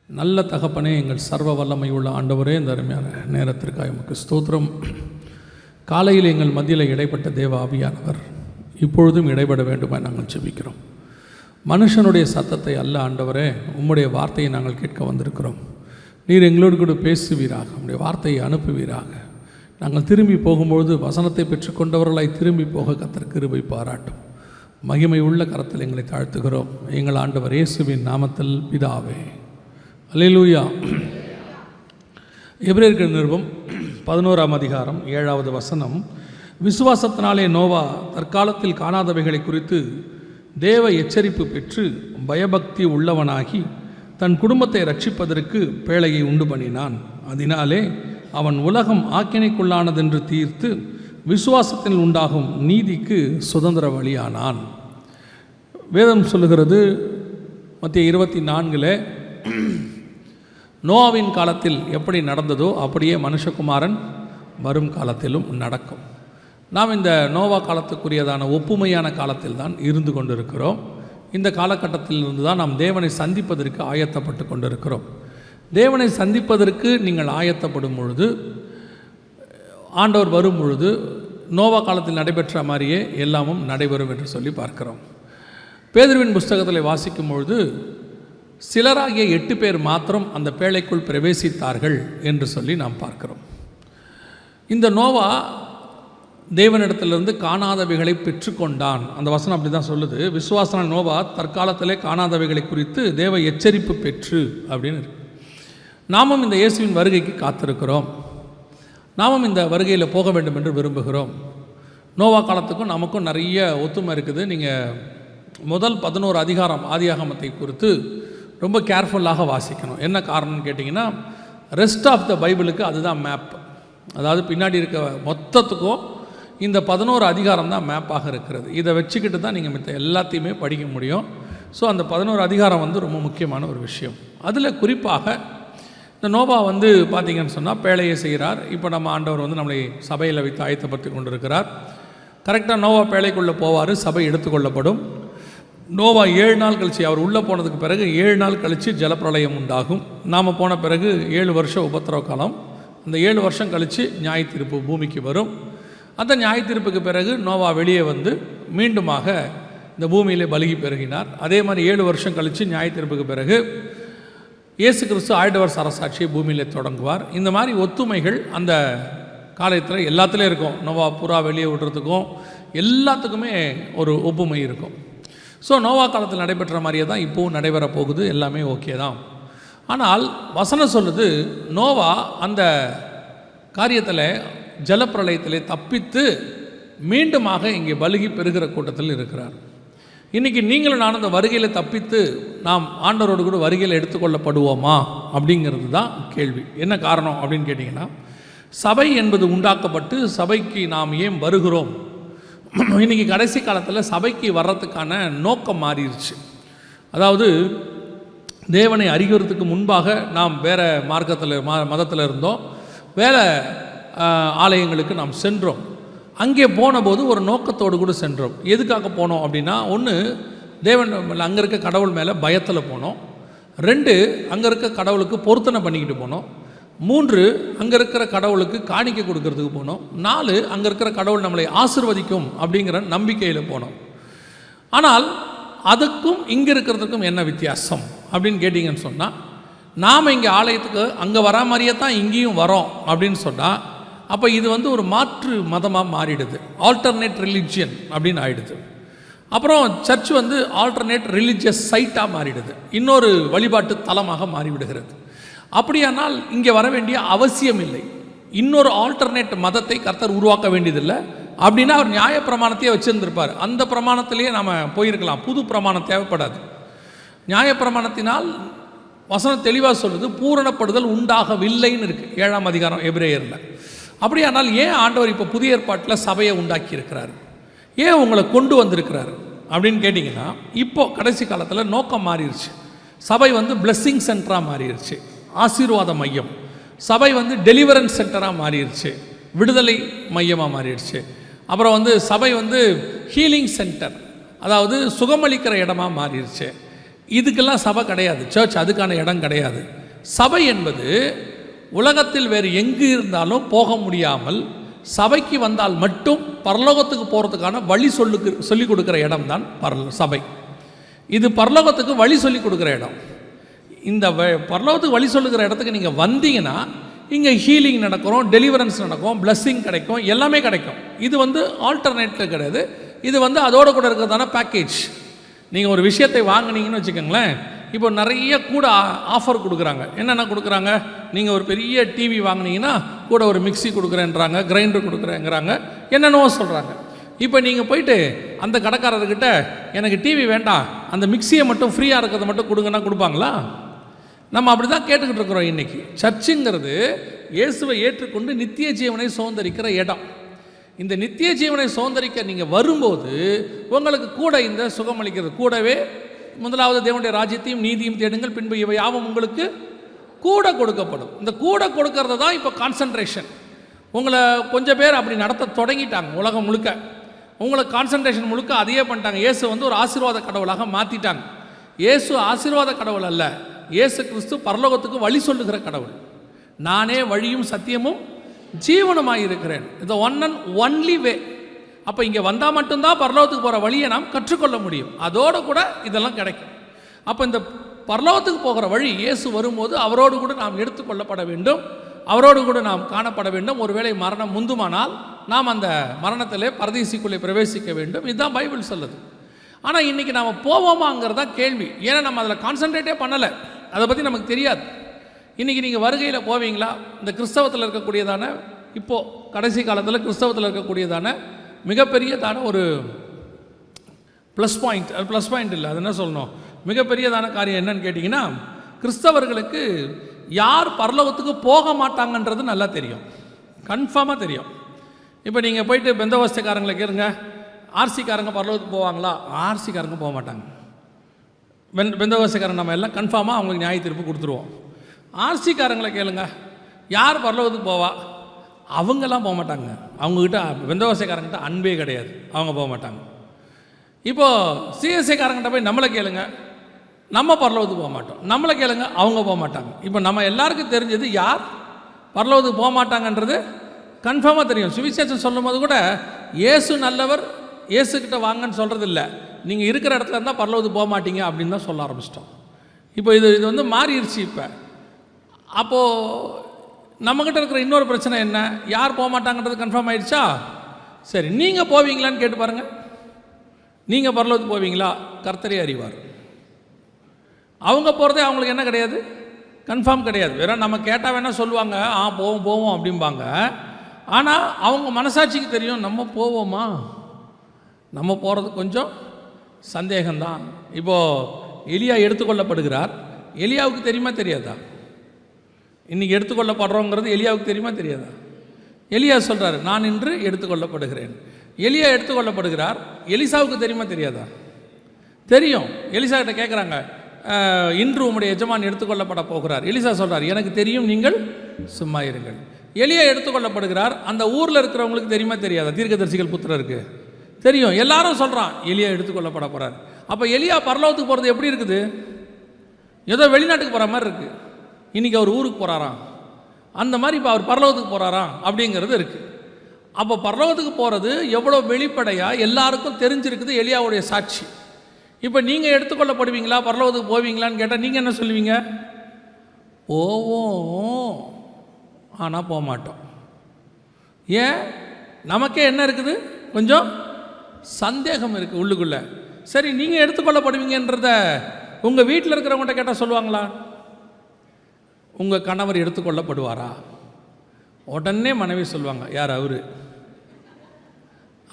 நல்ல தகப்பனே, எங்கள் சர்வ வல்லமை உள்ள ஆண்டவரே, இந்த அருமையான நேரத்திற்காக உமக்கு ஸ்தோத்திரம். காலையில் எங்கள் மத்தியில் இடைப்பட்ட தேவ ஆவியானவர் இப்பொழுதும் இடைபட வேண்டுமா நாங்கள் ஜெபிக்கிறோம். மனுஷனுடைய சத்தத்தை அல்ல ஆண்டவரே, உம்முடைய வார்த்தையை நாங்கள் கேட்க வந்திருக்கிறோம். நீர் எங்களோடு கூட பேசுவீராக, உம்முடைய வார்த்தையை அனுப்புவீராக. நாங்கள் திரும்பி போகும்பொழுது வசனத்தை பெற்றுக்கொண்டவர்களாய் திரும்பி போக கர்த்தர் கிருபை பாராட்டும். மகிமை உள்ள கரத்தில் எங்களை தாழ்த்துகிறோம் எங்கள் ஆண்டவர் இயேசுவின் நாமத்தில் பிதாவே, அல்லேலூயா. எபிரேயர் நிருபம் 11ஆம் அதிகாரம் 7வது வசனம். விசுவாசத்தினாலே நோவா தற்காலத்தில் காணாதவைகளை குறித்து தேவ எச்சரிப்பு பெற்று பயபக்தி உள்ளவனாகி தன் குடும்பத்தை ரட்சிப்பதற்கு பேழையை உண்டு பண்ணினான். அதனாலே அவன் உலகம் ஆக்கினைக்குள்ளானதென்று தீர்த்து விசுவாசத்தில் உண்டாகும் நீதிக்கு சுதந்திர வழியானான். வேதம் சொல்லுகிறது மத்திய 24 நோவாவின் காலத்தில் எப்படி நடந்ததோ அப்படியே மனுஷகுமாரன் வரும் காலத்திலும் நடக்கும். நாம் இந்த நோவா காலத்துக்குரியதான ஒப்புமையான காலத்தில் தான் இருந்து கொண்டிருக்கிறோம். இந்த காலகட்டத்திலிருந்து தான் நாம் தேவனை சந்திப்பதற்கு ஆயத்தப்பட்டு கொண்டிருக்கிறோம். தேவனை சந்திப்பதற்கு நீங்கள் ஆயத்தப்படும் பொழுது, ஆண்டவர் வரும் பொழுது நோவா காலத்தில் நடைபெற்ற மாதிரியே எல்லாமும் நடைபெறும் என்று சொல்லி பார்க்கிறோம். பேதுருவின் புஸ்தகத்தில் வாசிக்கும் பொழுது சிலராகிய 8 பேர் மாத்திரம் அந்த பேழைக்குள் பிரவேசித்தார்கள் என்று சொல்லி நாம் பார்க்கிறோம். இந்த நோவா தேவனிடத்திலிருந்து காணாதவைகளை பெற்றுக்கொண்டான். அந்த வசனம் அப்படி தான் சொல்லுது. விசுவாசன நோவா தற்காலத்திலே காணாதவைகளை குறித்து தேவ எச்சரிப்பு பெற்று அப்படின்னு இருக்கு. நாமும் இந்த இயேசுவின் வருகைக்கு காத்திருக்கிறோம். நாமும் இந்த வருகையில் போக வேண்டும் என்று விரும்புகிறோம். நோவா காலத்துக்கும் நமக்கும் நிறைய ஒத்துமை இருக்குது. நீங்கள் முதல் 11 அதிகாரம் ஆதியாகமத்தை குறித்து ரொம்ப கேர்ஃபுல்லாக வாசிக்கணும். என்ன காரணம்னு கேட்டிங்கன்னா, ரெஸ்ட் ஆஃப் த பைபிளுக்கு அதுதான் மேப். அதாவது பின்னாடி இருக்க மொத்தத்துக்கும் இந்த 11 அதிகாரம் தான் மேப்பாக இருக்கிறது. இதை வச்சுக்கிட்டு தான் நீங்கள் மித்த எல்லாத்தையுமே படிக்க முடியும். ஸோ அந்த 11 அதிகாரம் ரொம்ப முக்கியமான ஒரு விஷயம். அதில் குறிப்பாக இந்த நோவா பார்த்திங்கன்னு சொன்னால் பேழையை செய்கிறார். இப்போ நம்ம ஆண்டவர் நம்மளை சபையில் வைத்து ஆயத்தப்படுத்தி கொண்டிருக்கிறார். கரெக்டாக நோவா பேழைக்குள்ளே போவார், சபை எடுத்துக்கொள்ளப்படும். நோவா 7 நாள் கழித்து, அவர் உள்ளே போனதுக்கு பிறகு 7 நாள் கழித்து ஜலப்பிரளயம் உண்டாகும். நாம் போன பிறகு 7 வருஷம் உபத்திரவ காலம். அந்த 7 வருஷம் கழித்து நியாய தீர்ப்பு பூமிக்கு வரும். அந்த நியாய தீர்ப்புக்கு பிறகு நோவா வெளியே மீண்டுமாக இந்த பூமியிலே பலுகி பெருகினார். அதே மாதிரி 7 வருஷம் கழித்து நியாய தீர்ப்புக்கு பிறகு இயேசு கிறிஸ்து 1000 வருஷ அரசாட்சியை பூமியிலே தொடங்குவார். இந்த மாதிரி ஒத்துமைகள் அந்த காலத்தில் எல்லாத்துலேயும் இருக்கும். நோவா புறா வெளியே விடுறதுக்கும் எல்லாத்துக்குமே ஒரு ஒப்புமை இருக்கும். ஸோ நோவா காலத்தில் நடைபெற்ற மாதிரியே தான் இப்போவும் நடைபெற போகுது. எல்லாமே ஓகே தான். ஆனால் வசனம் சொல்லுது, நோவா அந்த காரியத்தில் ஜலப்பிரளயத்திலே தப்பித்து மீண்டுமாக இங்கே பலுகி பெறுகிற கூட்டத்தில் இருக்கிறார். இன்றைக்கி நீங்களும் நான் அந்த வருகையில் தப்பித்து நாம் ஆண்டவரோடு கூட வருகையில் எடுத்துக்கொள்ளப்படுவோமா அப்படிங்கிறது தான் கேள்வி. என்ன காரணம் அப்படின்னு கேட்டிங்கன்னா, சபை என்பது உண்டாக்கப்பட்டு சபைக்கு நாம் ஏன் வருகிறோம்? இன்றைக்கி கடைசி காலத்தில் சபைக்கு வர்றதுக்கான நோக்கம் மாறிடுச்சு. அதாவது தேவனை அறிகிறதுக்கு முன்பாக நாம் வேறு மார்க்கத்தில் மதத்தில் இருந்தோம், வேறு ஆலயங்களுக்கு நாம் சென்றோம். அங்கே போனபோது ஒரு நோக்கத்தோடு கூட சென்றோம். எதுக்காக போனோம் அப்படின்னா, ஒன்று தேவன் அங்கே இருக்க கடவுள் மேலே பயத்தில் போனோம். 2 அங்கே இருக்க கடவுளுக்கு பொருத்தனை பண்ணிக்கிட்டு போனோம். 3 அங்கே இருக்கிற கடவுளுக்கு காணிக்கை கொடுக்கறதுக்கு போனோம். 4 அங்கே இருக்கிற கடவுள் நம்மளை ஆசீர்வதிக்கும் அப்படிங்கிற நம்பிக்கையில் போனோம். ஆனால் அதுக்கும் இங்கே இருக்கிறதுக்கும் என்ன வித்தியாசம் அப்படின்னு கேட்டிங்கன்னு சொன்னால், நாம் இங்கே ஆலயத்துக்கு அங்கே வரா மாதிரியே தான் இங்கேயும் வரோம் அப்படின்னு சொன்னால், அப்போ இது ஒரு மாற்று மதமாக மாறிடுது. ஆல்டர்னேட் ரிலிஜியன் அப்படின்னு ஆகிடுது. அப்புறம் சர்ச் ஆல்டர்னேட் ரிலிஜியஸ் சைட்டாக மாறிடுது. இன்னொரு வழிபாட்டு தலமாக மாறிவிடுகிறது. அப்படியானால் இங்கே வர வேண்டிய அவசியம் இல்லை. இன்னொரு ஆல்டர்னேட் மதத்தை கர்த்தர் உருவாக்க வேண்டியதில்லை. அப்படின்னா அவர் நியாய பிரமாணத்தையே வச்சுருந்துருப்பார். அந்த பிரமாணத்திலேயே நாம் போயிருக்கலாம். புது பிரமாணம் தேவைப்படாது. நியாய பிரமாணத்தினால் வசனம் தெளிவாக சொல்லுது, பூரணப்படுதல் உண்டாகவில்லைன்னு இருக்குது 7ஆம் அதிகாரம் எபிரேயரில். அப்படியானால் ஏன் ஆண்டவர் இப்போ புதிய ஏற்பாட்டில் சபையை உண்டாக்கி இருக்கிறார்? ஏன் உங்களை கொண்டு வந்திருக்கிறார் அப்படின்னு கேட்டிங்கன்னா, இப்போது கடைசி காலத்தில் நோக்கம் மாறிடுச்சு. சபை பிளெஸ்ஸிங் சென்டராக மாறிடுச்சு, ஆசீர்வாத மையம். சபை டெலிவரன்ஸ் சென்டராக மாறிடுச்சு, விடுதலை மையமாக மாறிடுச்சு. அப்புறம் சபை ஹீலிங் சென்டர், அதாவது சுகமளிக்கிற இடமாக மாறிடுச்சு. இதுக்கெல்லாம் சபை கிடையாது, சர்ச் அதுக்கான இடம் கிடையாது. சபை என்பது உலகத்தில் வேறு எங்கு இருந்தாலும் போக முடியாமல் சபைக்கு வந்தால் மட்டும் பரலோகத்துக்கு போகிறதுக்கான வழி சொல்லிக் கொடுக்குற இடம் தான் சபை. இது பரலோகத்துக்கு வழி சொல்லிக் கொடுக்குற இடம். இந்த பரலோகத்துக்கு வழி சொல்லுகிற இடத்துக்கு நீங்கள் வந்தீங்கன்னா இங்கே ஹீலிங் நடக்கும், டெலிவரன்ஸ் நடக்கும், பிளஸ்ஸிங் கிடைக்கும், எல்லாமே கிடைக்கும். இது ஆல்டர்னேட்டிவ் கிடையாது. இது அதோட கூட இருக்கிறதான பேக்கேஜ். நீங்கள் ஒரு விஷயத்தை வாங்கினீங்கன்னு வச்சுக்கோங்களேன், இப்போ நிறைய கூட ஆஃபர் கொடுக்குறாங்க. என்னென்ன கொடுக்குறாங்க? நீங்கள் ஒரு பெரிய டிவி வாங்கினீங்கன்னா கூட ஒரு மிக்சி கொடுக்குறேன்றாங்க, கிரைண்டர் கொடுக்குறேங்கிறாங்க, என்னென்னவோ சொல்கிறாங்க. இப்போ நீங்கள் போயிட்டு அந்த கடைக்காரர்கிட்ட எனக்கு டிவி வேண்டாம், அந்த மிக்சியை மட்டும் ஃப்ரீயாக இருக்கிறத மட்டும் கொடுங்கன்னா கொடுப்பாங்களா? நம்ம அப்படி தான் கேட்டுக்கிட்டு இருக்கிறோம். இன்றைக்கி சர்ச்சுங்கிறது இயேசுவை ஏற்றுக்கொண்டு நித்திய ஜீவனை சுதந்திரிக்கிற இடம். இந்த நித்திய ஜீவனை சுதந்திரிக்க நீங்கள் வரும்போது உங்களுக்கு கூட இந்த சுகமளிக்கிறது, கூடவே முதலாவது தேவனுடைய ராஜ்யத்தையும் நீதியும் தேடுங்கள், பின்பு இவை யாவும் உங்களுக்கு கூட கொடுக்கப்படும். இந்த கூட கொடுக்கறது தான் இப்போ கான்சன்ட்ரேஷன். உங்களை கொஞ்சம் பேர் அப்படி நடத்த தொடங்கிட்டாங்க. உலகம் முழுக்க உங்களை கான்சன்ட்ரேஷன் முழுக்க அதையே பண்ணிட்டாங்க. இயேசு ஒரு ஆசீர்வாத கடவுளாக மாற்றிட்டாங்க. இயேசு ஆசீர்வாத கடவுள் அல்ல, இயேசு கிறிஸ்து பரலோகத்துக்கு வழி சொல்லுகிற கடவுள். நானே வழியும் சத்தியமும் ஜீவனுமாய் இருக்கிறேன். இது ஒன் அண்ட் ஒன்லி வே. அப்போ இங்கே வந்தால் மட்டும்தான் பரலோகத்துக்கு போகிற வழியை நாம் கற்றுக்கொள்ள முடியும். அதோடு கூட இதெல்லாம் கிடைக்கும். அப்போ இந்த பரலோகத்துக்கு போகிற வழி இயேசு வரும்போது அவரோடு கூட நாம் எடுத்துக்கொள்ளப்பட வேண்டும், அவரோடு கூட நாம் காணப்பட வேண்டும். ஒருவேளை மரணம் முந்துமானால் நாம் அந்த மரணத்திலே பரதீசிக்குள்ளே பிரவேசிக்க வேண்டும். இதுதான் பைபிள் சொல்லுது. ஆனால் இன்றைக்கி நாம் போவோமாங்கிறது தான் கேள்வி. ஏன்னா நம்ம அதில் கான்சன்ட்ரேட்டே பண்ணலை, அதை பற்றி நமக்கு தெரியாது. இன்றைக்கி நீங்கள் வருகையில் போவீங்களா? இந்த கிறிஸ்தவத்தில் இருக்கக்கூடியதான, இப்போது கடைசி காலத்தில் கிறிஸ்தவத்தில் இருக்கக்கூடியதான மிகப்பெரியதான ஒரு ப்ளஸ் பாயிண்ட், அது ப்ளஸ் பாயிண்ட் இல்லை, அது என்ன சொல்லணும், மிகப்பெரியதான காரியம் என்னன்னு கேட்டிங்கன்னா, கிறிஸ்தவர்களுக்கு யார் பரலோகத்துக்கு போக மாட்டாங்கன்றது நல்லா தெரியும், கன்ஃபார்மாக தெரியும். இப்போ நீங்கள் போயிட்டு பெந்தகோஸ்தேக்காரங்களை கேளுங்க, ஆர்சிக்காரங்க பரலோகத்துக்கு போவாங்களா? ஆர்சிக்காரங்க போக மாட்டாங்க. பெந்தகோஸ்தேக்காரங்க நம்ம எல்லாம் கன்ஃபார்மாக அவங்களுக்கு நியாய தீர்ப்பு கொடுத்துருவோம். ஆர்சிக்காரங்களை கேளுங்க, யார் பரலோகத்துக்கு போவா? அவங்கெல்லாம் போக மாட்டாங்க. அவங்கக்கிட்ட பெந்தகோஸ்தேக்காரங்கிட்ட அன்பே கிடையாது, அவங்க போக மாட்டாங்க. இப்போது சிஎஸ்ஐக்காரங்கிட்ட போய் நம்மளை கேளுங்க, நம்ம பரலோகத்துக்கு போக மாட்டோம். நம்மளை கேளுங்க, அவங்க போக மாட்டாங்க. இப்போ நம்ம எல்லாருக்கும் தெரிஞ்சது யார் பரலோகத்துக்கு போக மாட்டாங்கன்றது கன்ஃபார்மாக தெரியும். சுவிசேஷம் சொல்லும் போது கூட இயேசு நல்லவர், இயேசுக்கிட்ட வாங்கன்னு சொல்கிறது இல்லை, நீங்கள் இருக்கிற இடத்துல இருந்தால் பரலோகத்துக்கு போக மாட்டீங்க அப்படின்னு தான் சொல்ல ஆரம்பிச்சிட்டோம். இப்போ இது மாறிடுச்சு. இப்போ அப்போது நம்மக்கிட்ட இருக்கிற இன்னொரு பிரச்சனை என்ன? யார் போக மாட்டாங்கன்றது கன்ஃபார்ம் ஆகிடுச்சா? சரி, நீங்கள் போவீங்களான்னு கேட்டு பாருங்கள். நீங்கள் பரலோகத்துக்கு போவீங்களா? கர்த்தரே அறிவார். அவங்க போகிறதே அவங்களுக்கு என்ன கிடையாது, கன்ஃபார்ம் கிடையாது. வேற நம்ம கேட்டால் வேணால் சொல்லுவாங்க, போவோம் அப்படிம்பாங்க. ஆனால் அவங்க மனசாட்சிக்கு தெரியும், நம்ம போவோமா, நம்ம போகிறது கொஞ்சம் சந்தேகம்தான். இப்போது எலியா எடுத்துக்கொள்ளப்படுகிறார். எலியாவுக்கு தெரியுமா தெரியாதா? இன்றைக்கி எடுத்துக்கொள்ளப்படுறோங்கிறது எலியாவுக்கு தெரியுமா தெரியாதா? எலியா சொல்கிறார், நான் இன்று எடுத்துக்கொள்ளப்படுகிறேன். எலியா எடுத்துக்கொள்ளப்படுகிறார். எலிசாவுக்கு தெரியுமா தெரியாதா? தெரியும். எலிசா கிட்ட கேட்குறாங்க, இன்று உம்முடைய எஜமான் எடுத்துக்கொள்ளப்பட போகிறார். எலிசா சொல்கிறார், எனக்கு தெரியும், நீங்கள் சும்மா இருங்கள். எலியா எடுத்துக்கொள்ளப்படுகிறார். அந்த ஊரில் இருக்கிறவங்களுக்கு தெரியுமா தெரியாதா? தீர்க்கதரிசிகள் புத்திரருக்கு தெரியும். எல்லாரும் சொல்கிறான் எலியா எடுத்துக்கொள்ளப்பட போகிறார். அப்போ எலியா பரலோகத்துக்கு போகிறது எப்படி இருக்குது? ஏதோ வெளிநாட்டுக்கு போகிற மாதிரி இருக்குது. இன்றைக்கி அவர் ஊருக்கு போகிறாராம், அந்த மாதிரி இப்போ அவர் பரலோகத்துக்கு போகிறாராம் அப்படிங்கிறது இருக்குது. அப்போ பரலோகத்துக்கு போகிறது எவ்வளோ வெளிப்படையாக எல்லாருக்கும் தெரிஞ்சிருக்குது எலியாவுடைய சாட்சி. இப்போ நீங்கள் எடுத்துக்கொள்ளப்படுவீங்களா, பரலோகத்துக்கு போவீங்களான்னு கேட்டால் நீங்கள் என்ன சொல்லுவீங்க? போவோம், ஆனால் போக மாட்டோம். ஏன்? நமக்கே என்ன இருக்குது, கொஞ்சம் சந்தேகம் இருக்குது உள்ளுக்குள்ளே. சரி, நீங்கள் எடுத்துக்கொள்ளப்படுவீங்கன்றத உங்கள் வீட்டில் இருக்கிறவங்கள்ட்ட கேட்டால் சொல்லுவாங்களா? உங்கள் கணவர் எடுத்துக்கொள்ளப்படுவாரா? உடனே மனைவி சொல்லுவாங்க, யார் அவர்?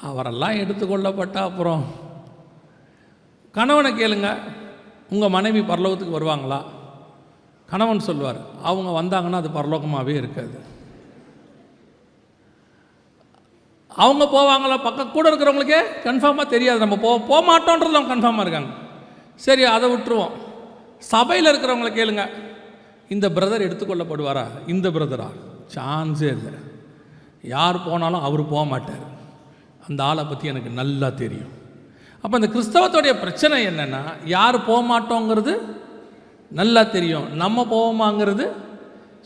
அவரெல்லாம் எடுத்துக்கொள்ளப்பட்டால் அப்புறம். கணவனை கேளுங்க, உங்கள் மனைவி பரலோகத்துக்கு வருவாங்களா? கணவன் சொல்லுவார், அவங்க வந்தாங்கன்னா அது பரலோகமாகவே இருக்காது. அவங்க போவாங்களா? பக்கம் கூட இருக்கிறவங்களுக்கே கன்ஃபார்மாக தெரியாது. நம்ம போக மாட்டோன்றது அவங்க கன்ஃபார்மாக இருக்காங்க. சரி, அதை விட்டுருவோம். சபையில் இருக்கிறவங்கள கேளுங்க, இந்த பிரதர் எடுத்துக்கொள்ளப்படுவாரா? இந்த பிரதரா? சான்ஸே இல்லை. யார் போனாலும் அவர் போக மாட்டார். அந்த ஆளை பற்றி எனக்கு நல்லா தெரியும். அப்போ இந்த கிறிஸ்தவத்துடைய பிரச்சனை என்னென்னா, யார் போக மாட்டோங்கிறது நல்லா தெரியும், நம்ம போவோமாங்கிறது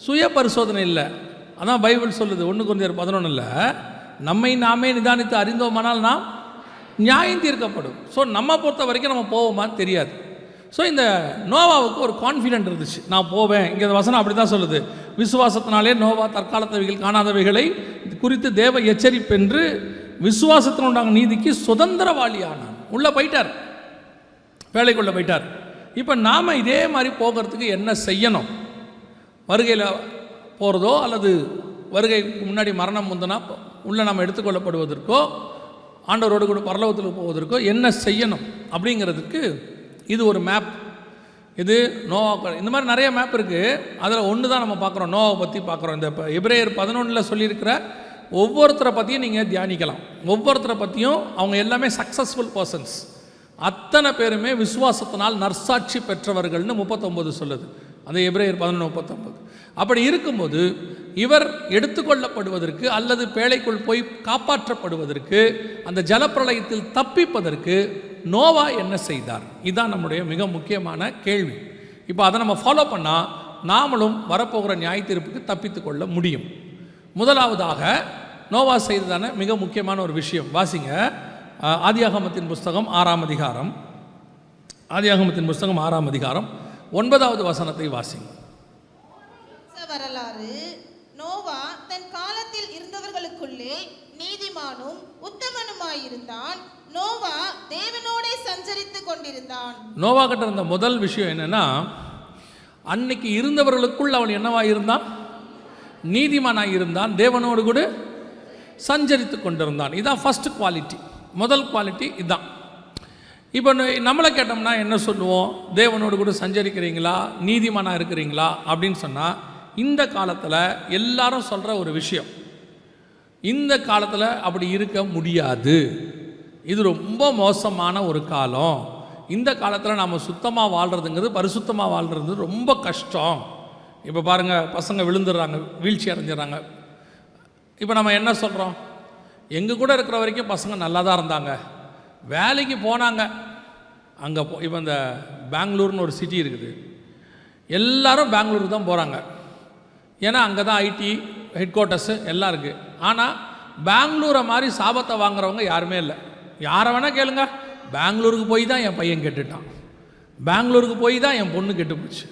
சுய பரிசோதனை இல்லை. அதான் பைபிள் சொல்லுது 1 கொரிந்தியர் 11 நம்மை நாமே நிதானித்து அறிந்தோமானால் நாம் நியாயம் தீர்க்கப்படும். ஸோ நம்ம பொறுத்த வரைக்கும் நம்ம போவோமான்னு தெரியாது. ஸோ இந்த நோவாவுக்கு ஒரு கான்ஃபிடென்ட் இருந்துச்சு, நான் போவேன். இங்கே வசனம் அப்படி தான் சொல்லுது, விசுவாசத்தினாலே நோவா தற்காலத்தவைகள் காணாதவைகளை குறித்து தேவ எச்சரிப்பென்று விசுவாசத்தில் உண்டான நீதிக்கு சுதந்திரவாளியானான். உள்ளே போயிட்டார், வேலைக்குள்ளே போயிட்டார். இப்போ நாம் இதே மாதிரி போகிறதுக்கு என்ன செய்யணும்? வருகையில் போகிறதோ அல்லது வருகைக்கு முன்னாடி மரணம் முந்தினா உள்ளே நம்ம எடுத்துக்கொள்ளப்படுவதற்கோ ஆண்டவரோடு கூட பரலோகத்தில் போவதற்கோ என்ன செய்யணும் அப்படிங்கிறதுக்கு இது ஒரு மேப். இது நோவா, இந்த மாதிரி நிறைய மேப் இருக்குது. அதில் ஒன்று தான் நம்ம பார்க்குறோம், நோவாவை பற்றி பார்க்குறோம். இந்த எபிரேயர் 11 சொல்லியிருக்கிற ஒவ்வொருத்தரை பற்றியும் நீங்கள் தியானிக்கலாம். ஒவ்வொருத்தரை பற்றியும் அவங்க எல்லாமே சக்ஸஸ்ஃபுல் பர்சன்ஸ், அத்தனை பேருமே விசுவாசத்தினால் நற்சாட்சி பெற்றவர்கள்னு 39 சொல்லுது. அந்த எபிரேயர் 11:39. அப்படி இருக்கும்போது இவர் எடுத்துக்கொள்ளப்படுவதற்கு அல்லது பேழைக்குள் போய் காப்பாற்றப்படுவதற்கு, அந்த ஜலப்பிரளயத்தில் தப்பிப்பதற்கு நோவா என்ன செய்தார்? இதுதான் நம்முடைய மிக முக்கியமான கேள்வி. இப்போ அதை நம்ம ஃபாலோ பண்ணால் நாமளும் வரப்போகிற நியாய தீர்ப்புக்கு தப்பித்து கொள்ள முடியும். முதலாவதாக நோவா செய்ததான மிக முக்கியமான ஒரு விஷயம் வாசிங்க. ஆதியாகமத்தின் புஸ்தகம் 6ஆம் அதிகாரம், ஆதியாகமத்தின் புஸ்தகம் 6ஆம் அதிகாரம் 9வது வசனத்தை வாசிங்க. வரலாறு, நோவா தன் காலத்தில் இருந்தவர்களுக்குள்ளே நீதிமானும் உத்தமனுமாயிருந்தான். நோவா தேவனோடே சஞ்சரித்துக் கொண்டிருந்தான். நோவா கிட்ட இருந்த முதல் விஷயம் என்னன்னா, அன்னைக்கு இருந்தவர்களுக்குள் அவன் என்னவா இருந்தான்? நீதிமானாக இருந்தான், தேவனோடு கூட சஞ்சரித்து கொண்டிருந்தான். இதுதான் ஃபர்ஸ்ட் குவாலிட்டி, முதல் குவாலிட்டி இதுதான். இப்போ நம்மளை கேட்டோம்னா என்ன சொல்லுவோம்? தேவனோடு கூட சஞ்சரிக்கிறீங்களா, நீதிமானாக இருக்கிறீங்களா அப்படின்னு சொன்னால், இந்த காலத்தில் எல்லாரும் சொல்கிற ஒரு விஷயம், இந்த காலத்தில் அப்படி இருக்க முடியாது, இது ரொம்ப மோசமான ஒரு காலம், இந்த காலத்தில் நாம் சுத்தமாக வாழ்கிறதுங்கிறது, பரிசுத்தமாக வாழ்கிறது ரொம்ப கஷ்டம். இப்போ பாருங்கள், பசங்க விழுந்துடுறாங்க, வீழ்ச்சி அடைஞ்சிடறாங்க. இப்போ நம்ம என்ன சொல்கிறோம்? எங்கள் கூட இருக்கிற வரைக்கும் பசங்க நல்லா தான் இருந்தாங்க, வேலைக்கு போனாங்க அங்கே இப்போ இந்த பெங்களூர்னு ஒரு சிட்டி இருக்குது, எல்லோரும் பெங்களூருக்கு தான் போகிறாங்க. ஏன்னா அங்கே தான் ஐடி ஹெட் குவார்ட்டர்ஸு எல்லாம் இருக்குது. ஆனால் பெங்களூரை மாதிரி சாபத்தை வாங்குறவங்க யாருமே இல்லை. யாரை வேணால் கேளுங்க, பெங்களூருக்கு போய் தான் என் பையன் கெட்டுட்டான், பெங்களூருக்கு போய் தான் என் பொண்ணு கெட்டு போச்சு,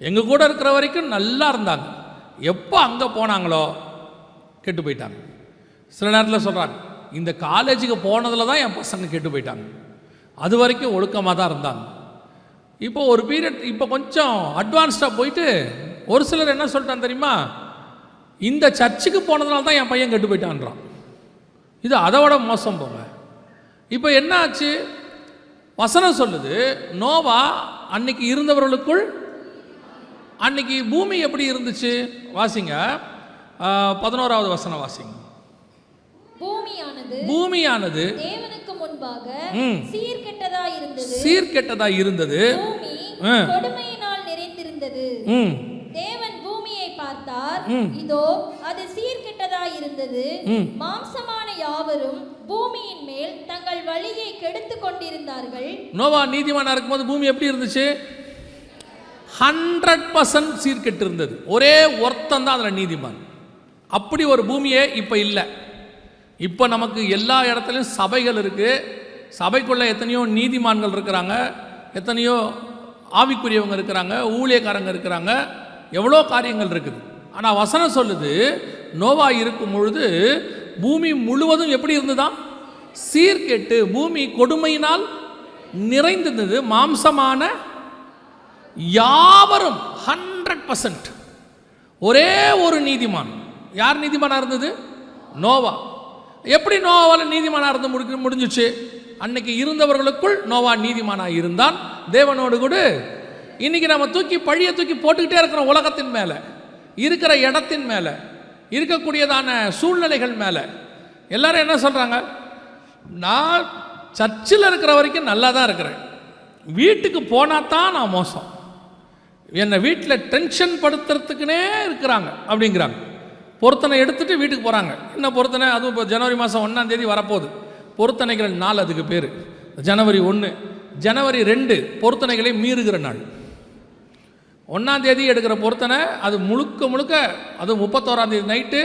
எங்கள் கூட இருக்கிற வரைக்கும் நல்லா இருந்தாங்க, எப்போ அங்கே போனாங்களோ கெட்டு போயிட்டாங்க. சில நேரத்தில் சொல்கிறாங்க, இந்த காலேஜுக்கு போனதில் தான் என் பசங்க கெட்டு போயிட்டாங்க, அது வரைக்கும் ஒழுக்கமாக தான் இருந்தாங்க. இப்போ ஒரு பீரியட், இப்போ கொஞ்சம் அட்வான்ஸ்டாக போயிட்டு ஒரு சிலர் என்ன சொல்லிட்டான் தெரியுமா? இந்த சர்ச்சுக்கு போனதுனால தான் என் பையன் கெட்டு போயிட்டான்றான். இது அதை விட மோசம் போங்க. இப்போ என்ன ஆச்சு? வசனம் சொல்லுது, நோவா அன்னைக்கு இருந்தவர்களுக்குள், அன்னைக்கு பூமி எப்படி இருந்துச்சு வாசிங்க. 11வது வசனம் வாசிங்க. பூமியானது தேவனுக்கு முன்பாக சீர்கெட்டதா இருந்தது, பூமி கொடுமையினால் நிறைந்திருந்தது. தேவன் பூமியை பார்த்தார், இதோ அது சீர்கெட்டதா இருந்தது, மாம்சமான யாவரும் பூமியின் மேல் தங்கள் வழியை கெடுத்து கொண்டிருந்தார்கள். நோவா நீதிமானா இருக்கும்போது பூமி எப்படி இருந்துச்சு? 100% சீர்கெட்டு இருந்தது. ஒரே ஒருத்தன் தான் அதில் நீதிமான். அப்படி ஒரு பூமியே இப்போ இல்லை. இப்போ நமக்கு எல்லா இடத்துலையும் சபைகள் இருக்குது, சபைக்குள்ளே எத்தனையோ நீதிமான்கள் இருக்கிறாங்க, எத்தனையோ ஆவிக்குரியவங்க இருக்கிறாங்க, ஊழியக்காரங்க இருக்கிறாங்க, எவ்வளோ காரியங்கள் இருக்குது. ஆனால் வசனம் சொல்லுது, நோவா இருக்கும் பொழுது பூமி முழுவதும் எப்படி இருந்ததுதான்? சீர்கெட்டு, பூமி கொடுமையினால் நிறைந்திருந்தது, மாம்சமான யாவரும் 100%. ஒரே ஒரு நீதிமான். யார் நீதிமானாக இருந்தது? நோவா. எப்படி நோவாவால் நீதிமானாக இருந்து முடிஞ்சிச்சு? அன்னைக்கு இருந்தவர்களுக்குள் நோவா நீதிமானாக இருந்தான், தேவனோடு கூட. இன்னைக்கு நம்ம பழியை தூக்கி போட்டுக்கிட்டே இருக்கிறோம், உலகத்தின் மேலே, இருக்கிற இடத்தின் மேலே, இருக்கக்கூடியதான சூழ்நிலைகள் மேலே. எல்லாரும் என்ன சொல்கிறாங்க? நான் சர்ச்சில் இருக்கிற வரைக்கும் நல்லா தான் இருக்கிறேன், வீட்டுக்கு போனால் தான் நான் மோசம், என்னை வீட்டில் டென்ஷன் படுத்துறதுக்குன்னே இருக்கிறாங்க அப்படிங்கிறாங்க. பொருத்தனை எடுத்துகிட்டு வீட்டுக்கு போகிறாங்க. என்ன பொருத்தனை? அதுவும் இப்போ ஜனவரி மாதம் 1ஆம் தேதி வரப்போகுது, பொருத்தனைகள் நாள், அதுக்கு பேர் ஜனவரி 1. ஜனவரி 2 பொருத்தனைகளை மீறுகிற நாள். 1ஆம் தேதி எடுக்கிற பொருத்தனை அது முழுக்க அது 31ஆம் தேதி நைட்டு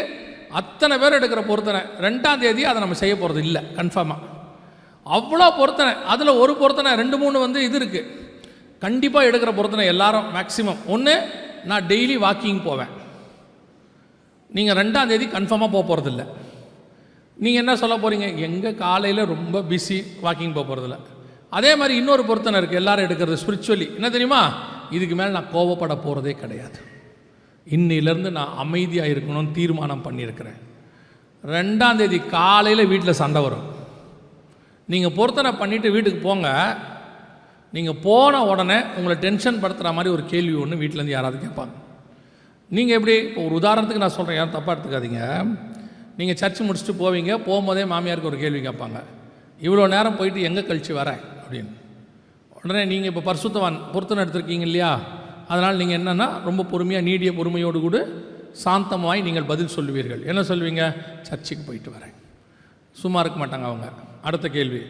அத்தனை பேர் எடுக்கிற பொருத்தனை. 2ஆம் தேதி அதை நம்ம செய்ய போகிறது இல்லை கன்ஃபார்மாக. அவ்வளோ பொருத்தனை. அதில் ஒரு பொருத்தனை 2-3 வந்து இது இருக்குது. கண்டிப்பாக எடுக்கிற பொருத்தனை எல்லாரும் மேக்ஸிமம். ஒன்று, நான் டெய்லி வாக்கிங் போவேன். நீங்கள் 2ஆம் தேதி கன்ஃபார்மாக போக போகிறதில்ல. நீங்கள் என்ன சொல்ல போகிறீங்க, எங்கே காலையில் ரொம்ப பிஸி, வாக்கிங் போக போகிறதில்ல. அதே மாதிரி இன்னொரு பொருத்தனை இருக்குது எல்லாரும் எடுக்கிறது ஸ்பிரிச்சுவலி. என்ன தெரியுமா, இதுக்கு மேலே நான் கோவப்பட போகிறதே கிடையாது, இன்னிலேருந்து நான் அமைதியாக இருக்கணும்னு தீர்மானம் பண்ணியிருக்கிறேன். 2ஆம் தேதி காலையில் வீட்டில் சண்டை வரும். நீங்கள் பொருத்தனை பண்ணிவிட்டு வீட்டுக்கு போங்க. நீங்கள் போன உடனே உங்களை டென்ஷன் படுத்துகிற மாதிரி ஒரு கேள்வி ஒன்று வீட்டிலேருந்து யாராவது கேட்பாங்க. நீங்கள் எப்படி, இப்போ ஒரு உதாரணத்துக்கு நான் சொல்கிறேன், யாரும் தப்பாக எடுத்துக்காதீங்க. நீங்கள் சர்ச்சு முடிச்சுட்டு போவீங்க, போகும்போதே மாமியாருக்கு ஒரு கேள்வி கேட்பாங்க, இவ்வளோ நேரம் போயிட்டு எங்கே கழிச்சு வரேன் அப்படின்னு. உடனே நீங்கள் இப்போ பரிசுத்தவான் பொருத்தனை எடுத்திருக்கீங்க இல்லையா, அதனால் நீங்கள் என்னென்னா ரொம்ப பொறுமையாக நீடிய பொறுமையோடு கூட சாந்தமாய் நீங்கள் பதில் சொல்லுவீர்கள். என்ன சொல்லுவீங்க, சர்ச்சுக்கு போயிட்டு வரேன். சும்மா இருக்க மாட்டாங்க அவங்க. அடுத்த கேள்வி,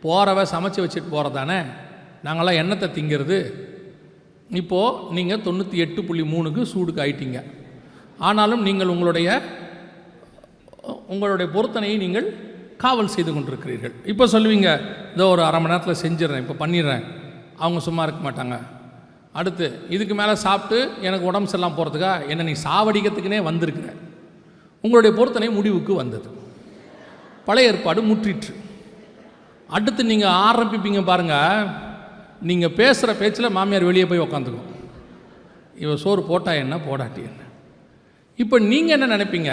போகிறவ சமைச்சு வச்சுட்டு போகிறதானே, நாங்களாம் எண்ணத்தை திங்கிறது. இப்போது நீங்கள் 98.3க்கு சூடுக்கு ஆயிட்டீங்க. ஆனாலும் நீங்கள் உங்களுடைய பொருத்தனையை நீங்கள் காவல் செய்து கொண்டிருக்கிறீர்கள். இப்போ சொல்லுவீங்க, இதோ ஒரு அரை மணி நேரத்தில் செஞ்சிடறேன், இப்போ பண்ணிடுறேன். அவங்க சும்மா இருக்க மாட்டாங்க. அடுத்து, இதுக்கு மேலே சாப்பிட்டு எனக்கு உடம்பு சரியில்லாமல் போகிறதுக்கா என்னை நீ சாவடிக்கிறதுக்குனே வந்திருக்கிற. உங்களுடைய பொருத்தனை முடிவுக்கு வந்தது, பழைய ஏற்பாடு முற்றிற்று. அடுத்து நீங்கள் ஆரம்பிப்பீங்க பாருங்கள், நீங்கள் பேசுகிற பேச்சில் மாமியார் வெளியே போய் உக்காந்துக்கும், இவ சோறு போட்டா என்ன போடாட்டி என்ன. இப்போ நீங்கள் என்ன நினைப்பீங்க,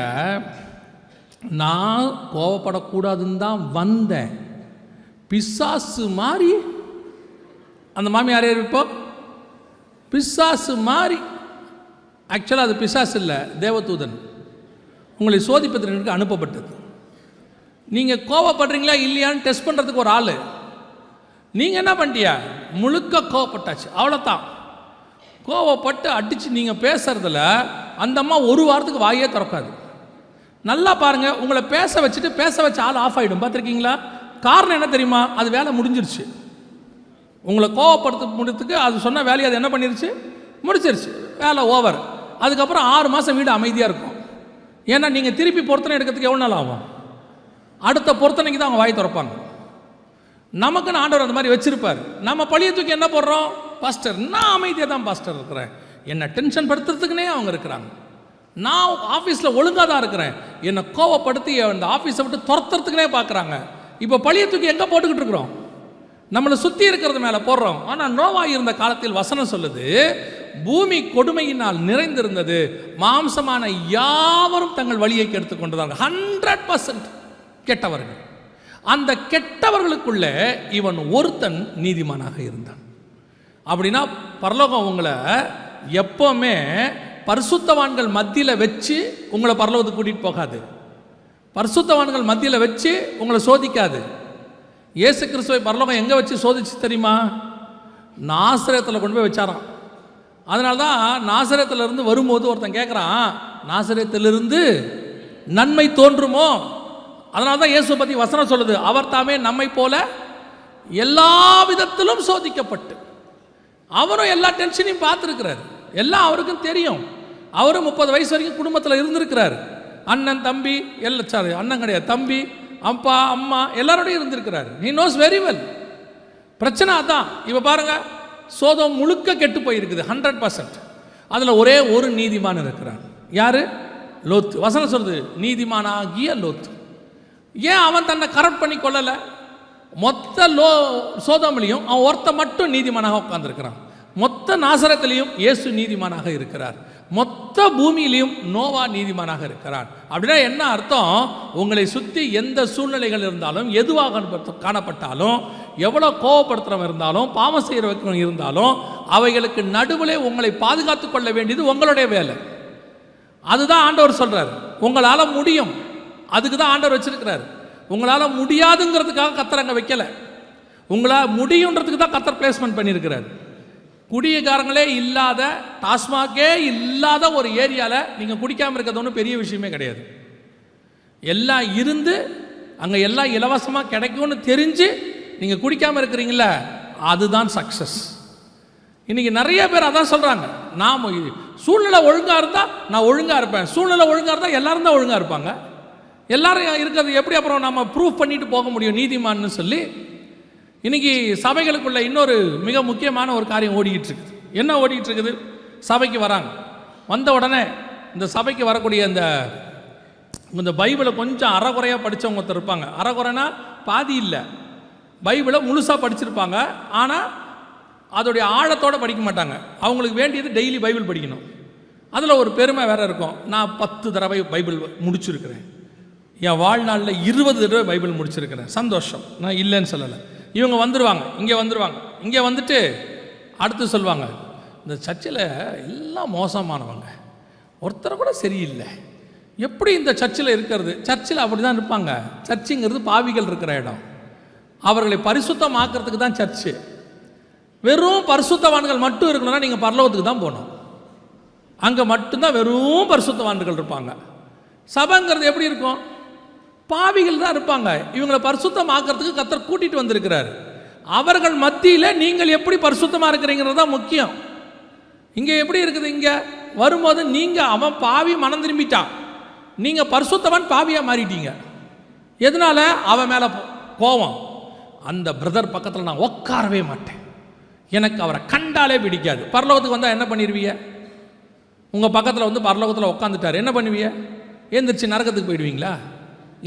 நான் கோவப்படக்கூடாதுன்னு தான் வந்தேன், பிசாசு மாதிரி அந்த மாமியார் இப்போ பிசாசு மாதிரி. ஆக்சுவலாக அது பிசாசு இல்லை, தேவதூதன் உங்களை சோதிப்பதற்கு அனுப்பப்பட்டது. நீங்கள் கோவப்படுறீங்களா இல்லையான்னு டெஸ்ட் பண்ணுறதுக்கு ஒரு ஆள். நீங்கள் என்ன பண்ணிட்டியா, முழுக்க கோவப்பட்டாச்சு, அவ்வளோதான். கோவப்பட்டு அடித்து நீங்கள் பேசுறதில் அந்த அம்மா ஒரு வாரத்துக்கு வாயே திறக்காது. நல்லா பாருங்கள், உங்களை பேச வச்ச ஆள் ஆஃப் ஆகிடும். பார்த்துருக்கீங்களா? காரணம் என்ன தெரியுமா, அது வேலை முடிஞ்சிருச்சு. உங்களை கோவப்படுத்த முடியறதுக்கு அது சொன்ன வேலையை அது என்ன பண்ணிருச்சு, முடிச்சிருச்சு, வேலை ஓவர். அதுக்கப்புறம் 6 மாதம் வீடு அமைதியாக இருக்கும். ஏன்னா நீங்கள் திருப்பி பொருத்தனை எடுக்கிறதுக்கு எவ்வளோ நாள் ஆகும், அடுத்த பொருத்தனைக்கு தான் அவங்க வாய் திறப்பாங்க. நமக்குன்னு ஆண்டவர் அந்த மாதிரி வச்சிருப்பார். நம்ம பழிய தூக்கி என்ன போடுறோம், பாஸ்டர் நான் அமைதியாக தான் பாஸ்டர் இருக்கிறேன், என்னை டென்ஷன் படுத்துறதுக்குனே அவங்க இருக்கிறாங்க. நான் ஆஃபீஸில் ஒழுங்காக தான் இருக்கிறேன், என்னை கோவப்படுத்தி அந்த ஆஃபீஸை விட்டு துரத்துறதுக்குனே பார்க்குறாங்க. இப்போ பழிய தூக்கி எங்கே போட்டுக்கிட்டு இருக்கிறோம், நம்மளை சுற்றி இருக்கிறது மேலே போடுறோம். ஆனால் நோவா இருந்த காலத்தில் வசனம் சொல்லுது, பூமி கொடுமையினால் நிறைந்திருந்தது, மாம்சமான யாவரும் தங்கள் வழியை கெடுத்து கொண்டதார்கள். 100% கெட்டவர்கள். அந்த கெட்டவர்களுக்குள்ள இவன் ஒருத்தன் நீதிமானாக இருந்தான். அப்படின்னா பரலோகம் உங்களை எப்பவுமே பரிசுத்தவான்கள் மத்தியில் வச்சு உங்களை பரலோகத்துக்கு கூட்டிகிட்டு போகாது, பரிசுத்தவான்கள் மத்தியில் வச்சு உங்களை சோதிக்காது. இயேசு கிறிஸ்துவை பரலோகம் எங்கே வச்சு சோதிச்சு தெரியுமா, நாசரேத்தில் கொண்டு போய் வச்சாராம். அதனால தான் நாசரேத்திலிருந்து வரும்போது ஒருத்தன் கேட்குறான், நாசரேத்திலிருந்து நன்மை தோன்றுமோ? அதனால தான் இயேசு பற்றி வசனம் சொல்லுது, அவர் தாமே நம்மை போல எல்லா விதத்திலும் சோதிக்கப்பட்டு. அவரும் எல்லா டென்ஷனையும் பார்த்துருக்கிறார், எல்லாம் அவருக்கும் தெரியும். அவரும் 30 வயசு வரைக்கும் குடும்பத்தில் இருந்திருக்கிறார். அண்ணன் தம்பி எல்லாம், அண்ணன் கிடையாது, தம்பி அப்பா அம்மா எல்லாரோடையும் இருந்திருக்கிறார். he knows very well. பிரச்சனை அதான். இப்போ பாருங்க, சோதம் முழுக்க கெட்டு போயிருக்குது 100%. அதில் ஒரே ஒரு நீதிமான் இருக்கிறான். யாரு? லோத்து. வசனம் சொல்லுது, நீதிமானாகிய லோத்து. ஏன் அவன் தன்னை கரெக்ட் பண்ணி கொள்ளலை? மொத்த சோதோமிலையும் அவன் ஒருத்த மட்டும் நீதிமானாக உட்கார்ந்துருக்கிறான். மொத்த நாசரத்திலையும் இயேசு நீதிமானாக இருக்கிறார். மொத்த பூமியிலையும் நோவா நீதிமானாக இருக்கிறான். அப்படின்னா என்ன அர்த்தம்? உங்களை சுற்றி எந்த சூழ்நிலைகள் இருந்தாலும், எதுவாக காணப்பட்டாலும், எவ்வளோ கோவப்படுத்துகிறவன் இருந்தாலும், பாவம் செய்கிறவன் இருந்தாலும், அவைகளுக்கு நடுவில் உங்களை பாதுகாத்து கொள்ள வேண்டியது உங்களுடைய வேலை. அதுதான் ஆண்டவர் சொல்றார், உங்களால் முடியும். அதுக்கு தான் ஆண்டவர் வச்சிருக்கிறார். உங்களால் முடியாதுங்கிறதுக்காக கத்தர் அங்கே வைக்கல, உங்களால் முடியுன்றதுக்கு தான் கத்தர் பிளேஸ்மெண்ட் பண்ணியிருக்கிறார். குடியக்காரங்களே இல்லாத, டாஸ்மாகே இல்லாத ஒரு ஏரியாவில் நீங்கள் குடிக்காமல் இருக்கிறது ஒன்றும் பெரிய விஷயமே கிடையாது. எல்லாம் இருந்து அங்கே எல்லாம் இலவசமாக கிடைக்கும்னு தெரிஞ்சு நீங்கள் குடிக்காமல் இருக்கிறீங்கள, அதுதான் சக்ஸஸ். இன்றைக்கி நிறைய பேர் அதான் சொல்கிறாங்க, நாம் சூழ்நிலை ஒழுங்காக இருந்தால் நான் ஒழுங்காக இருப்பேன், சூழ்நிலை ஒழுங்காக இருந்தால் எல்லாரும் தான் ஒழுங்காக இருப்பாங்க. எல்லாரும் இருக்கிறது எப்படி அப்புறம் நம்ம ப்ரூவ் பண்ணிட்டு போக முடியும் நீதிமான்னு சொல்லி. இன்றைக்கி சபைகளுக்குள்ள இன்னொரு மிக முக்கியமான ஒரு காரியம் ஓடிக்கிட்டு இருக்குது. என்ன ஓடிக்கிட்டு இருக்குது? சபைக்கு வராங்க, வந்த உடனே இந்த சபைக்கு வரக்கூடிய இந்த பைபிளை கொஞ்சம் அறகுறையாக படித்தவங்க ஒருத்தர் இருப்பாங்க. அறகுறைனா பாதி இல்லை, பைபிளை முழுசாக படிச்சிருப்பாங்க, ஆனால் அதோடைய ஆழத்தோடு படிக்க மாட்டாங்க. அவங்களுக்கு வேண்டியது டெய்லி பைபிள் படிக்கணும். அதில் ஒரு பெருமை வேறு இருக்கும், நான் 10 தடவை பைபிள் முடிச்சிருக்கிறேன், என் வாழ்நாளில் 20 தடவை பைபிள் முடிச்சிருக்கிறேன். சந்தோஷம், நான் இல்லைன்னு சொல்லலை. இவங்க வந்துடுவாங்க, இங்கே வந்துட்டு அடுத்து சொல்லுவாங்க, இந்த சர்ச்சில் எல்லாம் மோசமானவங்க, ஒருத்தரை கூட சரியில்லை, எப்படி இந்த சர்ச்சில் இருக்கிறது? சர்ச்சில் அப்படி தான் இருப்பாங்க. சர்ச்சுங்கிறது பாவிகள் இருக்கிற இடம், அவர்களை பரிசுத்தமாக்குறதுக்கு தான் சர்ச்சு. வெறும் பரிசுத்தவான்கள் மட்டும் இருக்கணும்னா நீங்கள் பரலோகத்துக்கு தான் போகணும். அங்கே மட்டும்தான் வெறும் பரிசுத்தவான்கள் இருப்பாங்க. சபைங்கிறது எப்படி இருக்கும்? பாவிகள் தான் இருப்பாங்க. இவங்களை பரிசுத்தமாக்குறதுக்கு கர்த்தர் கூட்டிகிட்டு வந்திருக்கிறார். அவர்கள் மத்தியில் நீங்கள் எப்படி பரிசுத்தமாக இருக்கிறீங்கிறது தான் முக்கியம். இங்கே எப்படி இருக்குது? இங்கே வரும்போது நீங்கள் அவன் பாவி மனம் திரும்பிட்டான், நீங்கள் பரிசுத்தவன் பாவியாக மாறிட்டீங்க. எதனால? அவன் மேலே கோவம். அந்த பிரதர் பக்கத்தில் நான் உட்காரவே மாட்டேன், எனக்கு அவரை கண்டாலே பிடிக்காது. பரலோகத்துக்கு வந்தால் என்ன பண்ணிடுவீங்க? உங்கள் பக்கத்தில் வந்து பரலோகத்தில் உட்காந்துட்டார், என்ன பண்ணுவீங்க? ஏந்திரிச்சு நரகத்துக்கு போயிடுவீங்களா?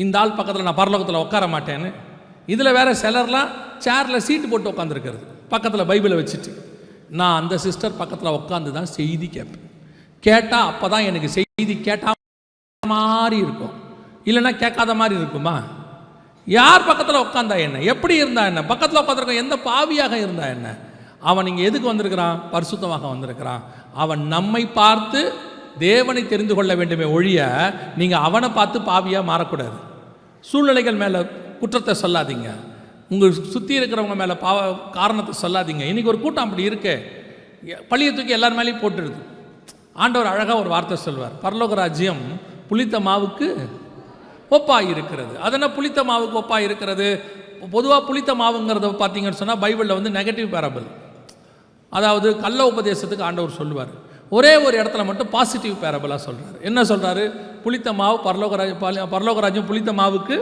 இந்த ஆள் பக்கத்தில் நான் பரலோகத்தில் உட்கார மாட்டேன்னு. இதில் வேறு சிலர்லாம் சேரில் சீட்டு போட்டு உட்காந்துருக்கிறது, பக்கத்தில் பைபிளை வச்சுட்டு. நான் அந்த சிஸ்டர் பக்கத்தில் உட்காந்து தான் செய்தி கேட்பேன். கேட்டால் அப்போ தான் எனக்கு செய்தி கேட்டால் மாதிரி இருக்கும், இல்லைன்னா கேட்காத மாதிரி இருக்குமா? யார் பக்கத்தில் உட்காந்தா என்ன, எப்படி இருந்தா என்ன, பக்கத்தில் உட்காந்துருக்க எந்த பாவியாக இருந்தா என்ன? அவன் இங்கே எதுக்கு வந்திருக்கிறான்? பரிசுத்தமாக வந்திருக்கிறான். அவன் நம்மை பார்த்து தேவனை தெரிந்து கொள்ள வேண்டுமே ஒழிய நீங்கள் அவனை பார்த்து பாவியாக மாறக்கூடாது. சூழ்நிலைகள் மேலே குற்றத்தை சொல்லாதீங்க, உங்கள் சுற்றி இருக்கிறவங்க மேலே காரணத்தை சொல்லாதீங்க. இன்றைக்கி ஒரு கூட்டம் அப்படி இருக்கு, பழியை தூக்கி எல்லார் மேலேயும் போட்டுடுது. ஆண்டவர் அழகாக ஒரு வார்த்தை சொல்வார், பரலோக ராஜ்யம் புளித்த மாவுக்கு ஒப்பாய் இருக்கிறது. அதனால் புளித்த மாவுக்கு ஒப்பாய் இருக்கிறது. பொதுவாக புளித்த மாவுங்கிறத பார்த்தீங்கன்னு சொன்னால் பைபிளில் வந்து நெகட்டிவ் பேரபிள், அதாவது கள்ள உபதேசத்துக்கு ஆண்டவர் சொல்லுவார். ஒரே ஒரு இடத்துல மட்டும் பாசிட்டிவ் பேரபிளாக சொல்கிறார். என்ன சொல்கிறாரு? புளித்த மாவு பரலோகராஜ்யம் புளித்த மாவுக்கு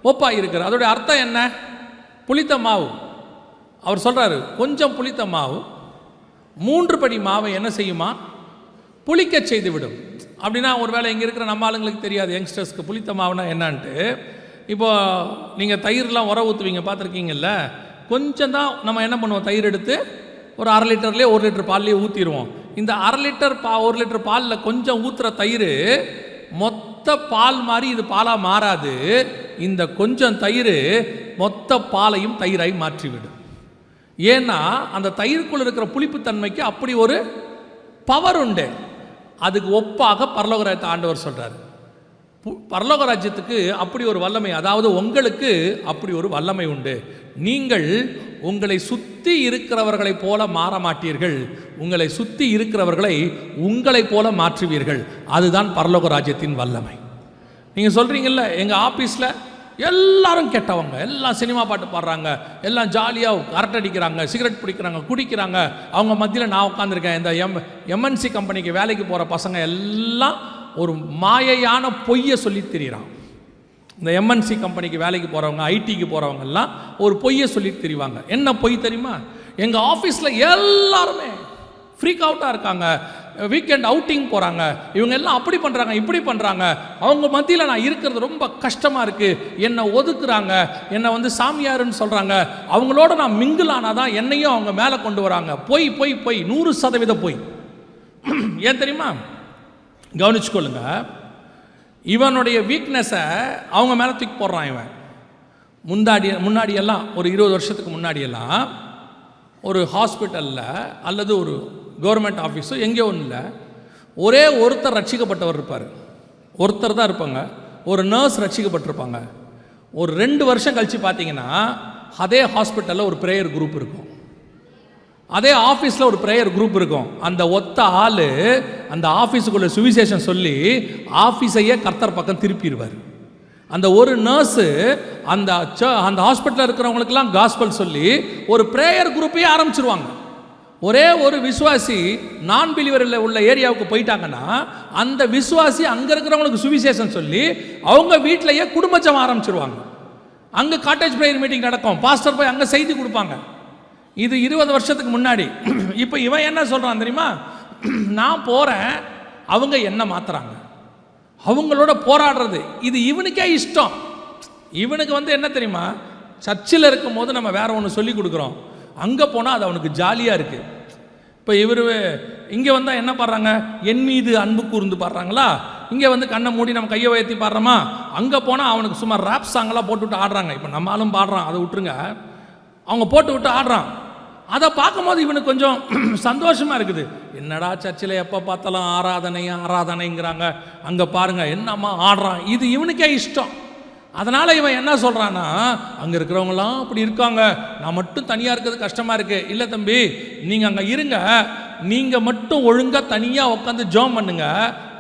ஒப்பாய் இருக்கிறது. அதோடைய அர்த்தம் என்ன? புளித்த மாவு, அவர் சொல்கிறாரு, கொஞ்சம் புளித்த மாவு 3 படி மாவை என்ன செய்யுமா? புளிக்க செய்து விடும். அப்படின்னா ஒரு வேளை இங்கே இருக்கிற நம்ம ஆளுங்களுக்கு தெரியாது, யங்ஸ்டர்ஸ்க்கு புளித்த மாவுனா என்னான்ட்டு. இப்போது நீங்கள் தயிர்லாம் உர ஊற்றுவீங்க, பார்த்துருக்கீங்கல்ல? கொஞ்சம் தான் நம்ம என்ன பண்ணுவோம், தயிர் எடுத்து ஒரு 1/2 லிட்டர்லேயே 1 லிட்டர் பால்லேயே ஊற்றிடுவோம். இந்த 1/2 லிட்டர் 1 லிட்டர் பாலில் கொஞ்சம் ஊற்றுற தயிர் மொத்த பால் மாதிரி இது பாலாக மாறாது. இந்த கொஞ்சம் தயிர் மொத்த பாலையும் தயிராய் மாற்றிவிடும். ஏன்னா அந்த தயிருக்குள் இருக்கிற புளிப்புத்தன்மைக்கு அப்படி ஒரு பவர் உண்டு. அதுக்கு ஒப்பாக பரலோகராஜ்யத்தை ஆண்டவர் சொல்கிறார். பரலோக ராஜ்யத்துக்கு அப்படி ஒரு வல்லமை, அதாவது உங்களுக்கு அப்படி ஒரு வல்லமை உண்டு. நீங்கள் உங்களை சுற்றி இருக்கிறவர்களை போல மாற மாட்டீர்கள், உங்களை சுற்றி இருக்கிறவர்களை உங்களை போல மாற்றுவீர்கள். அதுதான் பரலோக ராஜ்யத்தின் வல்லமை. நீங்கள் சொல்கிறீங்கல்ல, எங்கள் ஆஃபீஸில் எல்லாரும் கெட்டவங்க, எல்லாம் சினிமா பாட்டு பாடுறாங்க, எல்லாம் ஜாலியாக அரட்டை அடிக்கிறாங்க, சிகரெட் பிடிக்கிறாங்க, குடிக்கிறாங்க, அவங்க மத்தியில் நான் உட்காந்துருக்கேன். இந்த எம்என்சி கம்பெனிக்கு வேலைக்கு போகிற பசங்க எல்லாம் ஒரு மாயையான பொய்யை சொல்லி திரிகிறான். இந்த எம்என்சி கம்பெனிக்கு வேலைக்கு போகிறவங்க, ஐடிக்கு போகிறவங்கெல்லாம் ஒரு பொய்யை சொல்லி திரிவாங்க. என்ன பொய் தெரியுமா? எங்கள் ஆஃபீஸில் எல்லாருமே ஃப்ரீக் அவுட்டாக இருக்காங்க, வீக்கெண்ட் அவுட்டிங் போகிறாங்க, இவங்க எல்லாம் அப்படி பண்ணுறாங்க, இப்படி பண்ணுறாங்க, அவங்க மத்தியில் நான் இருக்கிறது ரொம்ப கஷ்டமாக இருக்குது, என்னை ஒதுக்குறாங்க, என்னை வந்து சாமியாருன்னு சொல்கிறாங்க, அவங்களோட நான் மிங்கிள் ஆனால் தான் என்னையும் அவங்க மேலே கொண்டு வராங்க. பொய் பொய் பொய், 100% பொய். ஏன் தெரியுமா? கவனிச்சுக்கொள்ளுங்க, இவனுடைய வீக்னஸை அவங்க மேலே தூக்கி போடுறான். இவன் முன்னாடியெல்லாம் ஒரு 20 வருஷத்துக்கு முன்னாடியெல்லாம் ஒரு ஹாஸ்பிட்டலில் அல்லது ஒரு கவர்மெண்ட் ஆஃபீஸோ எங்கேயோ ஒன்றும் இல்லை, ஒரே ஒருத்தர் ரட்சிக்கப்பட்டவர் இருப்பார், ஒருத்தர் தான் இருப்பாங்க. ஒரு நர்ஸ் ரட்சிக்கப்பட்டிருப்பாங்க. ஒரு 2 வருஷம் கழித்து பார்த்தீங்கன்னா அதே ஹாஸ்பிட்டலில் ஒரு ப்ரேயர் குரூப் இருக்கும், அதே ஆஃபீஸில் ஒரு ப்ரேயர் குரூப் இருக்கும். அந்த ஒத்த ஆள் அந்த ஆஃபீஸுக்குள்ள சுவிசேஷம் சொல்லி ஆஃபீஸையே கர்த்தர் பக்கம் திருப்பிடுவார். அந்த ஒரு நர்ஸு அந்த ஹாஸ்பிட்டலில் இருக்கிறவங்களுக்கெல்லாம் காஸ்பல் சொல்லி ஒரு ப்ரேயர் குரூப்பையே ஆரம்பிச்சிருவாங்க. ஒரே ஒரு விசுவாசி நான் பிலீவரில் உள்ள ஏரியாவுக்கு போயிட்டாங்கன்னா அந்த விசுவாசி அங்கே இருக்கிறவங்களுக்கு சுவிசேஷம் சொல்லி அவங்க வீட்டிலேயே குடும்பச்சம் ஆரம்பிச்சிருவாங்க. அங்கே காட்டேஜ் ப்ரேயர் மீட்டிங் நடக்கும், பாஸ்டர் போய் அங்கே செய்தி கொடுப்பாங்க. இது 20 வருஷத்துக்கு முன்னாடி. இப்போ இவன் என்ன சொல்கிறான் தெரியுமா, நான் போகிறேன், அவங்க என்ன மாற்றுறாங்க, அவங்களோட போராடுறது இது இவனுக்கே இஷ்டம். இவனுக்கு என்ன தெரியுமா, சர்ச்சில் இருக்கும் போது நம்ம வேற ஒன்று சொல்லி கொடுக்குறோம், அங்கே போனால் அது அவனுக்கு ஜாலியாக இருக்குது. இப்போ இவர் இங்கே வந்தால் என்ன பாடுறாங்க, என் மீது அன்பு கூர்ந்து பாடுறாங்களா, இங்கே கண்ணை மூடி நம்ம கையை உயர்த்தி பாடுறோமா, அங்கே போனால் அவனுக்கு சும்மா ரேப் சாங்கெல்லாம் போட்டு விட்டு ஆடுறாங்க. இப்போ நம்மளும் பாடுறான், அதை விட்டுருங்க, அவங்க போட்டு விட்டு ஆடுறான். அதை பார்க்கும்போது இவனுக்கு கொஞ்சம் சந்தோஷமாக இருக்குது. என்னடா சர்ச்சில் எப்போ பார்த்தாலும் ஆராதனைங்கிறாங்க, அங்கே பாருங்கள் என்னம்மா ஆடுறான், இது இவனுக்கே இஷ்டம். அதனால் இவன் என்ன சொல்கிறான்னா, அங்கே இருக்கிறவங்களாம் அப்படி இருக்காங்க, நான் மட்டும் தனியாக இருக்கிறது கஷ்டமாக இருக்குது. இல்லை தம்பி, நீங்கள் அங்கே இருங்க, நீங்கள் மட்டும் ஒழுங்காக தனியாக உட்காந்து ஜெபம் பண்ணுங்க,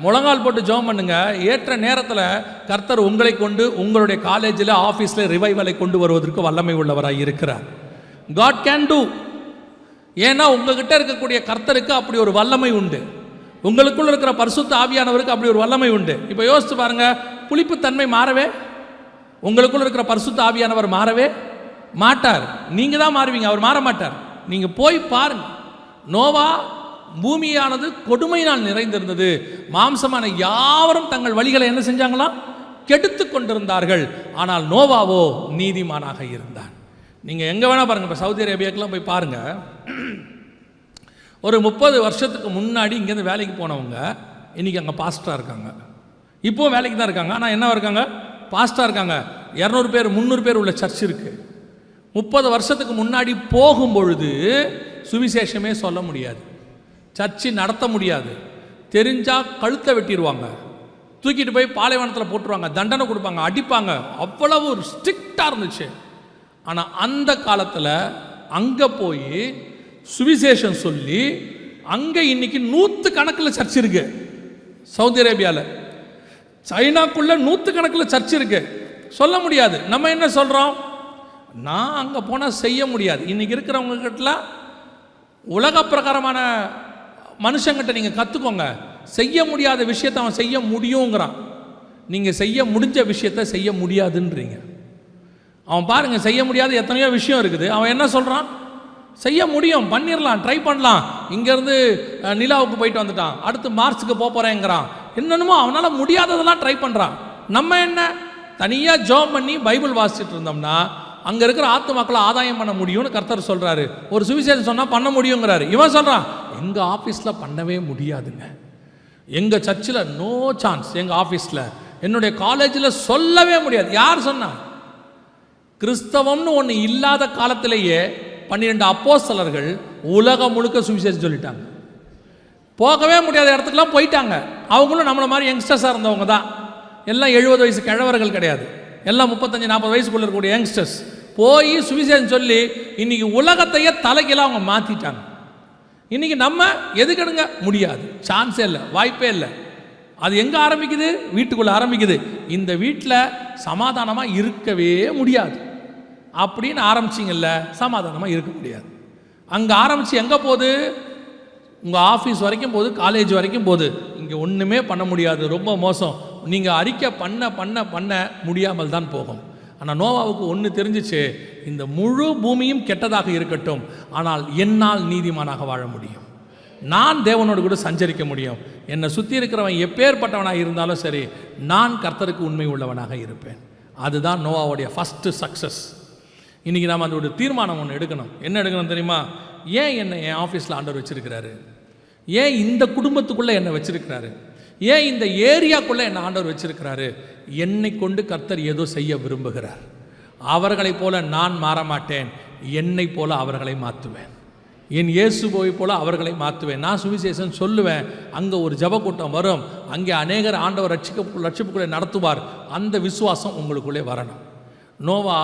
முழங்கால் போட்டு ஜெபம் பண்ணுங்க. ஏற்ற நேரத்தில் கர்த்தர் உங்களை கொண்டு உங்களுடைய காலேஜில் ஆஃபீஸில் ரிவைவலை கொண்டு வருவதற்கு வல்லமை உள்ளவராக இருக்கிறார். God can do. ஏன்னா உங்ககிட்ட இருக்கக்கூடிய கர்த்தருக்கு அப்படி ஒரு வல்லமை உண்டு, உங்களுக்குள்ள இருக்கிற பரிசுத்த ஆவியானவருக்கு அப்படி ஒரு வல்லமை உண்டு. இப்போ யோசிச்சு பாருங்க, புளிப்புத்தன்மை மாறவே, உங்களுக்குள்ள இருக்கிற பரிசுத்த ஆவியானவர் மாறவே மாட்டார், நீங்க தான் மாறுவீங்க, அவர் மாற மாட்டார். நீங்க போய் பாருங்க, நோவா பூமியானது கொடுமையினால் நிறைந்திருந்தது, மாம்சமான யாவரும் தங்கள் வழிகளை என்ன செஞ்சாங்களாம், கெடுத்து கொண்டிருந்தார்கள். ஆனால் நோவாவோ நீதிமானாக இருந்தான். நீங்கள் எங்கே வேணால் பாருங்கள், இப்போ சவுதி அரேபியாக்கெலாம் போய் பாருங்கள். ஒரு 30 வருஷத்துக்கு முன்னாடி இங்கேருந்து வேலைக்கு போனவங்க இன்றைக்கி அங்கே பாஸ்டராக இருக்காங்க. இப்போவும் வேலைக்கு தான் இருக்காங்க, ஆனால் என்ன இருக்காங்க, பாஸ்டராக இருக்காங்க. 200 பேர் 300 பேர் உள்ள சர்ச் இருக்குது. 30 வருஷத்துக்கு முன்னாடி போகும்பொழுது சுவிசேஷமே சொல்ல முடியாது, சர்ச்சு நடத்த முடியாது, தெரிஞ்சால் கழுத்தை வெட்டிடுவாங்க, தூக்கிட்டு போய் பாலைவனத்தில் போட்டுருவாங்க, தண்டனை கொடுப்பாங்க, அடிப்பாங்க, அவ்வளவு ஸ்ட்ரிக்டாக இருந்துச்சு. ஆனால் அந்த காலத்தில் அங்கே போய் சுவிசேஷம் சொல்லி அங்கே இன்னைக்கு 100 கணக்கில் சர்ச் இருக்கு. சவுதி அரேபியாவில், சைனாக்குள்ள 100 கணக்கில் சர்ச் இருக்கு. சொல்ல முடியாது. நம்ம என்ன சொல்கிறோம், நான் அங்கே போனால் செய்ய முடியாது. இன்னைக்கு இருக்கிறவங்க கிட்ட உலக பிரகாரமான மனுஷங்கிட்ட நீங்கள் கற்றுக்கோங்க, செய்ய முடியாத விஷயத்தை அவன் செய்ய முடியுங்கிறான், நீங்கள் செய்ய முடிஞ்ச விஷயத்தை செய்ய முடியாதுன்றீங்க. அவன் பாருங்கள், செய்ய முடியாத எத்தனையோ விஷயம் இருக்குது, அவன் என்ன சொல்கிறான், செய்ய முடியும், பண்ணிடலாம், ட்ரை பண்ணலாம். இங்கேருந்து நிலாவுக்கு போயிட்டு வந்துட்டான், அடுத்து மார்ச்சுக்கு போகிறேங்கிறான், என்னென்னமோ அவனால் முடியாததெல்லாம் ட்ரை பண்ணுறான். நம்ம என்ன தனியாக ஜாப் பண்ணி பைபிள் வாசிச்சுட்டு இருந்தோம்னா அங்கே இருக்கிற ஆத்துமாக்களை ஆதாயம் பண்ண முடியும்னு கர்த்தர் சொல்கிறாரு. ஒரு சுவிசேஷம் சொன்னால் பண்ண முடியுங்கிறாரு. இவன் சொல்கிறான், எங்கள் ஆஃபீஸில் பண்ணவே முடியாதுங்க, எங்கள் சர்ச்சில் நோ சான்ஸ், எங்கள் ஆஃபீஸில், என்னுடைய காலேஜில் சொல்லவே முடியாது. யார் சொன்னா? கிறிஸ்தவம்னு ஒன்று இல்லாத காலத்திலேயே 12 அப்போஸ்தலர்கள் உலகம் முழுக்க சுவிசேஷம் சொல்லிட்டாங்க. போகவே முடியாத இடத்துக்குலாம் போயிட்டாங்க. அவங்களும் நம்மளை மாதிரி யங்ஸ்டர்ஸாக இருந்தவங்க தான், எல்லாம் 70 வயசு கிழவர்கள் கிடையாது, எல்லாம் 35-40 வயசுக்குள்ள இருக்கக்கூடிய யங்ஸ்டர்ஸ் போய் சுவிசேஷம் சொல்லி இன்னைக்கு உலகத்தையே தலைகீழாக அவங்க மாற்றிட்டாங்க. இன்னைக்கு நம்ம எதுக்கடுங்க முடியாது, சான்ஸே இல்லை, வாய்ப்பே இல்லை. அது எங்கே ஆரம்பிக்குது? வீட்டுக்குள்ளே ஆரம்பிக்குது. இந்த வீட்டில் சமாதானமாக இருக்கவே முடியாது அப்படின்னு ஆரம்பிச்சிங்கல்ல, சமாதானமாக இருக்க முடியாது. அங்கே ஆரம்பித்து எங்கே போகுது? உங்கள் ஆஃபீஸ் வரைக்கும் போகுது, காலேஜ் வரைக்கும் போகுது. இங்கே ஒன்றுமே பண்ண முடியாது, ரொம்ப மோசம். நீங்கள் அறிக்கை பண்ண பண்ண பண்ண முடியாமல் தான் போகும். ஆனால் நோவாவுக்கு ஒன்று தெரிஞ்சிச்சு, இந்த முழு பூமியும் கெட்டதாக இருக்கட்டும், ஆனால் என்னால் நீதிமானாக வாழ முடியும், நான் தேவனோடு கூட சஞ்சரிக்க முடியும். என்னை சுற்றி இருக்கிறவன் எப்பேற்பட்டவனாக இருந்தாலும் சரி, நான் கர்த்தருக்கு உண்மை உள்ளவனாக இருப்பேன். அதுதான் நோவாவுடைய ஃபஸ்ட்டு சக்ஸஸ். இன்றைக்கி நாம் அதோட தீர்மானம் ஒன்று எடுக்கணும். என்ன எடுக்கணும் தெரியுமா? ஏன் என்னை என் ஆஃபீஸில் ஆண்டவர் வச்சுருக்கிறாரு? ஏன் இந்த குடும்பத்துக்குள்ளே என்னை வச்சுருக்கிறாரு? ஏன் இந்த ஏரியாக்குள்ளே என்னை ஆண்டவர் வச்சுருக்கிறாரு? என்னை கொண்டு கர்த்தர் ஏதோ செய்ய விரும்புகிறார். அவர்களைப் போல நான் மாற மாட்டேன், என்னை போல அவர்களை மாற்றுவேன், என் இயேசுவை போல அவர்களை மாற்றுவேன். நான் சுவிசேஷம் சொல்லுவேன், அங்கே ஒரு ஜப கூட்டம் வரும், அங்கே அநேகர் ஆண்டவர் ரட்சிப்புக்குள்ளே நடத்துவார். அந்த விசுவாசம் உங்களுக்குள்ளே வரணும். நோவா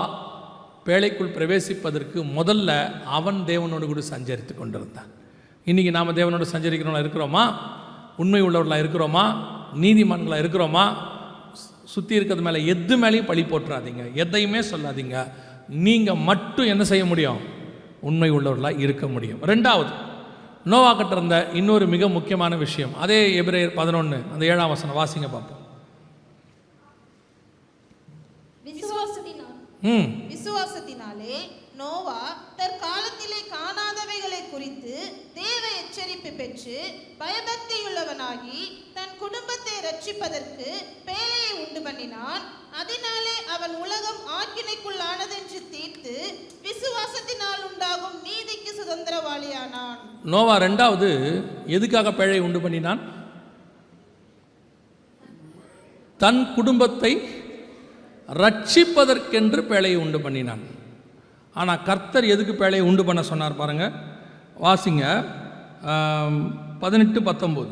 பேழைக்குள் பிரவேசிப்பதற்கு முதல்ல அவன் தேவனோடு கூட சஞ்சரித்து கொண்டிருந்தான். இன்றைக்கி நாம் தேவனோடு சஞ்சரிக்கிறவங்களா இருக்கிறோமா? உண்மை உள்ளவர்களாக இருக்கிறோமா? நீதிமான்களாக இருக்கிறோமா? சுற்றி இருக்கிறது மேலே எது மேலேயும் பழி போட்டுறாதீங்க, எதையுமே சொல்லாதீங்க. நீங்கள் மட்டும் என்ன செய்ய முடியும்? உண்மை உள்ளவர்களாக இருக்க முடியும். ரெண்டாவது, நோவா கிட்ட இருந்த இன்னொரு மிக முக்கியமான விஷயம், அதே எபிரேயர் 11 அந்த 7ஆம் வசனம் வாசிங்க பார்ப்போம். விசுவாசத்தினாலே நோவா தற்காலத்திலே காணாதவைகளை குறித்து தேவ எச்சரிப்பு பெற்று பயபக்தியுள்ளவனாகி தன் குடும்பத்தை ரட்சிப்பதற்கு பேழையை உண்டு பண்ணினான். அதனாலே அவன் உலகம் ஆக்கினைக்குள்ளானதென்று தீர்த்து விசுவாசத்தினால் உண்டாகும் நீதிக்கு சுதந்திரவாளியானான். நோவா ரெண்டாவது எதுக்காக பேழையை உண்டு பண்ணினான்? தன் குடும்பத்தை ரட்சிப்பதற்கென்று பேழையை உண்டு பண்ணினான். ஆனால் கர்த்தர் எதுக்கு பேழையை உண்டு பண்ண சொன்னார் பாருங்க, வாசிங்க 18-19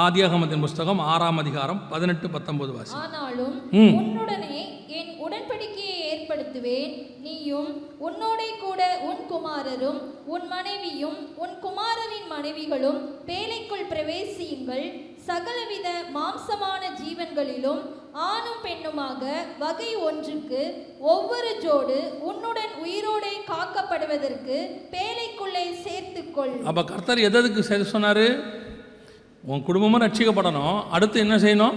ஆதியாகமத்தின் புஸ்தகம் 6ஆம் அதிகாரம் 18-19 வாசி. ஆனாலும் உன்னுடனே என் உடன்படிக்கையை ஏற்படுத்துவேன், நீயும் உன்னோடே கூட உன் குமாரரும் உன் மனைவியும் உன் குமாரரின் மனைவிகளும் பேழைக்குள் பிரவேசியுங்கள். சகலவித மாம்சமான ஜீவன்களிலும் ஆணும் பெண்ணுமாக வகை ஒன்றுக்கு ஒவ்வொரு ஜோடு உன்னுடன் உயிரோடே காக்கப்படுவதற்கு பேழைக்குள்ளே சேர்த்துக்கொள். அப்ப கர்த்தர் எதற்கு செய்ய சொன்னாரு? உன் குடும்பமும் ரட்சிக்கப்படணும். அடுத்து என்ன செய்யணும்?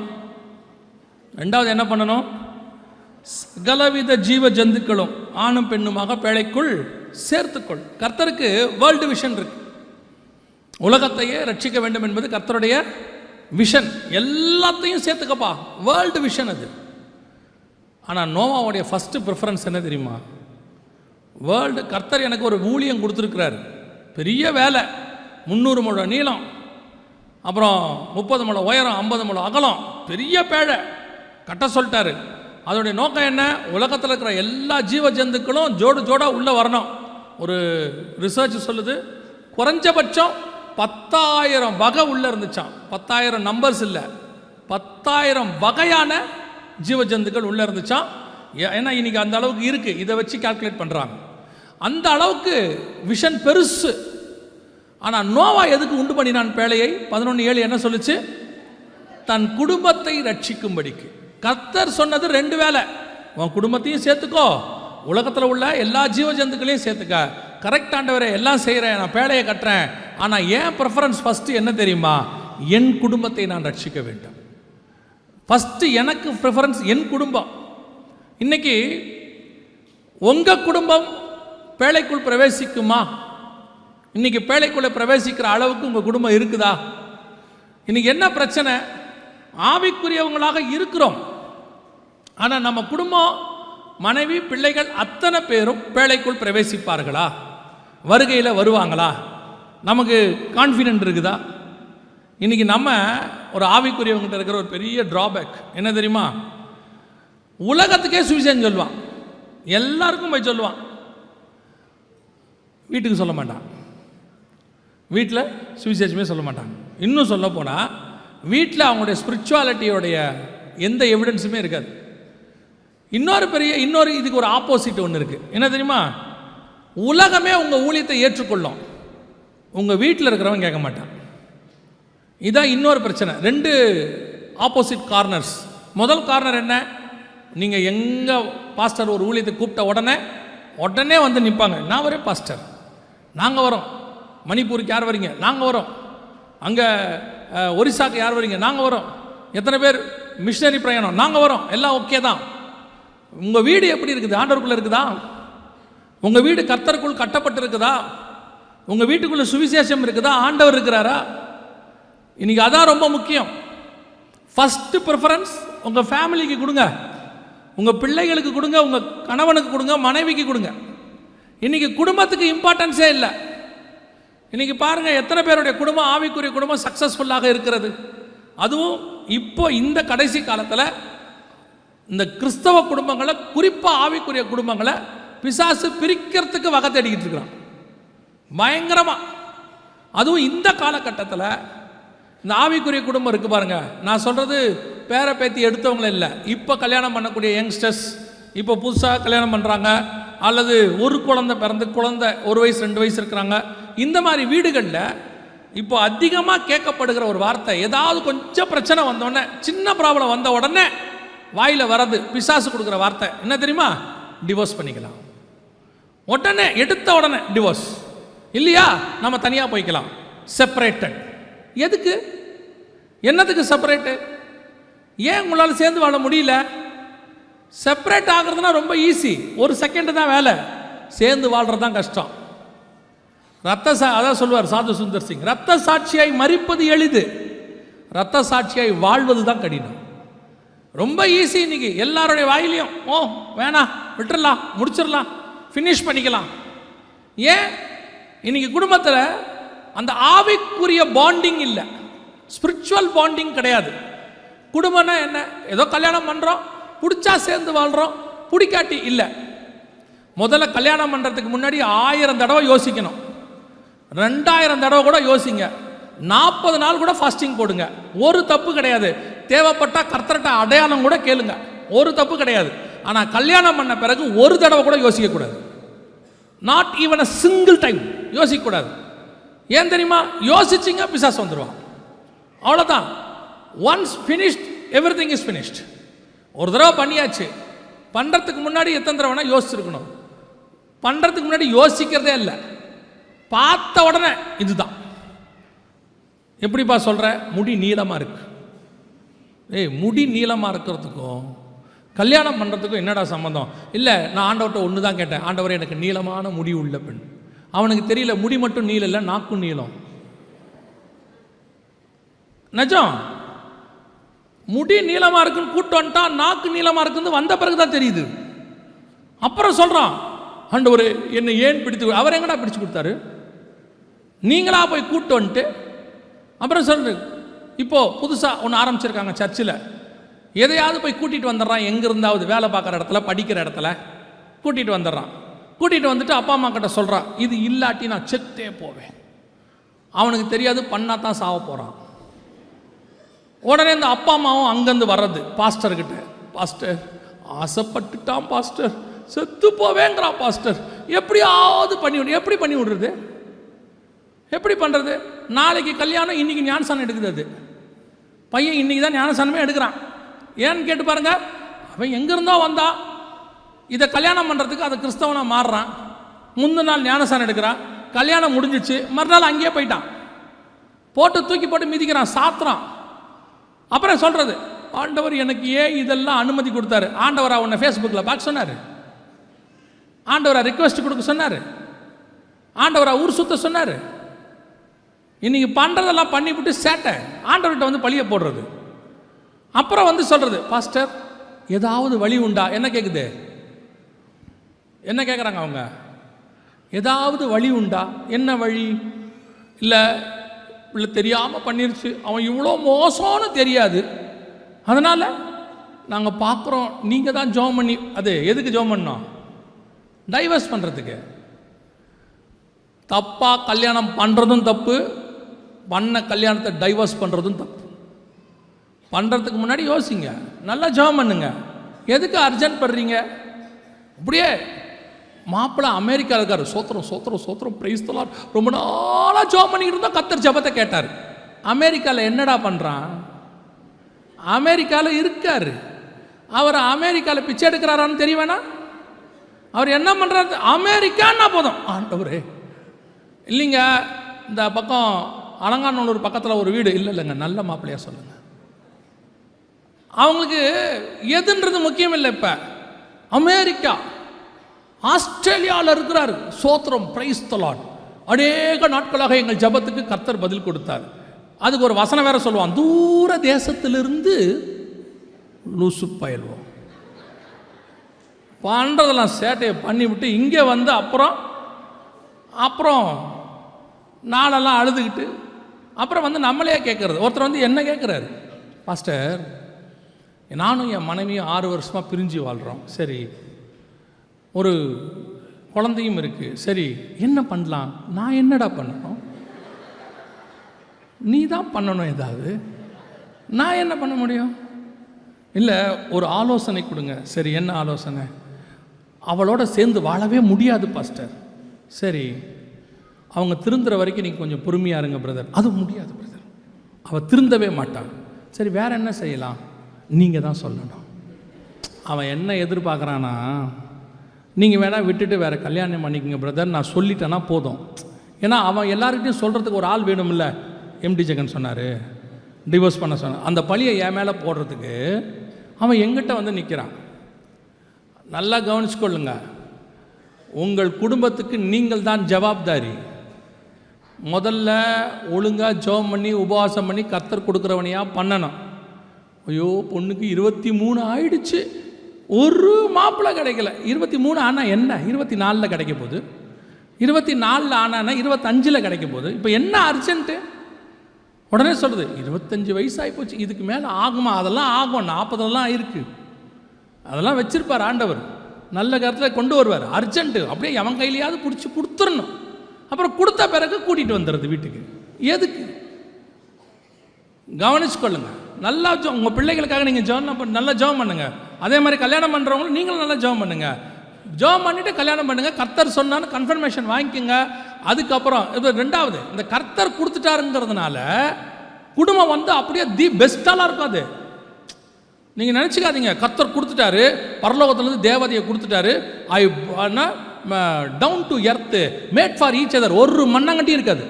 ரெண்டாவது என்ன பண்ணணும்? சகலவித ஜீவ ஜந்துக்களும் ஆணும் பெண்ணுமாக பேழைக்குள் சேர்த்துக்கொள். கர்த்தருக்கு வேர்ல்டு விஷன் இருக்கு. உலகத்தையே ரட்சிக்க வேண்டும் என்பது கர்த்தருடைய விஷன். எல்லாத்தையும் சேர்த்துக்கப்பா, வேர்ல்டு விஷன் அது. ஆனால் நோவாவுடைய ஃபர்ஸ்ட் ப்ரிஃபரன்ஸ் என்ன தெரியுமா? வேர்ல்டு. கர்த்தர் எனக்கு ஒரு ஊழியம் கொடுத்துருக்கிறார், பெரிய வேலை, 300 முழ நீளம், அப்புறம் 30 முழ உயரம், 50 முழ அகலம், பெரிய பேழை கட்ட சொல்லிட்டாரு. அதோடைய நோக்கம் என்ன? உலகத்தில் இருக்கிற எல்லா ஜீவ ஜந்துக்களும் ஜோடு ஜோடாக உள்ளே வரணும். ஒரு ரிசர்ச் சொல்லுது, குறைஞ்சபட்சம் 10,000 வகை உள்ளே இருந்துச்சான். 10,000 நம்பர்ஸ் இல்லை, 10,000 வகையான ஜீவ ஜந்துக்கள் உள்ளே இருந்துச்சான். ஏன்னா இன்னைக்கு அந்த அளவுக்கு இருக்குது, இதை வச்சு கால்குலேட் பண்ணுறாங்க. அந்த அளவுக்கு விஷன் பெருசு. ஆனால் நோவா எதுக்கு உண்டு பண்ணினான் பேழையை? 11:7 என்ன சொல்லுச்சு? தன் குடும்பத்தை ரட்சிக்கும்படிக்கு. கர்த்தர் சொன்னது 2 வேலை, உன் குடும்பத்தையும் சேர்த்துக்கோ, உலகத்தில் உள்ள எல்லா ஜீவ ஜந்துக்களையும் சேர்த்துக்க. கரெக்ட் ஆண்டவரே, எல்லாம் செய்கிறேன், நான் பேழையை கட்டுறேன். ஆனால் ஏன் ப்ரிஃபரன்ஸ் ஃபஸ்ட்டு என்ன தெரியுமா? என் குடும்பத்தை நான் ரட்சிக்க வேண்டும். ஃபஸ்ட்டு எனக்கு ப்ரிஃபரன்ஸ் என் குடும்பம். இன்னைக்கு உங்கள் குடும்பம் பேழைக்குள் பிரவேசிக்குமா? இன்னைக்கு பேழைக்குள்ளே பிரவேசிக்கிற அளவுக்கு உங்கள் குடும்பம் இருக்குதா? இன்னைக்கு என்ன பிரச்சனை? ஆவிக்குரியவங்களாக இருக்கிறோம், ஆனால் நம்ம குடும்பம், மனைவி, பிள்ளைகள் அத்தனை பேரும் பேழைக்குள் பிரவேசிப்பார்களா? வருகையில் வருவாங்களா? நமக்கு கான்ஃபிடென்ட் இருக்குதா? இன்னைக்கு நம்ம ஒரு ஆவிக்குரியவங்கிட்ட இருக்கிற ஒரு பெரிய டிராபேக் என்ன தெரியுமா? உலகத்துக்கே சுவிசேஷம் சொல்லுவான், எல்லாருக்கும் போய் சொல்லுவான், வீட்டுக்கு சொல்ல மாட்டான், வீட்டில் சுவிசேஷமே சொல்ல மாட்டாங்க. இன்னும் சொல்ல போனால் வீட்டில் அவங்களுடைய ஸ்பிரிச்சுவாலிட்டியோடைய எந்த எவிடன்ஸுமே இருக்காது. இன்னொரு இதுக்கு ஒரு ஆப்போசிட் ஒன்று இருக்குது. என்ன தெரியுமா? உலகமே உங்கள் ஊழியத்தை ஏற்றுக்கொள்ளும், உங்கள் வீட்டில் இருக்கிறவங்க கேட்க மாட்டான். இதான் இன்னொரு பிரச்சனை. 2 ஆப்போசிட் கார்னர்ஸ். முதல் கார்னர் என்ன? நீங்கள் எங்கள் பாஸ்டர் ஒரு ஊழியத்தை கூப்பிட்ட உடனே வந்து நிற்பாங்க, நான் வரேன் பாஸ்டர், நாங்கள் வரோம். மணிப்பூருக்கு யார் வரீங்க? நாங்கள் வரோம். அங்கே ஒரிசாக்கு யார் வரீங்க? நாங்கள் வரோம். எத்தனை பேர் மிஷனரி பிரயாணம்? நாங்கள் வரோம். எல்லாம் ஓகே தான். உங்கள் வீடு எப்படி இருக்குது? ஆண்டவருக்குள்ளே இருக்குதா? உங்கள் வீடு கர்த்தருக்குள் கட்டப்பட்டு இருக்குதா? உங்கள் வீட்டுக்குள்ளே சுவிசேஷம் இருக்குதா? ஆண்டவர் இருக்கிறாரா? இன்னைக்கு அதான் ரொம்ப முக்கியம். ஃபஸ்ட்டு ப்ரிஃபரன்ஸ் உங்கள் ஃபேமிலிக்கு கொடுங்க, உங்கள் பிள்ளைகளுக்கு கொடுங்க, உங்கள் கணவனுக்கு கொடுங்க, மனைவிக்கு கொடுங்க. இன்னைக்கு குடும்பத்துக்கு இம்பார்ட்டன்ஸே இல்லை. இன்னைக்கு பாருங்கள், எத்தனை பேருடைய குடும்பம், ஆவிக்குரிய குடும்பம் சக்ஸஸ்ஃபுல்லாக இருக்கிறது. அதுவும் இப்போ இந்த கடைசி காலத்தில் இந்த கிறிஸ்தவ குடும்பங்களை, குறிப்பாக ஆவிக்குரிய குடும்பங்களை பிசாசு பிரிக்கிறதுக்கு வகை தேடிக்கிட்டு இருக்கிறான் பயங்கரமாக. அதுவும் இந்த காலகட்டத்தில் இந்த ஆவிக்குரிய குடும்பம் இருக்குது பாருங்க. நான் சொல்கிறது பேர பேத்தி எடுத்தவங்கள இல்லை, இப்போ கல்யாணம் பண்ணக்கூடிய யங்ஸ்டர்ஸ், இப்போ புதுசாக கல்யாணம் பண்ணுறாங்க, அல்லது ஒரு குழந்தை பிறந்து 1 வயசு 2 வயசு இருக்கிறாங்க. இந்த மாதிரி வீடுகளில் இப்போ அதிகமாக கேட்கப்படுகிற ஒரு வார்த்தை, ஏதாவது கொஞ்சம் பிரச்சனை வந்தோடனே, சின்ன ப்ராப்ளம் வந்த உடனே வாயில் வர்றது பிசாசு கொடுக்குற வார்த்தை என்ன தெரியுமா? டிவோர்ஸ் பண்ணிக்கலாம். உடனே எடுத்த உடனே டிவோர்ஸ், இல்லையா நம்ம தனியாக போய்க்கலாம், செப்பரேட்டட். எதுக்கு? என்னதுக்கு செப்பரேட்டு? ஏன் உங்களால் சேர்ந்து வாழ முடியல? செப்பரேட் ஆகிறதுனா ரொம்ப ஈஸி, ஒரு செகண்ட் தான் வேலை. சேர்ந்து வாழ்கிறது தான் கஷ்டம். அதான் சொல்லுவார் சாது சுந்தர் சிங், ரத்த சாட்சியாய் மரிப்பது எளிது, ரத்த சாட்சியாய் வாழ்வது தான் கடினம். ரொம்ப ஈஸி இன்னைக்கு எல்லாருடைய வாயிலையும், ஓ வேணாம் விட்டுறலாம், முடிச்சிடலாம், ஃபினிஷ் பண்ணிக்கலாம். ஏன்? இன்னைக்கு குடும்பத்தில் அந்த ஆவிக்குரிய பாண்டிங் இல்லை, ஸ்பிரிச்சுவல் பாண்டிங் கிடையாது. குடும்பம்னா என்ன? ஏதோ கல்யாணம் பண்ணுறோம், பிடிச்சா சேர்ந்து வாழ்கிறோம், பிடிக்காட்டி இல்லை. முதல்ல கல்யாணம் பண்ணுறதுக்கு முன்னாடி 1000 தடவை யோசிக்கணும், 2000 தடவை கூட யோசிங்க, 40 நாள் கூட ஃபாஸ்டிங் போடுங்க, ஒரு தப்பு கிடையாது. தேவைப்பட்டால் கர்த்தர்ட்ட அடையாளம் கூட கேளுங்க, ஒரு தப்பு கிடையாது. ஆனால் கல்யாணம் பண்ண பிறகு ஒரு தடவை கூட யோசிக்கக்கூடாது, not even a single time யோசிக்கக்கூடாது. ஏன் தெரியுமா? யோசிச்சிங்க பிசாசு வந்துடுவான், அவ்வளோதான். Once finished everything is finished. ஒரு தடவை பண்ணியாச்சு. பண்ணுறதுக்கு முன்னாடி எத்தனை தடவை வேணால் யோசிச்சிருக்கணும், பண்ணுறதுக்கு முன்னாடி யோசிக்கிறதே இல்லை, பார்த்த உடனே இதுதான். எப்படிப்பா சொல்கிற? முடி நீளமாக இருக்கு. முடி நீளமாக இருக்கிறதுக்கும் கல்யாணம் பண்ணுறதுக்கும் என்னடா சம்மந்தம்? இல்லை, நான் ஆண்டவர்கிட்ட ஒன்று தான் கேட்டேன், ஆண்டவரே எனக்கு நீளமான முடி உள்ள பெண். அவனுக்கு தெரியல முடி மட்டும் நீளம் இல்லை, நாக்கும் நீளம். நிஜம், முடி நீளமாக இருக்குன்னு கூட்டு வந்துட்டான், நாக்கு நீளமாக இருக்குன்னு வந்த பிறகு தான் தெரியுது. அப்புறம் சொல்கிறான், ஆண்டவரே என்னை ஏன் பிடித்து, அவர் எங்கடா பிடிச்சு கொடுத்தாரு? நீங்களா போய் கூட்டு வந்துட்டு. அப்புறம் சொல்கிறது, இப்போது புதுசாக ஒன்று ஆரம்பிச்சிருக்காங்க சர்ச்சில், எதையாவது போய் கூட்டிகிட்டு வந்துடுறான், எங்கே இருந்தாவது வேலை பார்க்குற இடத்துல, படிக்கிற இடத்துல கூட்டிகிட்டு வந்துடுறான். கூட்டிகிட்டு வந்துட்டு அப்பா அம்மா கிட்ட சொல்கிறான், இது இல்லாட்டி நான் செத்தே போவேன். அவனுக்கு தெரியாது, பண்ணா தான் சாவ போகிறான். உடனே இந்த அப்பா அம்மாவும் அங்கேருந்து வர்றது பாஸ்டர்கிட்ட, பாஸ்டர் ஆசைப்பட்டுட்டான் பாஸ்டர், செத்து போவேங்கிறான் பாஸ்டர், எப்படியாவது பண்ணி விடு. எப்படி பண்ணி விடுறது? எப்படி பண்ணுறது? நாளைக்கு கல்யாணம், இன்றைக்கி ஞானசானம் எடுக்குது. அது பையன் இன்றைக்கி தான் ஞானசானமே எடுக்கிறான். ஏன்னு கேட்டு பாருங்க, அவன் எங்கேருந்தோ வந்தா இதை கல்யாணம் பண்ணுறதுக்கு அதை கிறிஸ்தவனாக மாறுறான். முந்தின நாள் ஞானசானம் எடுக்கிறான், கல்யாணம் முடிஞ்சிச்சு, மறுநாள் அங்கேயே போயிட்டான், போட்டு தூக்கி போட்டு மிதிக்கிறான், சாத்துறான். அப்புறம் சொல்கிறது, ஆண்டவர் எனக்கு ஏன் இதெல்லாம் அனுமதி கொடுத்தாரு? ஆண்டவரா உன்னை ஃபேஸ்புக்கில் பார்க்க சொன்னார்? ஆண்டவரா ரிக்வெஸ்ட் கொடுக்க சொன்னார்? ஆண்டவரா ஊர் சுத்த சொன்னார்? இன்னைக்கு பண்ணுறதெல்லாம் பண்ணிவிட்டு சேட்டை ஆண்டவர்கிட்ட வந்து பழிய போடுறது. அப்புறம் வந்து சொல்கிறது, பாஸ்டர் ஏதாவது வழி உண்டா? என்ன கேட்குது? என்ன கேட்குறாங்க அவங்க? ஏதாவது வழி உண்டா? என்ன வழி? இல்லை இல்லை தெரியாமல் பண்ணிருச்சு, அவன் இவ்வளோ மோசம்னு தெரியாது, அதனால் நாங்கள் பார்க்குறோம், நீங்கள் தான் ஜோம் பண்ணி. அது எதுக்கு ஜோம் பண்ணோம்? டைவர்ஸ் பண்ணுறதுக்கு. தப்பாக கல்யாணம் பண்ணுறதும் தப்பு, பண்ண கல்யாணத்தை டைவர்ஸ் பண்ணுறதும் தப்பு. பண்ணுறதுக்கு முன்னாடி யோசிங்க, நல்லா ஜெபம் பண்ணுங்க. எதுக்கு அர்ஜென்ட் பண்ணுறீங்க? அப்படியே மாப்பிள்ளை அமெரிக்கா இருக்கார், சோத்திரம் சோத்திரம் சோத்திரம் பிரைஸ் தி லார்ட், ரொம்ப நாளாக ஜெபம் பண்ணிக்கிட்டு இருந்தால் கர்த்தர் ஜெபத்தை கேட்டார். அமெரிக்காவில் என்னடா பண்ணுறான்? அமெரிக்காவில் இருக்கார். அவர் அமெரிக்காவில் பிச்சை எடுக்கிறாரான்னு தெரியவேனா? அவர் என்ன பண்ணுறாரு? அமெரிக்கான்னா போதும், ஆண்டவரே இல்லைங்க இந்த பக்கம் அலங்காநல்லூர் பக்கத்தில் ஒரு வீடு, இல்லை இல்லைங்க நல்ல மாப்பிள்ளையா சொல்லுங்கள். அவங்களுக்கு எதுன்றது முக்கியம் இல்லை. இப்போ அமெரிக்கா ஆஸ்திரேலியாவில் இருக்கிறார், சோத்திரம் பிரைஸ் தி லார்ட், அநேக நாட்களாக எங்கள் ஜபத்துக்கு கர்த்தர் பதில் கொடுத்தார். அதுக்கு ஒரு வசனம் வேற சொல்லுவான், தூர தேசத்திலிருந்து லூசு பயில்வோம் பண்ணுறதெல்லாம் சேட்டையை பண்ணிவிட்டு இங்கே வந்து அப்புறம் நாளெல்லாம் அழுதுகிட்டு அப்புறம் வந்து நம்மளே கேட்குறது. ஒருத்தர் வந்து என்ன கேட்குறாரு, பாஸ்டர் நானும் என் மனைவியும் 6 வருஷமாக பிரிஞ்சு வாழ்கிறோம், சரி ஒரு குழந்தையும் இருக்குது, சரி என்ன பண்ணலாம்? நான் என்னடா பண்ணணும்? நீ தான் பண்ணணும் ஏதாவது, நான் என்ன பண்ண முடியும்? இல்லை ஒரு ஆலோசனை கொடுங்க. சரி என்ன ஆலோசனை? அவளோட சேர்ந்து வாழவே முடியாது பாஸ்டர். சரி அவங்க திருந்துற வரைக்கும் நீங்கள் கொஞ்சம் பொறுமையாக இருங்க பிரதர். அது முடியாது பிரதர், அவள் திருந்தவே மாட்டாள். சரி வேறு என்ன செய்யலாம்? நீங்கள் தான் சொல்லணும். அவன் என்ன எதிர்பார்க்குறான்னா, நீங்கள் வேணால் விட்டுட்டு வேறு கல்யாணம் பண்ணிக்கங்க பிரதர், நான் சொல்லிட்டேன்னா போதும். ஏன்னா அவன் எல்லாருக்கிட்டையும் சொல்கிறதுக்கு ஒரு ஆள் வேணும்ல. எம்டி ஜெகன் சொன்னார், டிவோர்ஸ் பண்ண சொன்னார். அந்த பழியை என் மேலே போடுறதுக்கு அவன் எங்கிட்ட வந்து நிற்கிறான். நல்லா கவனிச்சுக்கொள்ளுங்க, உங்கள் குடும்பத்துக்கு நீங்கள் தான் ஜவாப்தாரி. முதல்ல ஒழுங்காக ஜெபம் பண்ணி உபவாசம் பண்ணி கர்த்தர் கொடுக்குறவனையாக பண்ணணும். ஐயோ பொண்ணுக்கு 23 ஆயிடுச்சு, ஒரு மாப்பிள்ளை கிடைக்கல. 23 ஆனால் என்ன, 24 கிடைக்க போகுது. 24 ஆனால் 25 கிடைக்க போகுது. இப்போ என்ன அர்ஜென்ட்டு? உடனே சொல்லுது 25 வயசு ஆகிப்போச்சு, இதுக்கு மேலே ஆகுமா? அதெல்லாம் ஆகும், 40 இருக்குது, அதெல்லாம் வச்சிருப்பார் ஆண்டவர், நல்ல கருத்தில் கொண்டு வருவார். அர்ஜென்ட்டு அப்படியே அவன் கையிலையாவது பிடிச்சி கொடுத்துடணும். அப்புறம் கொடுத்த பிறகு கூட்டிகிட்டு வந்துடுறது வீட்டுக்கு. எதுக்கு? கவனிச்சுக்கொள்ளுங்க. நல்லா உங்கள் பிள்ளைகளுக்காக நீங்கள் ஜெபம் நல்லா ஜெபம் பண்ணுங்க. அதே மாதிரி கல்யாணம் பண்ணுறவங்களும் நீங்களும் நல்லா ஜெபம் பண்ணுங்க. ஜெபம் பண்ணிவிட்டு கல்யாணம் பண்ணுங்கள். கர்த்தர் சொன்னான்னு கன்ஃபர்மேஷன் வாங்கிக்கோங்க. அதுக்கப்புறம் இது ரெண்டாவது, இந்த கர்த்தர் கொடுத்துட்டாருங்கிறதுனால குடும்பம் வந்து அப்படியே தி பெஸ்ட்டாலாம் இருக்கும். அது நீங்கள் நினச்சிக்காதீங்க, கர்த்தர் கொடுத்துட்டாரு, பரலோகத்துலேருந்து தேவதையை கொடுத்துட்டாரு, down to earth made for each other, ஒரு மண்ணாங்கட்டியும் இருக்காது.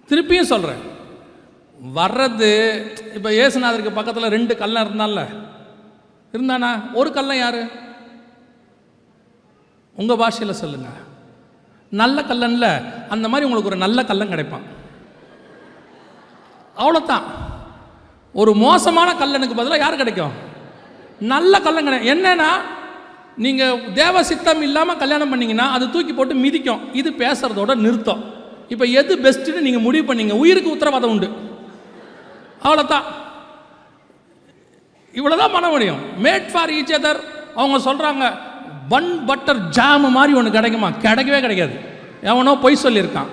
திருப்பியும் சொல்கிறேன், வர்றது இப்போ இயேசுநாதருக்கு பக்கத்தில் 2 கள்ளன் இருந்தானா? ஒரு கள்ளன் யார்? உங்கள் பாஷையில் சொல்லுங்கள். நல்ல கல்லன்ல அந்த மாதிரி உங்களுக்கு ஒரு நல்ல கள்ளன் கிடைப்பான். அவ்வளோதான். ஒரு மோசமான கல்லனுக்கு பதிலாக யார் கிடைக்கும்? நல்ல கள்ளன் கிடைக்கும். என்னன்னா, நீங்கள் தேவ சித்தம் இல்லாமல் கல்யாணம் பண்ணிங்கன்னா அது தூக்கி போட்டு மிதிக்கும். இது பேசுகிறதோட நிறுத்தம். இப்போ எது பெஸ்ட்டுன்னு நீங்கள் முடிவு பண்ணீங்க. உயிருக்கு உத்தரவாதம் உண்டு. அவ்வளோதான். இவ்வளோதான் பண்ண முடியும். Mat for each other. அவங்க சொல்கிறாங்க பன் பட்டர் ஜாம் மாதிரி ஒன்று கிடைக்குமா? கிடைக்கவே கிடைக்காது. எவனோ பொய் சொல்லியிருக்கான்.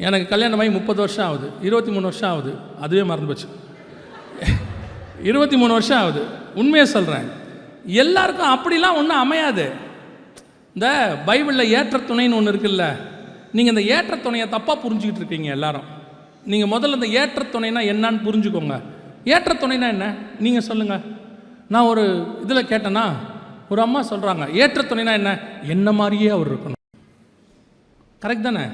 எனக்கு கல்யாணம் ஆகி 30 வருஷம் ஆகுது, 23 வருஷம் ஆகுது, அதுவே மறந்து போச்சு. 23 வருஷம் ஆகுது. உண்மையை சொல்கிறேன், எல்லாருக்கும் அப்படிலாம் ஒன்றும் அமையாது. இந்த பைபிளில் ஏற்ற துணைன்னு ஒன்று இருக்குல்ல, நீங்கள் இந்த ஏற்ற துணையை தப்பாக புரிஞ்சுக்கிட்டு இருக்கீங்க எல்லாரும். நீங்கள் முதல்ல இந்த ஏற்ற துணைனா என்னன்னு புரிஞ்சுக்கோங்க. ஏற்ற துணைனா என்ன நீங்கள் சொல்லுங்கள். நான் ஒரு இதில் கேட்டேன்னா ஒரு அம்மா சொல்கிறாங்க, ஏற்ற துணைனா என்ன மாதிரியே அவர் இருக்கணும். கரெக்ட் தானே?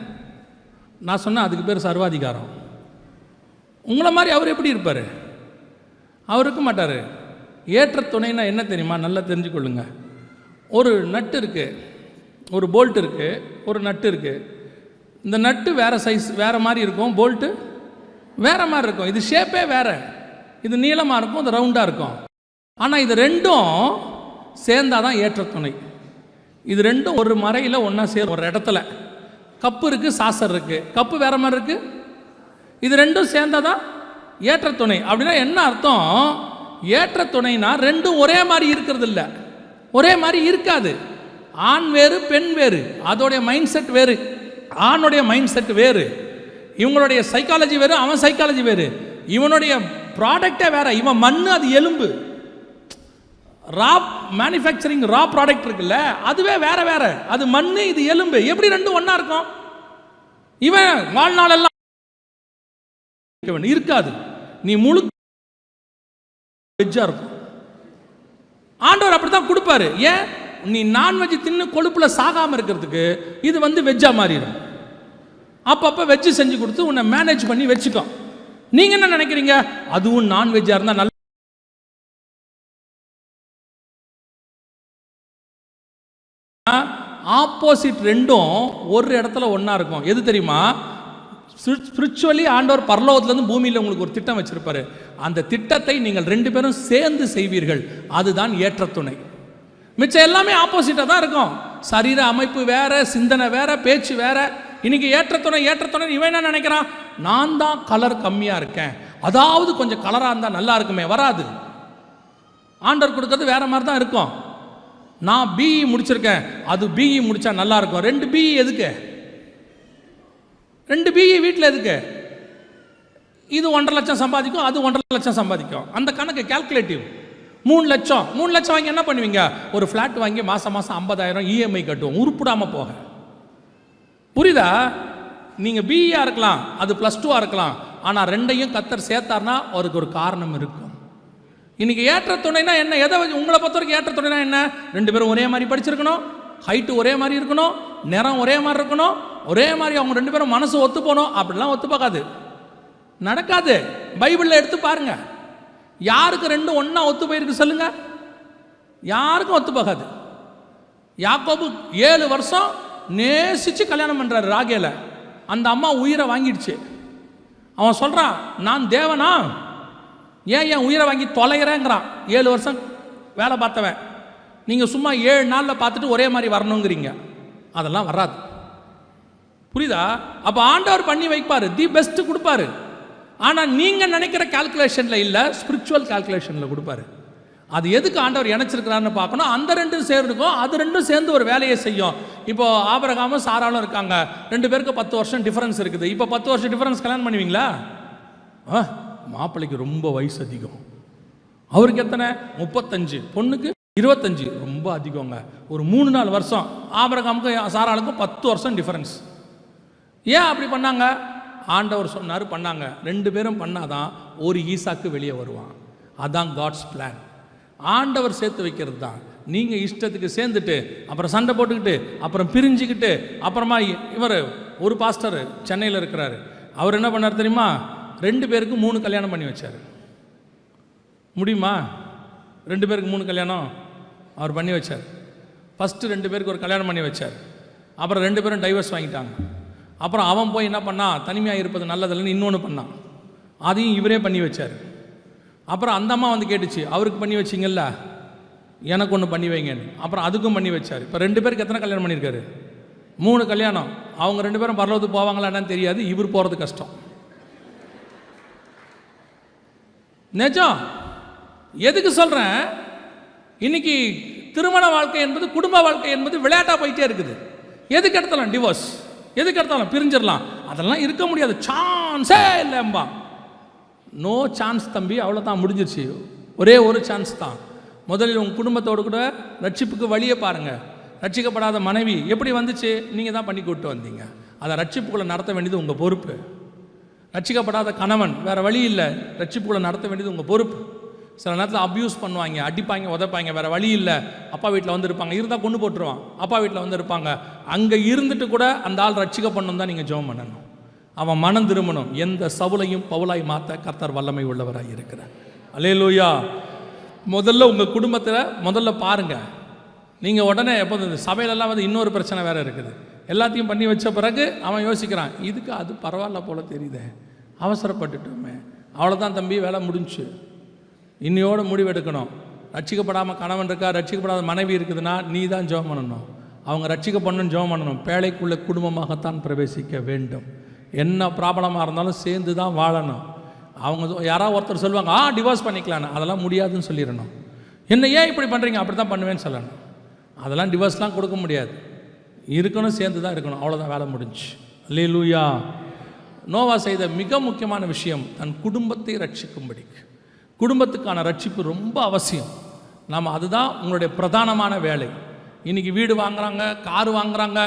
நான் சொன்னேன் அதுக்கு பேர் சர்வாதிகாரம். உங்களை மாதிரி அவர் எப்படி இருப்பார்? அவர் இருக்க மாட்டார். ஏற்ற துணைனா என்ன தெரியுமா? நல்லா தெரிஞ்சுக்கொள்ளுங்க. ஒரு நட்டு இருக்குது, ஒரு போல்ட் இருக்குது, ஒரு நட்டு இருக்குது. இந்த நட்டு வேறு சைஸ் வேறு மாதிரி இருக்கும், போல்ட்டு வேறு மாதிரி இருக்கும். இது ஷேப்பே வேறு, இது நீளமாக இருக்கும், இது ரவுண்டாக இருக்கும். ஆனால் இது ரெண்டும் சேர்ந்தால் தான் ஏற்ற துணை. இது ரெண்டும் ஒரு மறையில் ஒன்றா சேரும். ஒரு இடத்துல கப்பு இருக்குது, சாசர் இருக்குது, கப்பு வேறு மாதிரி இருக்குது. இது ரெண்டும் சேர்ந்தால் தான் ஏற்ற துணை. அப்படின்னா என்ன அர்த்தம்? ஏற்ற துணைனா ரெண்டும் ஒரே மாதிரி இருக்கிறது இல்லை, ஒரே மாதிரி இருக்காது. ஆண் வேறு பெண் வேறு, அதோடைய மைண்ட் செட் வேறு, ஆணுடைய மைண்ட் செட் வேறு, இவங்களுடைய சைக்காலஜி வேறு, அவன் சைக்காலஜி வேறு, இவனுடைய ப்ராடக்டே வேற. இவன் மண், அது எலும்பு. ரா மேனுஃபேக்சரிங் ரா ப்ராடக்ட் இருக்குல்ல, அதுவே வேற வேற. அது மண், இது எலும்பு. எப்படி ரெண்டும் ஒன்றா இருக்கும்? இவன் வாழ்நாளெல்லாம் இருக்காது, நீ முழு வெஜ்ஜா இருக்கும். ஆண்டவர் அப்படித்தான் கொடுப்பாரு. ஏன்? நீ நான்வெஜ் தின்னு கொழுப்புல சாகாம இருக்கிறதுக்கு. இது வந்து வெஜ்ஜா மாறிடும். அப்பப்ப வெஜ் செஞ்சு கொடுத்து உன்னை மேனேஜ் பண்ணி வச்சுக்கோ. நீங்க என்ன நினைக்கிறீங்க? அதுவும் நான்வெஜ்ஜா இருந்தா நல்ல ஆப்போசிட் ரெண்டும் ஒரு இடத்துல ஒன்றா இருக்கும். எது தெரியுமா? ஸ்பிரிச்சுவலி ஆண்டவர் பரலோகத்திலிருந்து பூமியில் உங்களுக்கு ஒரு திட்டம் வச்சிருப்பாரு. அந்த திட்டத்தை நீங்கள் 2 பேரும் சேர்ந்து செய்வீர்கள். அதுதான் ஏற்ற துணை. மிச்சம் எல்லாமே ஆப்போசிட்டாக தான் இருக்கும். சரீர அமைப்பு வேற, சிந்தனை வேற, பேச்சு வேற. இன்னைக்கு ஏற்றத்துணை இவன் என்ன நினைக்கிறான்? நான் தான் கலர் கம்மியாக இருக்கேன், அதாவது கொஞ்சம் கலராக இருந்தால் நல்லா இருக்குமே. வராது. ஆண்டவர் கொடுக்கறது வேற மாதிரி தான் இருக்கும். நான் பிஇ முடிச்சிருக்கேன், அது பிஇ முடிச்சா நல்லா இருக்கும். 2 பிஇ எதுக்கு? 2 பிஇ வீட்டில் எதுக்கு? இது 1.5 லட்சம் சம்பாதிக்கும், அது 1.5 லட்சம் சம்பாதிக்கும். அந்த கணக்கு கால்குலேட்டிவ். 3 லட்சம் வாங்கி என்ன பண்ணுவீங்க? ஒரு ஃப்ளாட் வாங்கி மாதம் 50,000 இஎம்ஐ கட்டுவோம், உருப்பிடாமல் போக. புரியுதா? நீங்கள் பிஇயாக இருக்கலாம், அது +2 இருக்கலாம், ஆனால் ரெண்டையும் கர்த்தர் சேர்த்தார்னா அவருக்கு ஒரு காரணம் இருக்கும். இன்னைக்கு ஏற்ற துணைனா என்ன? எதை உங்களை பொறுத்த வரைக்கும் ஏற்ற துணைனா என்ன? 2 பேரும் ஒரே மாதிரி படிச்சிருக்கணும், ஹைட்டு ஒரே மாதிரி இருக்கணும், நிறம் ஒரே மாதிரி இருக்கணும், ஒரே மாதிரி அவங்க 2 பேரும் மனசு ஒத்து போகணும். அப்படிலாம் ஒத்து பார்க்காது, நடக்காது. பைபிளில் எடுத்து பாருங்க, யாருக்கு 2 ஒன்றா ஒத்து போயிருக்கு சொல்லுங்க? யாருக்கும் ஒத்து போகாது. யாக்கோபு 7 வருஷம் நேசித்து கல்யாணம் பண்ணுறாரு ராகேல. அந்த அம்மா உயிரை வாங்கிடுச்சு. அவன் சொல்கிறான், நான் தேவனா? ஏன் என் உயிரை வாங்கி தொலைகிறேங்கிறான். 7 வருஷம் வேலை பார்த்தவன். நீங்கள் சும்மா 7 நாளில் பார்த்துட்டு ஒரே மாதிரி வரணுங்கிறீங்க. அதெல்லாம் வராது. புரியுதா? அப்போ ஆண்டவர் பண்ணி வைப்பார், தி பெஸ்ட்டு கொடுப்பாரு. ஆனால் நீங்கள் நினைக்கிற கால்குலேஷனில் இல்லை, ஸ்பிரிச்சுவல் கால்குலேஷனில் கொடுப்பாரு. அது எதுக்கு ஆண்டவர் இணைச்சிருக்கிறாருன்னு பார்க்கணும். அந்த 2 சேர்ந்துக்கும், அது 2 சேர்ந்து ஒரு வேலையை செய்யும். இப்போ ஆபிரகாமும் சாராலும் இருக்காங்க, 2 பேருக்கு 10 வருஷம் டிஃபரன்ஸ் இருக்குது. இப்போ 10 வருஷம் டிஃபரன்ஸ் கல்யாணம் பண்ணுவீங்களா? மாப்பிள்ளைக்கு ரொம்ப வயசு அதிகம், அவருக்கு எத்தனை? 35, பொண்ணுக்கு 25, ரொம்ப அதிகங்க. ஒரு 3-4 வருஷம் ஆபிரகாமுக்கும் சாராளுக்கும் 10 வருஷம் டிஃபரன்ஸ். ஏன் அப்படி பண்ணாங்க? ஆண்டவர் சொன்னார், பண்ணாங்க. 2 பேரும் பண்ணாதான் ஒரு ஈசாக்கு வெளியே வருவான். அதான் காட்ஸ் பிளான். ஆண்டவர் சேர்த்து வைக்கிறது தான். நீங்கள் இஷ்டத்துக்கு சேர்ந்துட்டு அப்புறம் சண்டை போட்டுக்கிட்டு அப்புறம் பிரிஞ்சுக்கிட்டு அப்புறமா இவர் ஒரு பாஸ்டர் சென்னையில் இருக்கிறாரு, அவர் என்ன பண்ணார் தெரியுமா? 2 பேருக்கு 3 கல்யாணம் பண்ணி வச்சார். முடியுமா? 2 பேருக்கு 3 கல்யாணம் அவர் பண்ணி வச்சார். ஃபஸ்ட்டு 2 பேருக்கு ஒரு கல்யாணம் பண்ணி வச்சார். அப்புறம் 2 பேரும் டைவர்ஸ் வாங்கிட்டாங்க. அப்புறம் அவன் போய் என்ன பண்ணான்? தனிமையாக இருப்பது நல்லதில்லைன்னு இன்னொன்று பண்ணான். அதையும் இவரே பண்ணி வச்சார். அப்புறம் அந்த அம்மா வந்து கேட்டுச்சு, அவருக்கு பண்ணி வச்சிங்கல்ல, எனக்கு ஒன்று பண்ணி வைங்கன்னு. அப்புறம் அதுக்கும் பண்ணி வச்சார். இப்போ 2 பேருக்கு எத்தனை கல்யாணம் பண்ணியிருக்காரு? 3 கல்யாணம். அவங்க 2 பேரும் பரலோகத்துக்கு போவாங்களா என்னன்னு தெரியாது, இவர் போகிறது கஷ்டம். நிஜம். எதுக்கு சொல்கிறேன்? இன்னைக்கு திருமண வாழ்க்கை என்பது, குடும்ப வாழ்க்கை என்பது விளையாட்டாக போயிட்டே இருக்குது. எதுக்கு எடுத்தாலும் டிவோர்ஸ், எதுக்கு எடுத்தாலும் பிரிஞ்சிடலாம், அதெல்லாம் இருக்க முடியாது, சான்ஸே இல்லைம்பா. நோ சான்ஸ் தம்பி, அவ்வளோதான், முடிஞ்சிருச்சு. ஒரே ஒரு சான்ஸ் தான். முதலில் உங்கள் குடும்பத்தோடு கூட ரட்சிப்புக்கு வழியை பாருங்கள். ரட்சிக்கப்படாத மனைவி எப்படி வந்துச்சு? நீங்கள் தான் பண்ணி கூப்பிட்டு வந்தீங்க. அதை ரட்சிப்புக்குள்ளே நடத்த வேண்டியது உங்கள் பொறுப்பு. ரட்சிக்கப்படாத கணவன் வேறு வழி இல்லை, ரட்சிப்புக்குள்ளே நடத்த வேண்டியது உங்கள் பொறுப்பு. சில நேரத்தில் அப்யூஸ் பண்ணுவாங்க, அடிப்பாங்க, உதைப்பாங்க, வேறு வழி இல்லை. அப்பா வீட்டில் வந்து இருப்பாங்க, இருந்தால் கொண்டு போட்டுருவான். அப்பா வீட்டில் வந்து இருப்பாங்க. அங்கே இருந்துட்டு கூட அந்த ஆள் ரட்சிக்கப்படணும் தான் நீங்கள் ஜெபம் பண்ணணும். அவன் மனம் திரும்பணும். எந்த சவுலையும் பவுலாய் மாற்ற கர்த்தர் வல்லமை உள்ளவராக இருக்கிறார். அல்லேலூயா. முதல்ல உங்கள் குடும்பத்தில் முதல்ல பாருங்கள். நீங்கள் உடனே எப்போது சபையிலெல்லாம் வந்து இன்னொரு பிரச்சனை வேறு இருக்குது. எல்லாத்தையும் பண்ணி வச்ச பிறகு அவன் யோசிக்கிறான், இதுக்கு அது பரவாயில்ல போல் தெரியுதே, அவசரப்பட்டுட்டோமே, அவ்வளோதான் தம்பி, வேலை முடிஞ்சு. இன்னையோடு முடிவெடுக்கணும். ரட்சிக்கப்படாமல் கணவன் இருக்கா, ரட்சிக்கப்படாத மனைவி இருக்குதுன்னா நீ தான் ஜெபம் பண்ணணும். அவங்க ரட்சிக்கப்படணும்னு ஜெபம் பண்ணணும். பேழைக்குள்ள குடும்பமாகத்தான் பிரவேசிக்க வேண்டும். என்ன ப்ராப்ளமாக இருந்தாலும் சேர்ந்து தான் வாழணும். அவங்க யாராவது ஒருத்தர் சொல்லுவாங்க, டிவோர்ஸ் பண்ணிக்கலான்னு, அதெல்லாம் முடியாதுன்னு சொல்லிடணும். என்ன ஏன் இப்படி பண்ணுறீங்க? அப்படி தான் பண்ணுவேன்னு சொல்லணும். அதெல்லாம் டிவோர்ஸ்லாம் கொடுக்க முடியாது, இருக்கணும், சேர்ந்து தான் இருக்கணும், அவ்வளோதான், வேலை முடிஞ்சு. அல்லேலூயா. நோவா செய்த மிக முக்கியமான விஷயம் தன் குடும்பத்தை ரட்சிக்கும்படிக்கு. குடும்பத்துக்கான ரட்சிப்பு ரொம்ப அவசியம். நாம் அதுதான் உங்களுடைய பிரதானமான வேலை. இன்றைக்கி வீடு வாங்குறாங்க, காரு வாங்குறாங்க,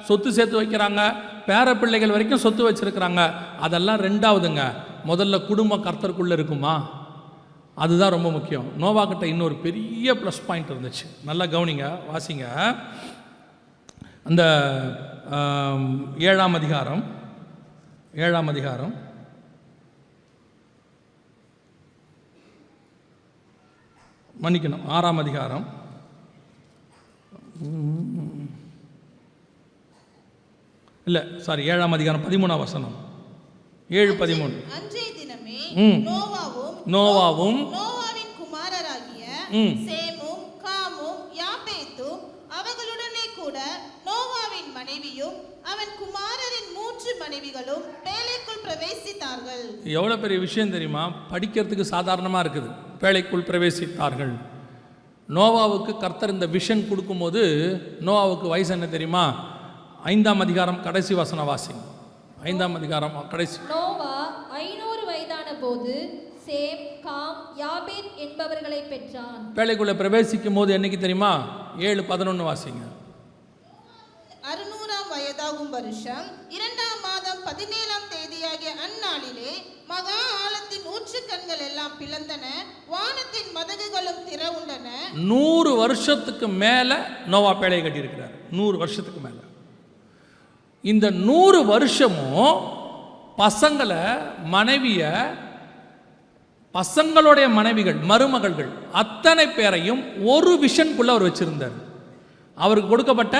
சொத்து சேர்த்து வைக்கிறாங்க, பேர பிள்ளைகள் வரைக்கும் சொத்து வச்சுருக்கிறாங்க. அதெல்லாம் ரெண்டாவதுங்க. முதல்ல குடும்பம் கர்த்தருக்குள்ளே இருக்குமா, அதுதான் ரொம்ப முக்கியம். நோவாக்கிட்ட இன்னொரு பெரிய ப்ளஸ் பாயிண்ட் இருந்துச்சு. நல்லா கவனிங்க, வாசிங்க. அந்த 7ஆம் அதிகாரம் மன்னிக்கணும், 6ஆம் அதிகாரம் இல்லை, சாரி, 7ஆம் அதிகாரம் 13ஆம் வசனம். 7:13. அன்றைய தினமே நோவாவும் நோவாவின் குமாரராகிய சேமும் காமும் யாப்பேத்தும் அவர்களுடனே கூட நோவாவின் மனைவியும் அவன் குமாரரின் 3 மனைவிகளும் பேழைக்குள் பிரவேசித்தார்கள். எவ்வளோ பெரிய விஷயம் தெரியுமா? படிக்கிறதுக்கு சாதாரணமாக இருக்குது. பேழைக்குள் பிரவேசித்தார்கள். நோவாவுக்கு கர்த்தர் இந்த விஷன் கொடுக்கும்போது நோவாவுக்கு வயசு என்ன தெரியுமா? 5ஆம் அதிகாரம் கடைசி வசன வாசி. 5ஆம் அதிகாரம் கடைசி. நோவா 500 வயதான போது சேம், காம், யாபேத் என்பவர்களை பெற்றான். பேழைக்குள்ளே பிரவேசிக்கும் போது என்னைக்கு தெரியுமா? 7:11 வாசிங்க. 600ஆம் வயதாகும் வருஷம் 2ஆம் மாதம் 17ஆம் தேதியாகிய அந்நாளிலே மகா ஆழத்தின் ஊற்றுக்கண்கள் எல்லாம் பிளந்தன, வானத்தின் மதகுகளும் திறவுண்டன. 100 வருஷத்துக்கு மேலே நோவா பேழையை கட்டியிருக்கிறார். 100 வருஷத்துக்கு மேலே. இந்த 100 வருஷமும் பசங்களை, மனைவிய, பசங்களுடைய மனைவிகள், மருமகள்கள் அத்தனை பேரையும் ஒரு விஷனுக்குள்ள அவர் வச்சிருந்தார். அவருக்கு கொடுக்கப்பட்ட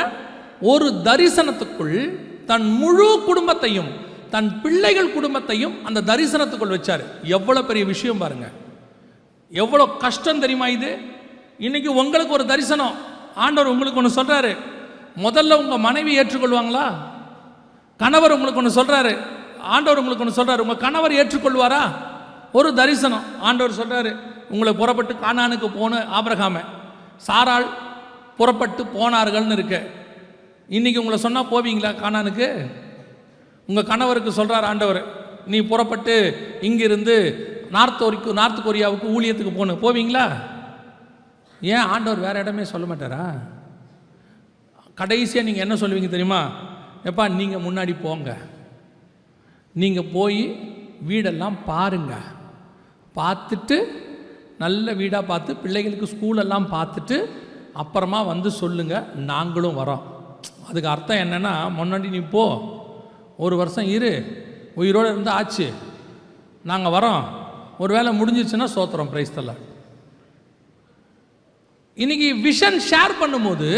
ஒரு தரிசனத்துக்குள் தன் முழு குடும்பத்தையும், தன் பிள்ளைகள் குடும்பத்தையும் அந்த தரிசனத்துக்குள் வச்சார். எவ்வளோ பெரிய விஷயம் பாருங்க, எவ்வளோ கஷ்டம் தெரியுமா இது? இன்னைக்கு உங்களுக்கு ஒரு தரிசனம், ஆண்டவர் உங்களுக்கு ஒன்று சொல்றாரு. முதல்ல உங்க மனைவி ஏற்றுக்கொள்வாங்களா? கணவர் உங்களுக்கு ஒன்று சொல்றாரு, ஆண்டவர் உங்களுக்கு ஒன்று சொல்றாரு, உங்க கணவர் ஏற்றுக்கொள்வாரா? ஒரு தரிசனம். ஆண்டவர் சொல்றாரு, உங்களை புறப்பட்டு கானானுக்கு போன ஆபிரகாமை, சாராள் புறப்பட்டு போனார்கள்னு இருக்கு. இன்னைக்கு உங்களை சொன்னா போவீங்களா கானானுக்கு? உங்க கணவருக்கு சொல்றாரு ஆண்டவர், நீ புறப்பட்டு இங்கிருந்து நார்த் கொரியாவுக்கு ஊழியத்துக்கு போவீங்களா? ஏன் ஆண்டவர் வேற இடமே சொல்ல மாட்டாரா? கடைசியாக நீங்கள் என்ன சொல்லுவீங்க தெரியுமா? எப்பா நீங்கள் முன்னாடி போங்க, நீங்கள் போய் வீடெல்லாம் பாருங்க, பார்த்துட்டு நல்ல வீடாக பார்த்து பிள்ளைகளுக்கு ஸ்கூலெல்லாம் பார்த்துட்டு அப்புறமா வந்து சொல்லுங்கள், நாங்களும் வரோம். அதுக்கு அர்த்தம் என்னென்னா, முன்னாடி நீ போ, ஒரு வருஷம் இரு, உயிரோடு இருந்து ஆச்சு, நாங்கள் வரோம், ஒரு வேளை முடிஞ்சிச்சுன்னா சோத்திரம், பிரைஸ் தரலாம். இன்னைக்கு விஷன் ஷேர் பண்ணும்போது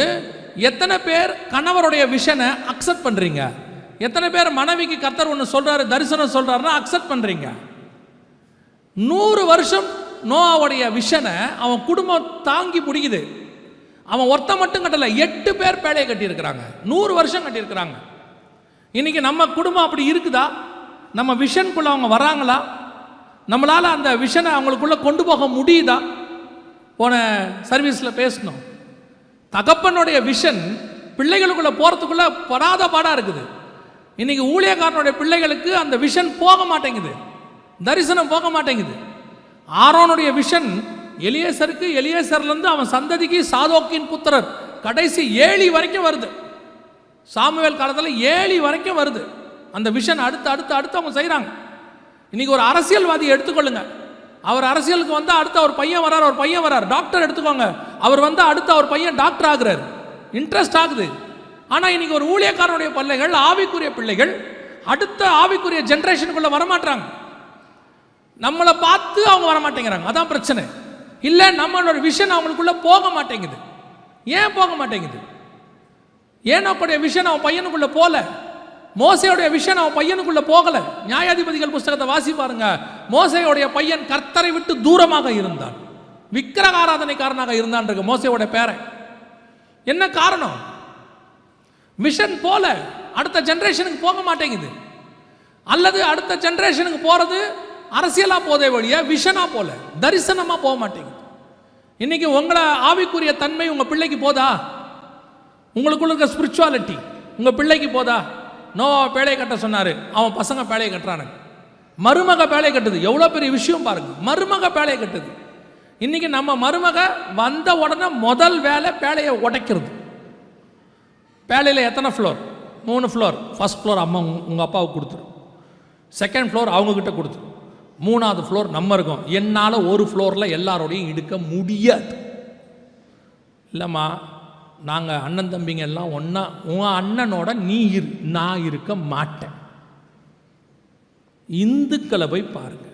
எத்தனை பேர் கணவருடைய விஷனை அக்செப்ட் பண்ணுறீங்க? எத்தனை பேர் மனைவிக்கு கர்த்தர் ஒன்று சொல்கிறாரு, தரிசனம் சொல்கிறாருன்னா அக்செப்ட் பண்ணுறீங்க? 100 வருஷம் நோவாவுடைய விஷனை அவன் குடும்பம் தாங்கி பிடிக்குது. அவன் ஒருத்த மட்டும் கட்டலை, 8 பேர் பேழையை கட்டியிருக்கிறாங்க, 100 வருஷம் கட்டியிருக்கிறாங்க. இன்னைக்கு நம்ம குடும்பம் அப்படி இருக்குதா? நம்ம விஷனுக்குள்ள அவங்க வராங்களா? நம்மளால் அந்த விஷனை அவங்களுக்குள்ள கொண்டு போக முடியுதா? போன சர்வீஸில் பேசணும், தகப்பனுடைய விஷன் பிள்ளைகளுக்குள்ள போகிறதுக்குள்ள படாத பாடாக இருக்குது. இன்னைக்கு ஊழியக்காரனுடைய பிள்ளைகளுக்கு அந்த விஷன் போக மாட்டேங்குது, தரிசனம் போக மாட்டேங்குது. ஆரோனுடைய விஷன் எலியேசருக்கு, எலியேசர்லேருந்து அவன் சந்ததிக்கு சாதோக்கின் புத்திரர் கடைசி 7 வரைக்கும் வருது. சாமுவேல் காலத்தில் 7 வரைக்கும் வருது. அந்த விஷன் அடுத்து அடுத்து அடுத்து அவங்க செய்கிறாங்க. இன்னைக்கு ஒரு அரசியல்வாதி எடுத்துக்கொள்ளுங்க, அவர் அரசியலுக்கு வந்தால் அடுத்து அவர் பையன் வரார், அவர் பையன் வரார். டாக்டர் எடுத்துக்கோங்க, அவர் வந்தால் அடுத்து அவர் பையன் டாக்டர் ஆகுறார், இன்ட்ரெஸ்ட் ஆகுது. ஆனால் இன்னைக்கு ஒரு ஊழியக்காரனுடைய பிள்ளைகள், ஆவிக்குரிய பிள்ளைகள் அடுத்த ஆவிக்குரிய ஜென்ரேஷனுக்குள்ள வரமாட்டாங்க. நம்மளை பார்த்து அவங்க வரமாட்டேங்கிறாங்க, அதான் பிரச்சனை. இல்லை, நம்மளோட விஷன் அவங்களுக்குள்ள போக மாட்டேங்குது. ஏன் போக மாட்டேங்குது? ஏனோடைய விஷன் அவன் பையனுக்குள்ள போல, மோசையுடைய விஷன் அவன் பையனுக்குள்ள போகல. நியாயாதிபதிகள் புஸ்தகத்தை வாசி பாருங்க. மோசையுடைய பையன் கர்த்தரை விட்டு தூரமாக இருந்தான், விக்கிரக ஆராதனைக்காரனாக இருந்தான் இருக்கு மோசையோட பேரை. என்ன காரணம்? விஷன் போல அடுத்த ஜெனரேஷனுக்கு போக மாட்டேங்குது. அல்லது அடுத்த ஜெனரேஷனுக்கு போறது அரசியலா போதே வழியா விஷனா போல, தரிசனமா போக மாட்டேங்குது. இன்னைக்கு உங்களை ஆவிக்குரிய தன்மை உங்க பிள்ளைக்கு போதா? உங்களுக்குள்ள இருக்க ஸ்பிரிச்சுவாலிட்டி உங்க பிள்ளைக்கு போதா? நோவா பேழையை கட்ட சொன்னாரு, அவன் பசங்க பேழையை கட்டுறானுங்க. மருமக பேழையை கட்டுது, எவ்வளோ பெரிய விஷயம் பாருங்க. மருமக பேழையை கட்டுது. இன்னைக்கு நம்ம மருமக வந்த உடனே முதல் வேலை பேழையை உடைக்கிறது. பேழையில் எத்தனை ஃப்ளோர்? 3 ஃப்ளோர். ஃபர்ஸ்ட் ஃப்ளோர் அம்மா உங்கள் அப்பாவுக்கு கொடுத்துரும், செகண்ட் ஃப்ளோர் அவங்கக்கிட்ட கொடுத்துரும், 3ஆவது ஃப்ளோர் நம்ம இருக்கோம். என்னால் ஒரு ஃப்ளோரில் எல்லாரோடையும் எடுக்க முடியாது. இல்லைம்மா, நாங்கள் அண்ணன் தம்பிங்க எல்லாம் ஒன்றா, உன் அண்ணனோட நீ இரு, நான் இருக்க மாட்டேன். இந்துக்களை போய் பாருங்க,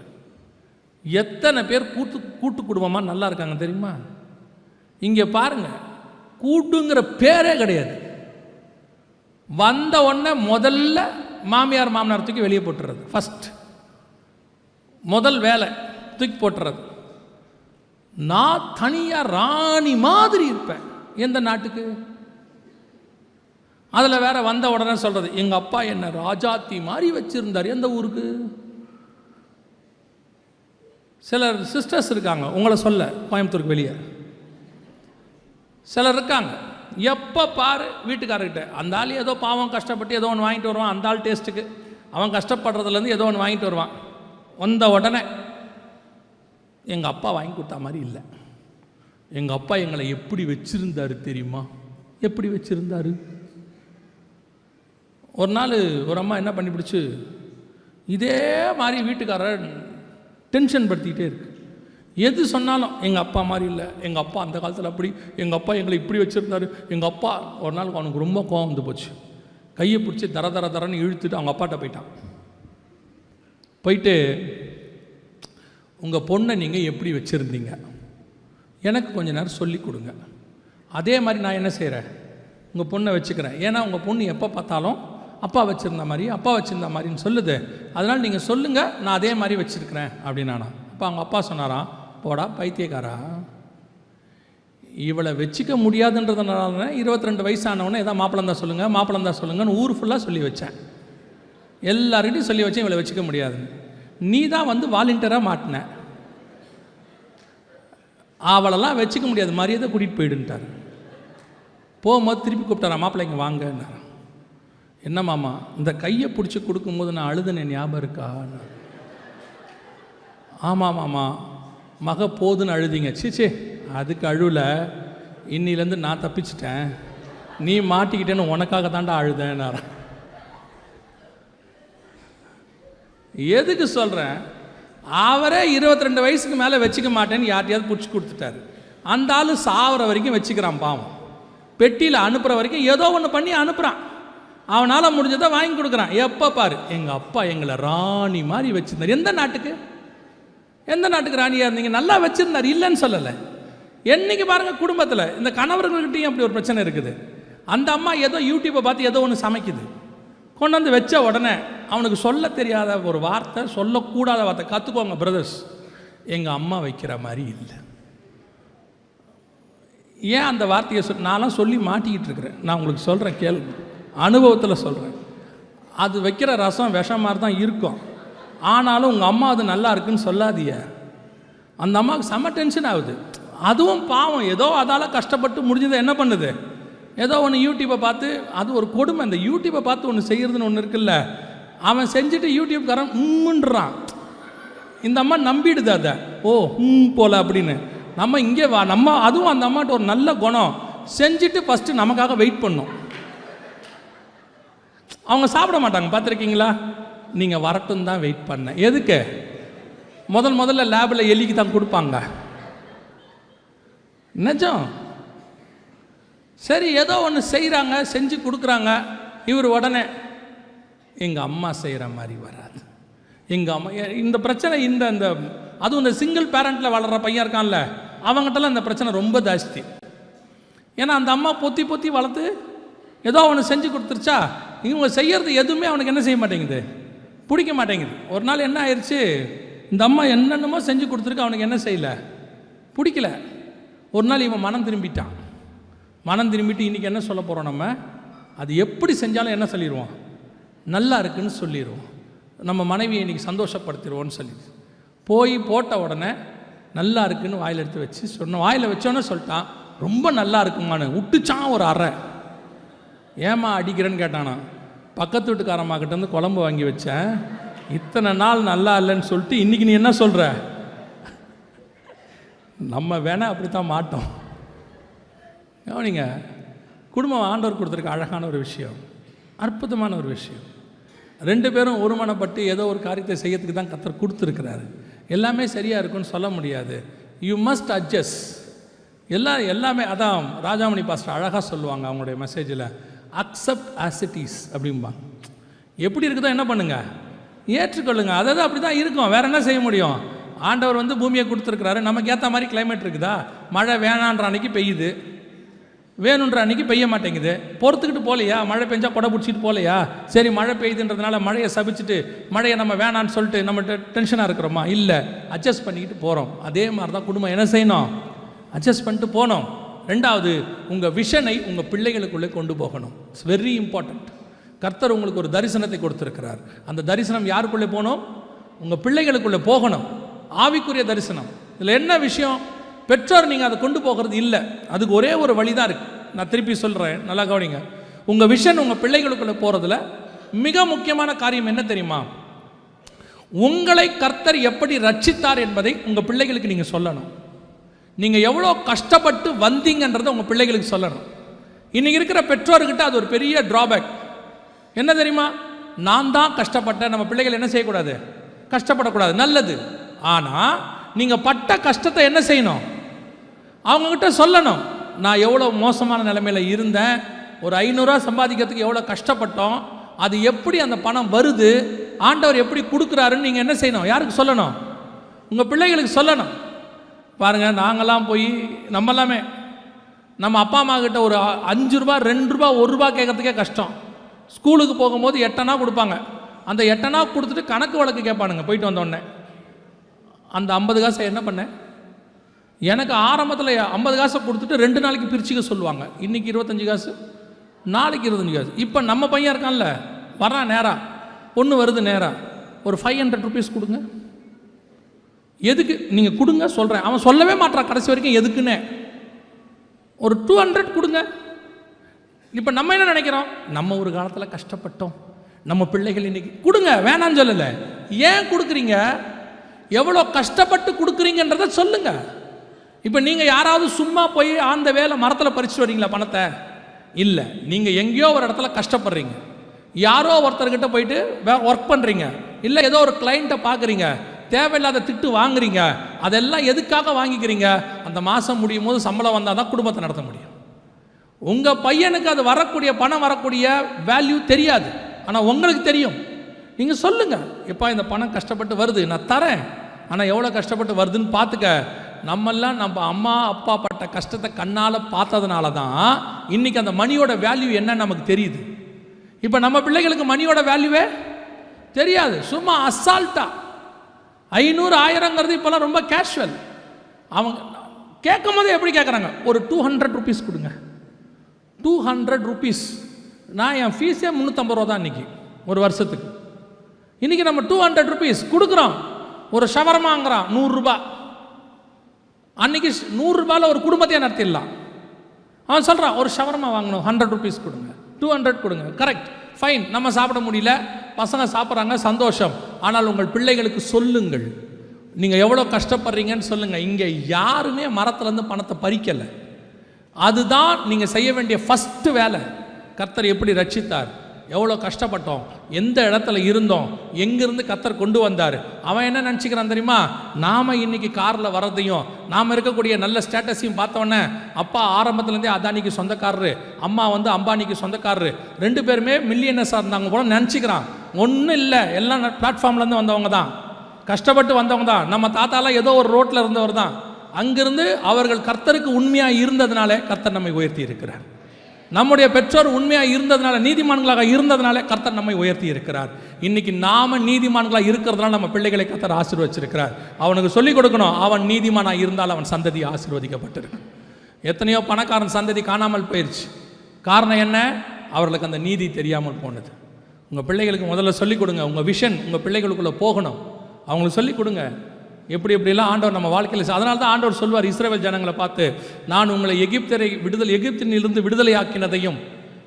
எத்தனை பேர் கூட்டு குடும்பமாக நல்லா இருக்காங்க தெரியுமா? இங்கே பாருங்க, கூட்டுங்கிற பேரே கிடையாது. வந்த உடனே முதல்ல மாமியார் மாமனார் தூக்கி வெளியே போட்டுறது, ஃபஸ்ட் முதல் வேலை தூக்கி போட்டுறது. நான் தனியாக ராணி மாதிரி இருப்பேன். எந்த நாட்டுக்கு? அதில் வேற வந்த உடனே சொல்றது, எங்கள் அப்பா என்ன ராஜாத்தி மாதிரி வச்சிருந்தார். எந்த ஊருக்கு? சிலர் சிஸ்டர்ஸ் இருக்காங்க, உங்களை சொல்ல கோயம்புத்தூருக்கு வெளியே சிலர் இருக்காங்க, எப்போ பாரு வீட்டுக்காரர்கிட்ட அந்த ஆள் ஏதோ பாவம் கஷ்டப்பட்டு ஏதோ ஒன்று வாங்கிட்டு வருவான். அந்த ஆள் டேஸ்ட்டுக்கு அவன் கஷ்டப்படுறதுலேருந்து ஏதோ ஒன்று வாங்கிட்டு வருவான். வந்த உடனே எங்கள் அப்பா வாங்கி கொடுத்தா மாதிரி இல்லை. எங்கள் அப்பா எங்களை எப்படி வச்சுருந்தாரு தெரியுமா? எப்படி வச்சுருந்தாரு? ஒரு நாள் ஒரு அம்மா என்ன பண்ணி பிடிச்சி இதே மாதிரி வீட்டுக்காரர் டென்ஷன் படுத்திக்கிட்டே இருக்கு. எது சொன்னாலும் எங்கள் அப்பா மாதிரி இல்லை, எங்கள் அப்பா அந்த காலத்தில் அப்படி, எங்கள் அப்பா எங்களை இப்படி வச்சுருந்தாரு, எங்கள் அப்பா. ஒரு நாள் அவனுக்கு ரொம்ப கோவம் வந்து போச்சு. கையை பிடிச்சி தரன்னு இழுத்துட்டு அவங்க அப்பாட்ட போயிட்டான். போயிட்டு உங்கள் பொண்ணை நீங்கள் எப்படி வச்சுருந்தீங்க, எனக்கு கொஞ்ச நேரம் சொல்லி கொடுங்க. அதே மாதிரி நான் என்ன செய்கிறேன், உங்கள் பொண்ணை வச்சுக்கிறேன். ஏன்னா உங்கள் பொண்ணு எப்போ பார்த்தாலும் அப்பா வச்சுருந்த மாதிரின்னு சொல்லுது. அதனால் நீங்கள் சொல்லுங்கள், நான் அதே மாதிரி வச்சுருக்கிறேன் அப்படின்னானா. அப்போ அவங்க அப்பா சொன்னாராம், போடா பைத்தியக்காரா, இவளை வச்சுக்க முடியாதுன்றதுனால 22 வயசானவனே ஏதாவது மாப்பிளம் தான் சொல்லுங்கன்னு ஊர் ஃபுல்லாக சொல்லி வச்சேன். எல்லார்கிட்டையும் சொல்லி வச்சேன் இவளை வச்சுக்க முடியாதுன்னு. நீ தான் வந்து வாலண்டியராக மாட்டின, அவளெல்லாம் வச்சுக்க முடியாது, மரியாதை கூட்டிகிட்டு போயிடுன்ட்டார். போகும்போது திருப்பி கூப்பிட்டாரா, மாப்பிள்ளைங்க வாங்கன்னார். என்ன மாமா, இந்த கையை பிடிச்சி கொடுக்கும்போது நான் அழுதுனேன் ஞாபகம் இருக்கா? ஆமாம் மாமா, மக போதுன்னு அழுதிங்க. சீச்சே, அதுக்கு அழுல, இன்னிலேருந்து நான் தப்பிச்சிட்டேன், நீ மாட்டிக்கிட்டேன்னு உனக்காக தாண்டா அழுதேன்னார். எதுக்கு சொல்கிறேன், அவரே 22 வயசுக்கு மேலே வச்சுக்க மாட்டேன்னு யார்ட்டையாவது பிடிச்சி கொடுத்துட்டாரு. அந்த ஆள் சாவர வரைக்கும் வச்சுக்கிறான் பாவம். பெட்டியில் அனுப்புகிற வரைக்கும் ஏதோ ஒன்று பண்ணி அனுப்புகிறான். அவனால் முடிஞ்சதை வாங்கி கொடுக்குறான். எப்போ பாரு, எங்கள் அப்பா எங்களை ராணி மாதிரி வச்சுருந்தார். எந்த நாட்டுக்கு ராணியாக இருந்தீங்க? நல்லா வச்சுருந்தார், இல்லைன்னு சொல்லலை. என்றைக்கு பாருங்கள் குடும்பத்தில் இந்த கணவர்கள்கிட்டையும் அப்படி ஒரு பிரச்சனை இருக்குது. அந்த அம்மா ஏதோ யூடியூப்பை பார்த்து ஏதோ ஒன்று சமைக்குது, கொண்டு வந்து வச்ச உடனே அவனுக்கு சொல்ல தெரியாத ஒரு வார்த்தை, சொல்லக்கூடாத வார்த்தை. கற்றுக்கோங்க பிரதர்ஸ், எங்கள் அம்மா வைக்கிற மாதிரி இல்லை. ஏன் அந்த வார்த்தையை நான்லாம் சொல்லி மாட்டிக்கிட்டு இருக்கிறேன். நான் உங்களுக்கு சொல்கிறேன், கேள்வி அனுபவத்தில் சொல்கிறேன். அது வைக்கிற ரசம் விஷம் மாதிரி தான் இருக்கும். ஆனாலும் உங்கள் அம்மா அது நல்லா இருக்குன்னு சொல்லாதீங்க. அந்த அம்மாவுக்கு செம்ம டென்ஷன் ஆகுது. அதுவும் பாவம், ஏதோ அதால் கஷ்டப்பட்டு முடிஞ்சதை என்ன பண்ணுது, ஏதோ ஒன்று யூடியூப்பை பார்த்து. அது ஒரு கொடுமை, அந்த யூடியூப்பை பார்த்து ஒன்று செய்கிறதுன்னு ஒன்று இருக்குல்ல, அவன் செஞ்சுட்டு யூடியூப்காரன் உம்முன்றான். இந்த அம்மா நம்பிடுது அதை, ஓ போல அப்படின்னு. நம்ம இங்கே வா, நம்ம அதுவும் அந்த அம்மாட்ட ஒரு நல்ல குணம், செஞ்சுட்டு ஃபஸ்ட்டு நமக்காக வெயிட் பண்ணும். அவங்க சாப்பிட மாட்டாங்க, பார்த்துருக்கீங்களா? நீங்கள் வரட்டும் தான் வெயிட் பண்ண. எதுக்கு? முதல்ல லேபில் எலிக்கு தான் கொடுப்பாங்க. நிஜம். சரி, ஏதோ ஒன்று செய்கிறாங்க, செஞ்சு கொடுக்குறாங்க. இவர் உடனே எங்கள் அம்மா செய்கிற மாதிரி வராது, எங்கள் அம்மா. இந்த பிரச்சனை இந்த அதுவும் இந்த சிங்கிள் பேரண்ட்டில் வளர்கிற பையன் இருக்கான்ல, அவங்ககிட்டலாம் இந்த பிரச்சனை ரொம்ப ஜாஸ்தி. ஏன்னா அந்த அம்மா பொத்தி வளர்த்து ஏதோ ஒன்று செஞ்சு கொடுத்துருச்சா, இவங்க செய்கிறது எதுவுமே அவனுக்கு என்ன செய்ய மாட்டேங்குது, பிடிக்க மாட்டேங்குது. ஒரு நாள் என்ன ஆயிடுச்சு, இந்த அம்மா என்னென்னமோ செஞ்சு கொடுத்துருக்கு, அவனுக்கு என்ன செய்யலை, பிடிக்கல. ஒரு நாள் இவன் மனம் திரும்பிட்டு இன்றைக்கி என்ன சொல்ல போகிறோம், நம்ம அது எப்படி செஞ்சாலும் என்ன சொல்லிடுவோம், நல்லா இருக்குன்னு சொல்லிடுவோம். நம்ம மனைவியை இன்றைக்கி சந்தோஷப்படுத்திடுவோன்னு சொல்லி போய் போட்ட உடனே நல்லா இருக்குன்னு வாயில் எடுத்து வச்சு சொன்ன, வாயில் வச்சோன்னே சொல்லிட்டான், ரொம்ப நல்லா இருக்குமான்னு விட்டுச்சான் ஒரு அறை. ஏமா அடிக்கிறேன்னு கேட்டானா. பக்கத்து வீட்டுக்காரம்மாக்கிட்டேருந்து குழம்பு வாங்கி வச்சேன், இத்தனை நாள் நல்லா இல்லைன்னு சொல்லிட்டு இன்றைக்கி நீ என்ன சொல்கிற. நம்ம வேணால் அப்படி தான் மாட்டோம். கவனிங்க, குடும்பம் ஆண்டவர் கொடுத்துருக்க அழகான ஒரு விஷயம், அற்புதமான ஒரு விஷயம். 2 பேரும் ஒருமனப்பட்டு ஏதோ ஒரு காரியத்தை செய்யறதுக்கு தான் கர்த்தர் கொடுத்துருக்கிறாரு. எல்லாமே சரியாக இருக்குன்னு சொல்ல முடியாது. You must adjust. எல்லாமே அதான் ராஜாமணி பாஸ்டர் அழகாக சொல்லுவாங்க அவங்களுடைய மெசேஜில், அக்செப்ட் ஆஸ் இட் இஸ் அப்படிம்பாங்க. எப்படி இருக்குதோ என்ன பண்ணுங்கள், ஏற்றுக்கொள்ளுங்க. அதாவது அப்படி தான் இருக்கும், வேறு என்ன செய்ய முடியும். ஆண்டவர் வந்து பூமியை கொடுத்துருக்கிறாரு, நமக்கு ஏற்ற மாதிரி கிளைமேட் இருக்குதா. மழை வேணான்ற அன்னைக்கு பெய்யுது, வேணுன்ற அன்றைக்கி பெய்ய மாட்டேங்குது. பொறுத்துக்கிட்டு போகலையா, மழை பெஞ்சா கொடை பிடிச்சிட்டு போகலையா. சரி, மழை பெய்யுதுன்றதுனால மழையை சபிச்சுட்டு மழையை நம்ம வேணான்னு சொல்லிட்டு நம்ம டென்ஷனாக இருக்கிறோமா? இல்லை, அட்ஜஸ்ட் பண்ணிக்கிட்டு போகிறோம். அதே மாதிரி தான் குடும்பம் என்ன செய்யணும், அட்ஜஸ்ட் பண்ணிட்டு போகணும். 2வது, உங்கள் விஷனை உங்கள் பிள்ளைகளுக்குள்ளே கொண்டு போகணும். It's very important. கர்த்தர் உங்களுக்கு ஒரு தரிசனத்தை கொடுத்துருக்கிறார். அந்த தரிசனம் யாருக்குள்ளே போகணும், உங்கள் பிள்ளைகளுக்குள்ளே போகணும். ஆவிக்குரிய தரிசனம். இதில் என்ன விஷயம், பெற்றோர் நீங்கள் அதை கொண்டு போகிறது இல்லை. அதுக்கு ஒரே ஒரு வழி தான் இருக்குது. நான் திருப்பி சொல்கிறேன், நல்லா கவனிங்க. உங்கள் விஷன் உங்கள் பிள்ளைகளுக்குள்ளே போகிறதுல மிக முக்கியமான காரியம் என்ன தெரியுமா, உங்களை கர்த்தர் எப்படி ரட்சித்தார் என்பதை உங்கள் பிள்ளைகளுக்கு நீங்கள் சொல்லணும். நீங்கள் எவ்வளோ கஷ்டப்பட்டு வந்தீங்கன்றதை உங்கள் பிள்ளைகளுக்கு சொல்லணும். இன்றைக்கி இருக்கிற பெற்றோர்கிட்ட அது ஒரு பெரிய ட்ராபேக். என்ன தெரியுமா? நான் தான் கஷ்டப்பட்டேன். நம்ம பிள்ளைகள் என்ன செய்யக்கூடாது? கஷ்டப்படக்கூடாது, நல்லது. ஆனால் நீங்கள் பட்ட கஷ்டத்தை என்ன செய்யணும்? அவங்கக்கிட்ட சொல்லணும். நான் எவ்வளோ மோசமான நிலைமையில் இருந்தேன், ஒரு 500 ரூபா சம்பாதிக்கிறதுக்கு எவ்வளோ கஷ்டப்பட்டோம், அது எப்படி அந்த பணம் வருது, ஆண்டவர் எப்படி கொடுக்குறாருன்னு நீங்கள் என்ன செய்யணும்? யாருக்கு சொல்லணும்? உங்கள் பிள்ளைகளுக்கு சொல்லணும். பாருங்கள், நாங்கள்லாம் போய் நம்மளாமே நம்ம அப்பா அம்மா கிட்ட ஒரு 5 ரூபா 2 ரூபா 1 ரூபா கேட்கறதுக்கே கஷ்டம். ஸ்கூலுக்கு போகும்போது 8 அணா கொடுப்பாங்க. அந்த 8 அணா கொடுத்துட்டு கணக்கு வழக்கு கேட்பானுங்க போயிட்டு வந்தோடனே. அந்த 50 காசை என்ன பண்ணேன்? எனக்கு ஆரம்பத்தில் 50 காசை கொடுத்துட்டு 2 நாளைக்கு பிரிச்சுக்க சொல்லுவாங்க. இன்றைக்கி 25 காசு, நாளைக்கு 25 காசு. இப்போ நம்ம பையன் இருக்கான்ல, வரான் நேரா, பொண்ணு வருது நேரா, ஒரு 500 ருபீஸ் கொடுங்க. எதுக்கு நீங்கள் கொடுங்க சொல்கிறேன். அவன் சொல்லவே மாட்டான் கடைசி வரைக்கும் எதுக்குன்னு. ஒரு 200 கொடுங்க. இப்போ நம்ம என்ன நினைக்கிறோம்? நம்ம ஒரு காலத்தில் கஷ்டப்பட்டோம், நம்ம பிள்ளைகள் இன்னைக்கு கொடுங்க, வேணான்னு சொல்லலை. ஏன் கொடுக்குறீங்க? எவ்வளோ கஷ்டப்பட்டு கொடுக்குறீங்கன்றதை சொல்லுங்க. இப்போ நீங்கள் யாராவது சும்மா போய் அந்த வேலை மரத்தில் பறிச்சுட்டு வரீங்களா பணத்தை? இல்லை, நீங்கள் எங்கேயோ ஒரு இடத்துல கஷ்டப்படுறீங்க, யாரோ ஒருத்தர்கிட்ட போயிட்டு ஒர்க் பண்ணுறீங்க, இல்லை ஏதோ ஒரு கிளைண்ட்டை பார்க்குறீங்க, தேவையில்லாத திட்டு வாங்குறீங்க. அதெல்லாம் எதுக்காக வாங்கிக்கிறீங்க? அந்த மாதம் முடியும் போது சம்பளம் வந்தால் தான் குடும்பத்தை நடத்த முடியும். உங்கள் பையனுக்கு அது வரக்கூடிய பணம் வரக்கூடிய வேல்யூ தெரியாது, ஆனால் உங்களுக்கு தெரியும். நீங்கள் சொல்லுங்கள், எப்பா இந்த பணம் கஷ்டப்பட்டு வருது, நான் தரேன், ஆனால் எவ்வளோ கஷ்டப்பட்டு வருதுன்னு பார்த்துக்க. நம்மெல்லாம் நம்ம அம்மா அப்பா பட்ட கஷ்டத்தை கண்ணால் பார்த்ததுனால தான் இன்றைக்கி அந்த மணியோட வேல்யூ என்னன்னு நமக்கு தெரியுது. இப்போ நம்ம பிள்ளைகளுக்கு மணியோட வேல்யூவே தெரியாது. சும்மா அசால்ட்டா 500 1000ங்கிறது இப்போலாம் ரொம்ப கேஷுவல். அவங்க கேட்கும் போது எப்படி கேட்குறாங்க? ஒரு 200 ருபீஸ் கொடுங்க. 200 ருபீஸ். நான் என் ஃபீஸே 350 ரூபா தான் இன்றைக்கி ஒரு வருஷத்துக்கு. இன்றைக்கி நம்ம 200 ருபீஸ் கொடுக்குறோம். ஒரு ஷவர்மாங்கிறான் 100 ரூபா. அன்றைக்கி 100 ரூபாயில் ஒரு குடும்பத்தையே நடத்திடலாம். அவன் சொல்கிறான் ஒரு ஷவர்மா வாங்கணும், 100 ருபீஸ் கொடுங்க, 200 கொடுங்க. Correct, fine. நம்ம சாப்பிட முடியல, பசங்க சாப்பிட்றாங்க, சந்தோஷம். ஆனால் உங்கள் பிள்ளைகளுக்கு சொல்லுங்கள், நீங்கள் எவ்வளோ கஷ்டப்படுறீங்கன்னு சொல்லுங்கள். இங்கே யாருமே மரத்துலேருந்து பணத்தை பறிக்கலை. அதுதான் நீங்கள் செய்ய வேண்டிய ஃபஸ்ட்டு வேலை. கர்த்தர் எப்படி ரட்சித்தார், எவ்வளோ கஷ்டப்பட்டோம், எந்த இடத்துல இருந்தோம், எங்கேருந்து கர்த்தர் கொண்டு வந்தார். அவன் என்ன நினச்சிக்கிறான் தெரியுமா? நாம் இன்றைக்கி காரில் வர்றதையும் நாம் இருக்கக்கூடிய நல்ல ஸ்டேட்டஸையும் பார்த்தோன்னே, அப்பா ஆரம்பத்துலேருந்தே அதானிக்கு சொந்தக்காரரு, அம்மா அம்பானிக்கு சொந்தக்காரரு, 2 பேருமே மில்லியனர்ஸாக இருந்தாங்க போல நினச்சிக்கிறான். ஒன்றும் இல்லை, எல்லாம் பிளாட்ஃபார்ம்லேருந்து வந்தவங்க தான், கஷ்டப்பட்டு வந்தவங்க தான். நம்ம தாத்தாலாம் ஏதோ ஒரு ரோட்டில் இருந்தவர் தான். அங்கிருந்து அவர்கள் கர்த்தருக்கு உண்மையாக இருந்ததுனாலே கர்த்தர் நம்மை உயர்த்தி இருக்கிறார். நம்முடைய பெற்றோர் உண்மையாக இருந்ததுனால, நீதிமான்களாக இருந்ததுனால கர்த்தர் நம்மை உயர்த்தி இருக்கிறார். இன்னைக்கு நாம நீதிமான்களாக இருக்கிறதுனால நம்ம பிள்ளைகளை கர்த்தர் ஆசீர்வதிச்சிருக்கிறார். அவனுக்கு சொல்லிக் கொடுக்கணும், அவன் நீதிமானாக இருந்தால் அவன் சந்ததி ஆசீர்வதிக்கப்பட்டிருக்கு. எத்தனையோ பணக்காரன் சந்ததி காணாமல் போயிடுச்சு. காரணம் என்ன? அவர்களுக்கு அந்த நீதி தெரியாமல் போனது. உங்கள் பிள்ளைகளுக்கு முதல்ல சொல்லிக் கொடுங்க. உங்கள் விஷன் உங்கள் பிள்ளைகளுக்குள்ளே போகணும். அவங்களுக்கு சொல்லிக் கொடுங்க எப்படி எப்படிலாம் ஆண்டவர் நம்ம வாழ்க்கையில். அதனால தான் ஆண்டவர் சொல்வார் இஸ்ரவேல் ஜனங்களை பார்த்து, நான் உங்களை எகிப்தினிலிருந்து விடுதலை ஆக்கினதையும்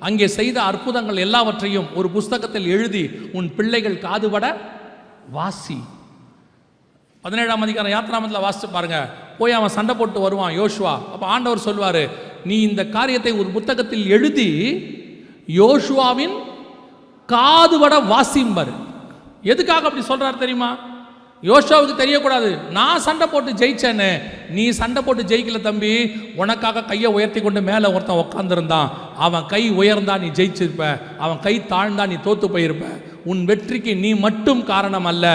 அங்கே செய்த அற்புதங்கள் எல்லாவற்றையும் ஒரு புஸ்தகத்தில் எழுதி உன் பிள்ளைகள் காதுபட வாசி. 17ஆம் அதிகாரம் யாத்ராமத்தில் வாசித்து பாருங்க. போய் அவன் சண்டை போட்டு வருவான் யோசுவா. அப்போ ஆண்டவர் சொல்வார், நீ இந்த காரியத்தை ஒரு புத்தகத்தில் எழுதி யோசுவாவின் காதுபட வாசிம்பார். எதுக்காக அப்படி சொல்றார் தெரியுமா? யோசுவாவுக்கு தெரியக்கூடாது நான் சண்டை போட்டு ஜெயிச்சேன்னு. நீ சண்டை போட்டு ஜெயிக்கல தம்பி, உனக்காக கையை உயர்த்தி கொண்டு மேலே ஒருத்தன் உட்காந்துருந்தான். அவன் கை உயர்ந்தா நீ ஜெயிச்சிருப்ப, அவன் கை தாழ்ந்தா நீ தோத்து போயிருப்ப. உன் வெற்றிக்கு நீ மட்டும் காரணம் அல்ல,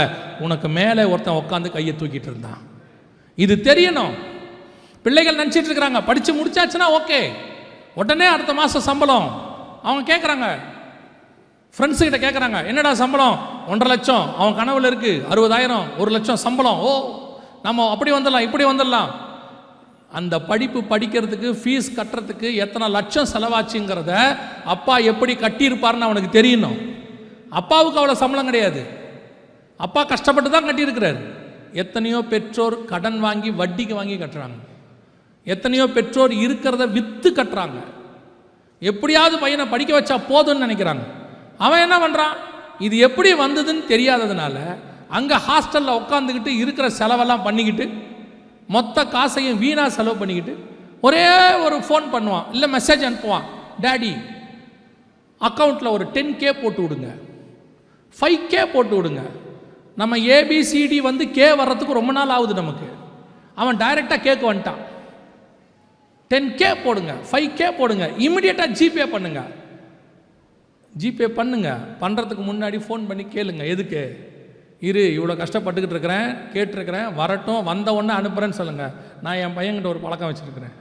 உனக்கு மேலே ஒருத்தன் உட்காந்து கையை தூக்கிட்டு இருந்தான். இது தெரியணும். பிள்ளைகள் நினச்சிட்டு இருக்கிறாங்க படித்து முடிச்சாச்சுன்னா ஓகே, உடனே அடுத்த மாதம் சம்பளம். அவங்க கேட்குறாங்க, ஃப்ரெண்ட்ஸுக்கிட்ட கேட்குறாங்க, என்னடா சம்பளம்? 1.5 லட்சம். அவன் கனவுல இருக்குது 60,000, 1 லட்சம் சம்பளம். ஓ, நம்ம அப்படி வந்துடலாம் இப்படி வந்துடலாம். அந்த படிப்பு படிக்கிறதுக்கு ஃபீஸ் கட்டுறதுக்கு எத்தனை லட்சம் செலவாச்சுங்கிறத அப்பா எப்படி கட்டியிருப்பார்னு அவனுக்கு தெரியணும். அப்பாவுக்கு அவ்வளோ சம்பளம் கிடையாது, அப்பா கஷ்டப்பட்டு தான் கட்டியிருக்கிறார். எத்தனையோ பெற்றோர் கடன் வாங்கி வட்டிக்கு வாங்கி கட்டுறாங்க. எத்தனையோ பெற்றோர் இருக்கிறத விற்று கட்டுறாங்க. எப்படியாவது பையனை படிக்க வச்சா போதும்னு நினைக்கிறாங்க. அவன் என்ன பண்ணுறான்? இது எப்படி வந்ததுன்னு தெரியாததுனால அங்கே ஹாஸ்டலில் உட்காந்துக்கிட்டு இருக்கிற செலவெல்லாம் பண்ணிக்கிட்டு மொத்த காசையும் வீணாக செலவு பண்ணிக்கிட்டு ஒரே ஒரு ஃபோன் பண்ணுவான், இல்லை மெசேஜ் அனுப்புவான், டேடி அக்கௌண்ட்டில் ஒரு 10K போட்டு விடுங்க, 5K போட்டு விடுங்க. நம்ம ஏபிசிடி வந்து கே வர்றதுக்கு ரொம்ப நாள் ஆகுது நமக்கு. அவன் டைரெக்டாக கேட்க வந்துட்டான், 10K போடுங்க, 5K போடுங்க, இமிடியேட்டாக ஜிபே பண்ணுங்க. ஜிபே பண்ணுங்க, பண்ணுறதுக்கு முன்னாடி ஃபோன் பண்ணி கேளுங்க, எதுக்கு இரு இவ்வளோ கஷ்டப்பட்டுக்கிட்டு இருக்கிறேன், கேட்டிருக்கிறேன், வரட்டும், வந்த உடனே அனுப்புகிறேன்னு சொல்லுங்கள். நான் என் பையன்கிட்ட ஒரு பழக்கம் வச்சுருக்கிறேன்,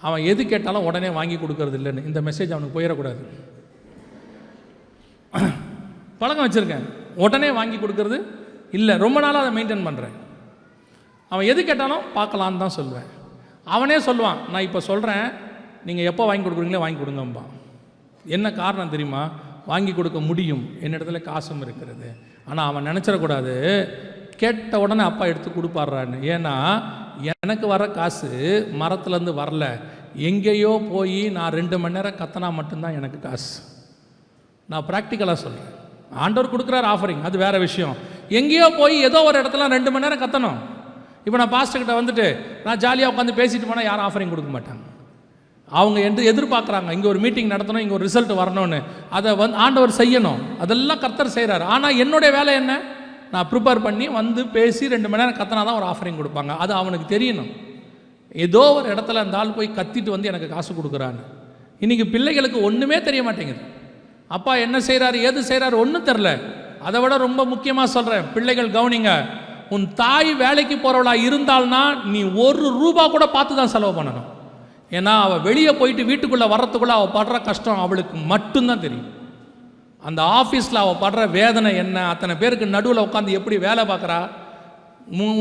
அவன் எது கேட்டாலும் உடனே வாங்கி கொடுக்கறது இல்லைன்னு. இந்த மெசேஜ் அவனுக்கு போயிடக்கூடாது. பழக்கம் வச்சுருக்கேன், உடனே வாங்கி கொடுக்கறது இல்லை, ரொம்ப நாளாக அதை மெயின்டைன் பண்ணுறேன். அவன் எது கேட்டாலும் பார்க்கலான்னு தான் சொல்லுவேன். அவனே சொல்லுவான், நான் இப்போ சொல்கிறேன், நீங்கள் எப்போ வாங்கி கொடுக்குறீங்களோ வாங்கி கொடுங்கம்பா. என்ன காரணம் தெரியுமா? வாங்கி கொடுக்க முடியும், என்னிடத்துல காசும் இருக்கிறது. ஆனால் அவன் நினச்சிடக்கூடாது கேட்ட உடனே அப்பா எடுத்து கொடுப்பாடுறான்னு. ஏன்னா எனக்கு வர காசு மரத்துலேருந்து வரல, எங்கேயோ போய் நான் 2 மணி நேரம் கத்தனா மட்டும்தான் எனக்கு காசு. நான் ப்ராக்டிக்கலாக சொல்கிறேன். ஆண்டவர் கொடுக்குறாரு ஆஃபரிங், அது வேறு விஷயம். எங்கேயோ போய் ஏதோ ஒரு இடத்துல 2 மணி நேரம் கத்தணும். இப்போ நான் பாஸ்டர்கிட்ட வந்துட்டு நான் ஜாலியாக உட்காந்து பேசிட்டு போனால் யாரும் ஆஃபரிங் கொடுக்க மாட்டாங்க. அவங்க எதிர்பார்க்குறாங்க, இங்கே ஒரு மீட்டிங் நடத்தணும், இங்கே ஒரு ரிசல்ட் வரணும்னு. அதை ஆண்டவர் செய்யணும், அதெல்லாம் கர்த்தர் செய்கிறார். ஆனால் என்னுடைய வேலை என்ன? நான் ப்ரிப்பேர் பண்ணி வந்து பேசி 2 மணி நேரம் கத்தினா தான் ஒரு ஆஃபரிங் கொடுப்பாங்க. அது அவனுக்கு தெரியணும். ஏதோ ஒரு இடத்துல அந்த ஆள் போய் கத்திட்டு வந்து எனக்கு காசு கொடுக்குறான்னு. இன்றைக்கி பிள்ளைகளுக்கு ஒன்றுமே தெரிய மாட்டேங்குது. அப்பா என்ன செய்கிறாரு, ஏது செய்கிறாரு ஒன்றும் தெரில. அதை விட ரொம்ப முக்கியமாக சொல்கிறேன், பிள்ளைகள் கவனிங்க. உன் தாய் வேலைக்கு போகிறவளா இருந்தால்னா நீ 1 ரூபா கூட பார்த்து தான் செலவு பண்ணணும். ஏன்னா அவள் வெளியே போயிட்டு வீட்டுக்குள்ளே வர்றதுக்குள்ளே அவள் படுற கஷ்டம் அவளுக்கு மட்டும்தான் தெரியும். அந்த ஆஃபீஸில் அவள் படுற வேதனை என்ன, அத்தனை பேருக்கு நடுவில் உட்காந்து எப்படி வேலை பார்க்குறா,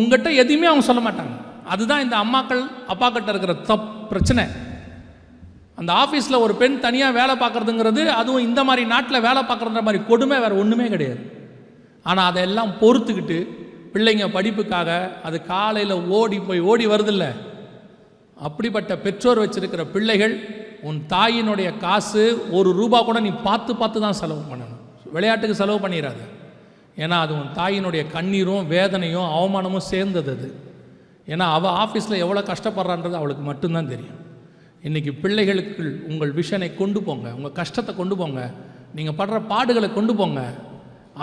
உங்கள்கிட்ட எதையுமே அவங்க சொல்ல மாட்டாங்க. அதுதான் இந்த அம்மாக்கள் அப்பாக்கிட்ட இருக்கிற பிரச்சனை. அந்த ஆஃபீஸில் ஒரு பெண் தனியாக வேலை பார்க்குறதுங்கிறது, அதுவும் இந்த மாதிரி நாட்டில் வேலை பார்க்குற மாதிரி கொடுமை வேறு ஒன்றுமே கிடையாது. ஆனால் அதையெல்லாம் பொறுத்துக்கிட்டு பிள்ளைங்க படிப்புக்காக அது காலையில் ஓடி வருதில்ல, அப்படிப்பட்ட பெற்றோர் வச்சிருக்கிற பிள்ளைகள், உன் தாயினுடைய காசு 1 ரூபா கூட நீ பார்த்து தான் செலவு பண்ணணும். விளையாட்டுக்கு செலவு பண்ணிடாது. ஏன்னா அது உன் தாயினுடைய கண்ணீரும் வேதனையும் அவமானமும் சேர்ந்தது அது. ஏன்னா அவள் ஆஃபீஸில் எவ்வளோ கஷ்டப்படுறான்றது அவளுக்கு மட்டும்தான் தெரியும். இன்றைக்கி பிள்ளைகளுக்கு உங்கள் விஷனை கொண்டு போங்க, உங்கள் கஷ்டத்தை கொண்டு போங்க, நீங்கள் படுற பாடுகளை கொண்டு போங்க.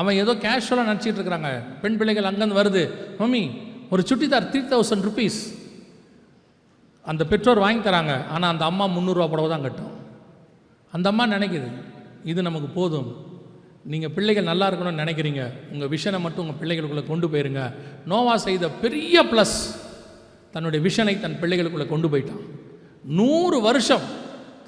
அவன் ஏதோ கேஷுவலாக நினச்சிட்டு இருக்கிறாங்க. பெண் பிள்ளைகள் அங்கேருந்து வருது, மம்மி ஒரு சுட்டிதார் 3000 rupees அந்த பெற்றோர் வாங்கி தராங்க. ஆனால் அந்த அம்மா 300 ரூபா புடவை தான் கட்டும். அந்த அம்மா நினைக்குது இது நமக்கு போதும். நீங்கள் பிள்ளைகள் நல்லா இருக்கணும்னு நினைக்கிறீங்க, உங்கள் விஷனை மட்டும் உங்கள் பிள்ளைகளுக்குள்ளே கொண்டு போயிருங்க. நோவா செய்த பெரிய ப்ளஸ், தன்னுடைய விஷனை தன் பிள்ளைகளுக்குள்ளே கொண்டு போயிட்டான். 100 வருஷம்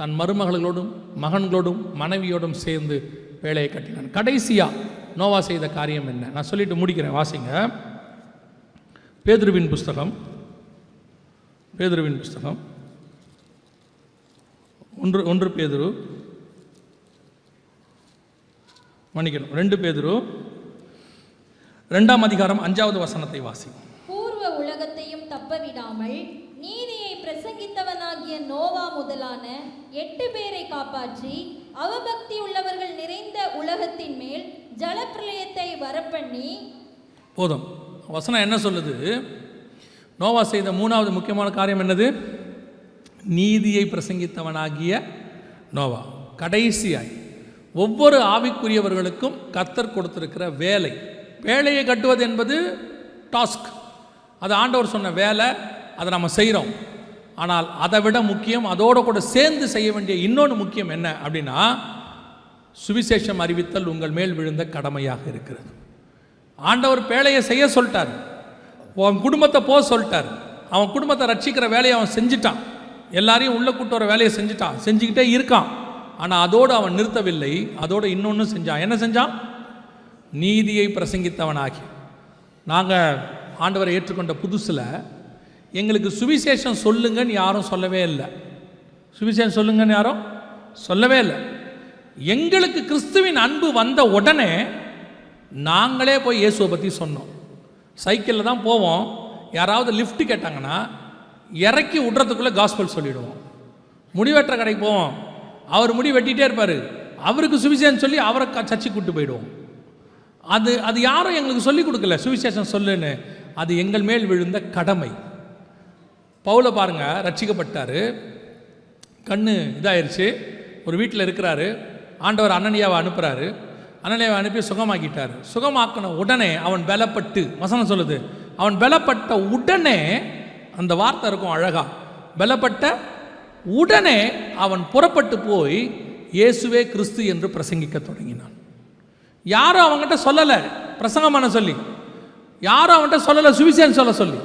தன் மருமகளோடும் மகன்களோடும் மனைவியோடும் சேர்ந்து வேலையை கட்டினான். கடைசியாக நோவா செய்த காரியம் என்ன? நான் சொல்லிட்டு முடிக்கிறேன், வாசிங்க. பேதுருவின் புஸ்தகம் 1 பேதுரு 2 பேதுரு 2ஆம் அதிகாரம் 5வது வசனத்தை வாசி. பூர்வ உலகத்தையும் தப்பவிடாமல் நீதியை பிரசங்கித்தவனாகிய நோவா முதலான 8 பேரை காப்பாற்றி அவபக்தி உள்ளவர்கள் நிறைந்த உலகத்தின் மேல் ஜலப்பிரளயத்தை வரப்பண்ணி. போதும். வசனம் என்ன சொல்லுது? நோவா செய்த 3வது முக்கியமான காரியம் என்னது? நீதியை பிரசங்கித்தவனாகிய நோவா. கடைசியாய் ஒவ்வொரு ஆவிக்குரியவர்களுக்கும் கர்த்தர் கொடுத்திருக்கிற வேலையை கட்டுவது என்பது டாஸ்க். அது ஆண்டவர் சொன்ன வேலை, அதை நம்ம செய்கிறோம். ஆனால் அதை விட முக்கியம், அதோடு கூட சேர்ந்து செய்ய வேண்டிய இன்னொன்று முக்கியம் என்ன அப்படின்னா, சுவிசேஷம் அறிவித்தல் உங்கள் மேல் விழுந்த கடமையாக இருக்கிறது. ஆண்டவர் வேலையை செய்ய சொல்லிட்டார், அவன் குடும்பத்தை போக சொல்லிட்டார். அவன் குடும்பத்தை ரட்சிக்கிற வேலையை அவன் செஞ்சுட்டான். எல்லாரையும் உள்ள கூட்டு வர வேலையை செஞ்சுட்டான், செஞ்சுக்கிட்டே இருக்கான். ஆனால் அதோடு அவன் நிறுத்தவில்லை, அதோடு இன்னொன்று செஞ்சான். என்ன செஞ்சான்? நீதியை பிரசங்கித்தவனாகி. நாங்கள் ஆண்டவரை ஏற்றுக்கொண்ட புதுசில் எங்களுக்கு சுவிசேஷம் சொல்லுங்கன்னு யாரும் சொல்லவே இல்லை. சுவிசேஷம் சொல்லுங்கன்னு யாரும் சொல்லவே இல்லை. எங்களுக்கு கிறிஸ்துவின் அன்பு வந்த உடனே நாங்களே போய் இயேசுவை பற்றி சொன்னோம். சைக்கிளில் தான் போவோம். யாராவது லிஃப்ட் கேட்டாங்கன்னா இறக்கி விட்றதுக்குள்ளே காஸ்பல் சொல்லிவிடுவோம். முடிவெட்டுற கடைக்கு போவோம், அவர் முடி வெட்டிகிட்டே இருப்பார், அவருக்கு சுவிசேஷம் சொல்லி அவரை சர்ச்சைக்கு கூப்பிட்டு போயிடுவோம். அது யாரும் எங்களுக்கு சொல்லிக் கொடுக்கல சுவிசேஷம் சொல்லுன்னு. அது எங்கள் மேல் விழுந்த கடமை. பவுலை பாருங்க, ரட்சிக்கப்பட்டார், கண்ணு இதாயிருச்சு, ஒரு வீட்டில் இருக்கிறாரு. ஆண்டவர் அனனியாவை அனுப்புகிறாரு. அனனியாவை அனுப்பி சுகமாக்கிட்டார். சுகமாக்கின உடனே அவன் பலப்பட்டு, வசனம் சொல்லுது, அவன் பலப்பட்ட உடனே, அந்த வார்த்தை இருக்கும் அழகா, பலப்பட்ட உடனே அவன் புறப்பட்டு போய் இயேசுவே கிறிஸ்து என்று பிரசங்கிக்க தொடங்கினான். யாரும் அவங்ககிட்ட சொல்லலை பிரசங்கம் பண்ண சொல்லி, யாரும் அவன்கிட்ட சொல்லலை சுவிசேஷம் சொல்ல சொல்லி.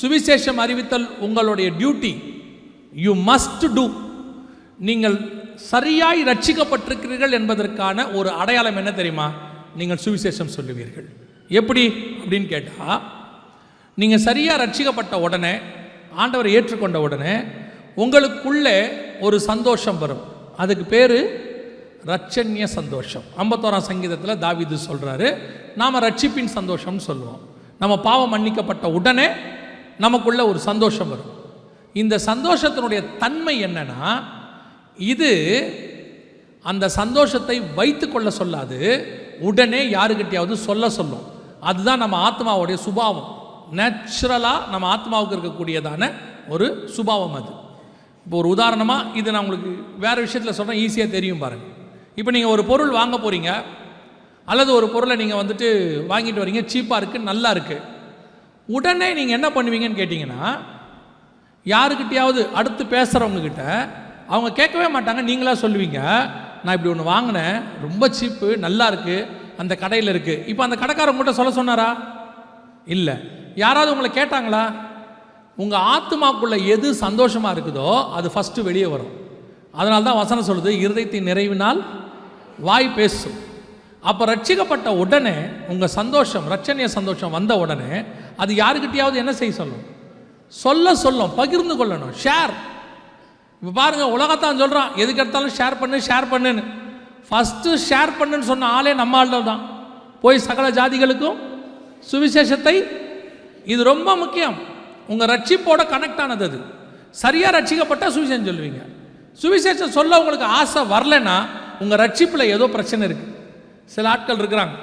சுவிசேஷம் அறிவித்தல் உங்களுடைய டியூட்டி, யூ மஸ்ட் டூ. நீங்கள் சரியாய் ரட்சிக்கப்பட்டிருக்கிறீர்கள் என்பதற்கான ஒரு அடையாளம் என்ன தெரியுமா? நீங்கள் சுவிசேஷம் சொல்லுவீர்கள். எப்படி அப்படின்னு கேட்டால், நீங்கள் சரியாக ரட்சிக்கப்பட்ட உடனே, ஆண்டவரை ஏற்றுக்கொண்ட உடனே உங்களுக்குள்ளே ஒரு சந்தோஷம் வரும். அதுக்கு பேர் ரட்சண்ய சந்தோஷம். 51ஆம் சங்கீதத்தில் தாவீது சொல்கிறாரு, நாம் ரட்சிப்பின் சந்தோஷம்னு சொல்லுவோம். நம்ம பாவம் மன்னிக்கப்பட்ட உடனே நமக்குள்ள ஒரு சந்தோஷம் வரும். இந்த சந்தோஷத்தினுடைய தன்மை என்னன்னா, இது அந்த சந்தோஷத்தை வைத்து கொள்ள சொல்லாது, உடனே யாருக்கிட்டையாவது சொல்லும். அதுதான் நம்ம ஆத்மாவுடைய சுபாவம். நேச்சுரலாக நம்ம ஆத்மாவுக்கு இருக்கக்கூடியதான ஒரு சுபாவம் அது. இப்போ ஒரு உதாரணமாக இது நான் உங்களுக்கு வேறு விஷயத்தில் சொல்கிறேன், ஈஸியாக தெரியும் பாருங்கள். இப்போ நீங்கள் ஒரு பொருள் வாங்க போகிறீங்க, அல்லது ஒரு பொருளை நீங்கள் வந்துட்டு வாங்கிட்டு வரீங்க, சீப்பாக இருக்குது, நல்லா இருக்குது. உடனே நீங்கள் என்ன பண்ணுவீங்கன்னு கேட்டிங்கன்னா, யாருக்கிட்டையாவது அடுத்து பேசுகிறவங்கக்கிட்ட அவங்க கேட்கவே மாட்டாங்க, நீங்களாக சொல்லுவீங்க, நான் இப்படி ஒன்று வாங்கினேன், ரொம்ப சீப்பு, நல்லா இருக்குது, அந்த கடையில் இருக்குது. இப்போ அந்த கடைக்காரவங்ககிட்ட சொல்ல சொன்னாரா? இல்லை. யாராவது உங்களை கேட்டாங்களா? உங்கள் ஆத்மாக்குள்ளே எது சந்தோஷமாக இருக்குதோ அது ஃபஸ்ட்டு வெளியே வரும். அதனால தான் வசனம் சொல்லுது, இருதயத்தின் நிறைவினால் வாய் பேசும். அப்போ ரட்சிக்கப்பட்ட உடனே உங்கள் சந்தோஷம், ரட்சணிய சந்தோஷம் வந்த உடனே அது யாருக்கிட்டையாவது என்ன செய்ய சொல்லும், பகிர்ந்து கொள்ளணும், ஷேர். இப்போ பாருங்கள், உலகத்தான் சொல்கிறான், எதுக்கு எடுத்தாலும் ஷேர் பண்ணுன்னு. ஃபஸ்ட்டு ஷேர் பண்ணுன்னு சொன்ன ஆளே நம்ம ஆள் தான். போய் சகல ஜாதிகளுக்கும் சுவிசேஷத்தை, இது ரொம்ப முக்கியம். உங்கள் ரட்சிப்போட கனெக்ட் ஆனது அது. சரியாக ரட்சிக்கப்பட்டால் சுவிசேஷம் சொல்லுவீங்க. சுவிசேஷம் சொல்ல உங்களுக்கு ஆசை வரலன்னா உங்கள் ரட்சிப்பில் ஏதோ பிரச்சனை இருக்குது. சில ஆட்கள் இருக்கிறாங்க,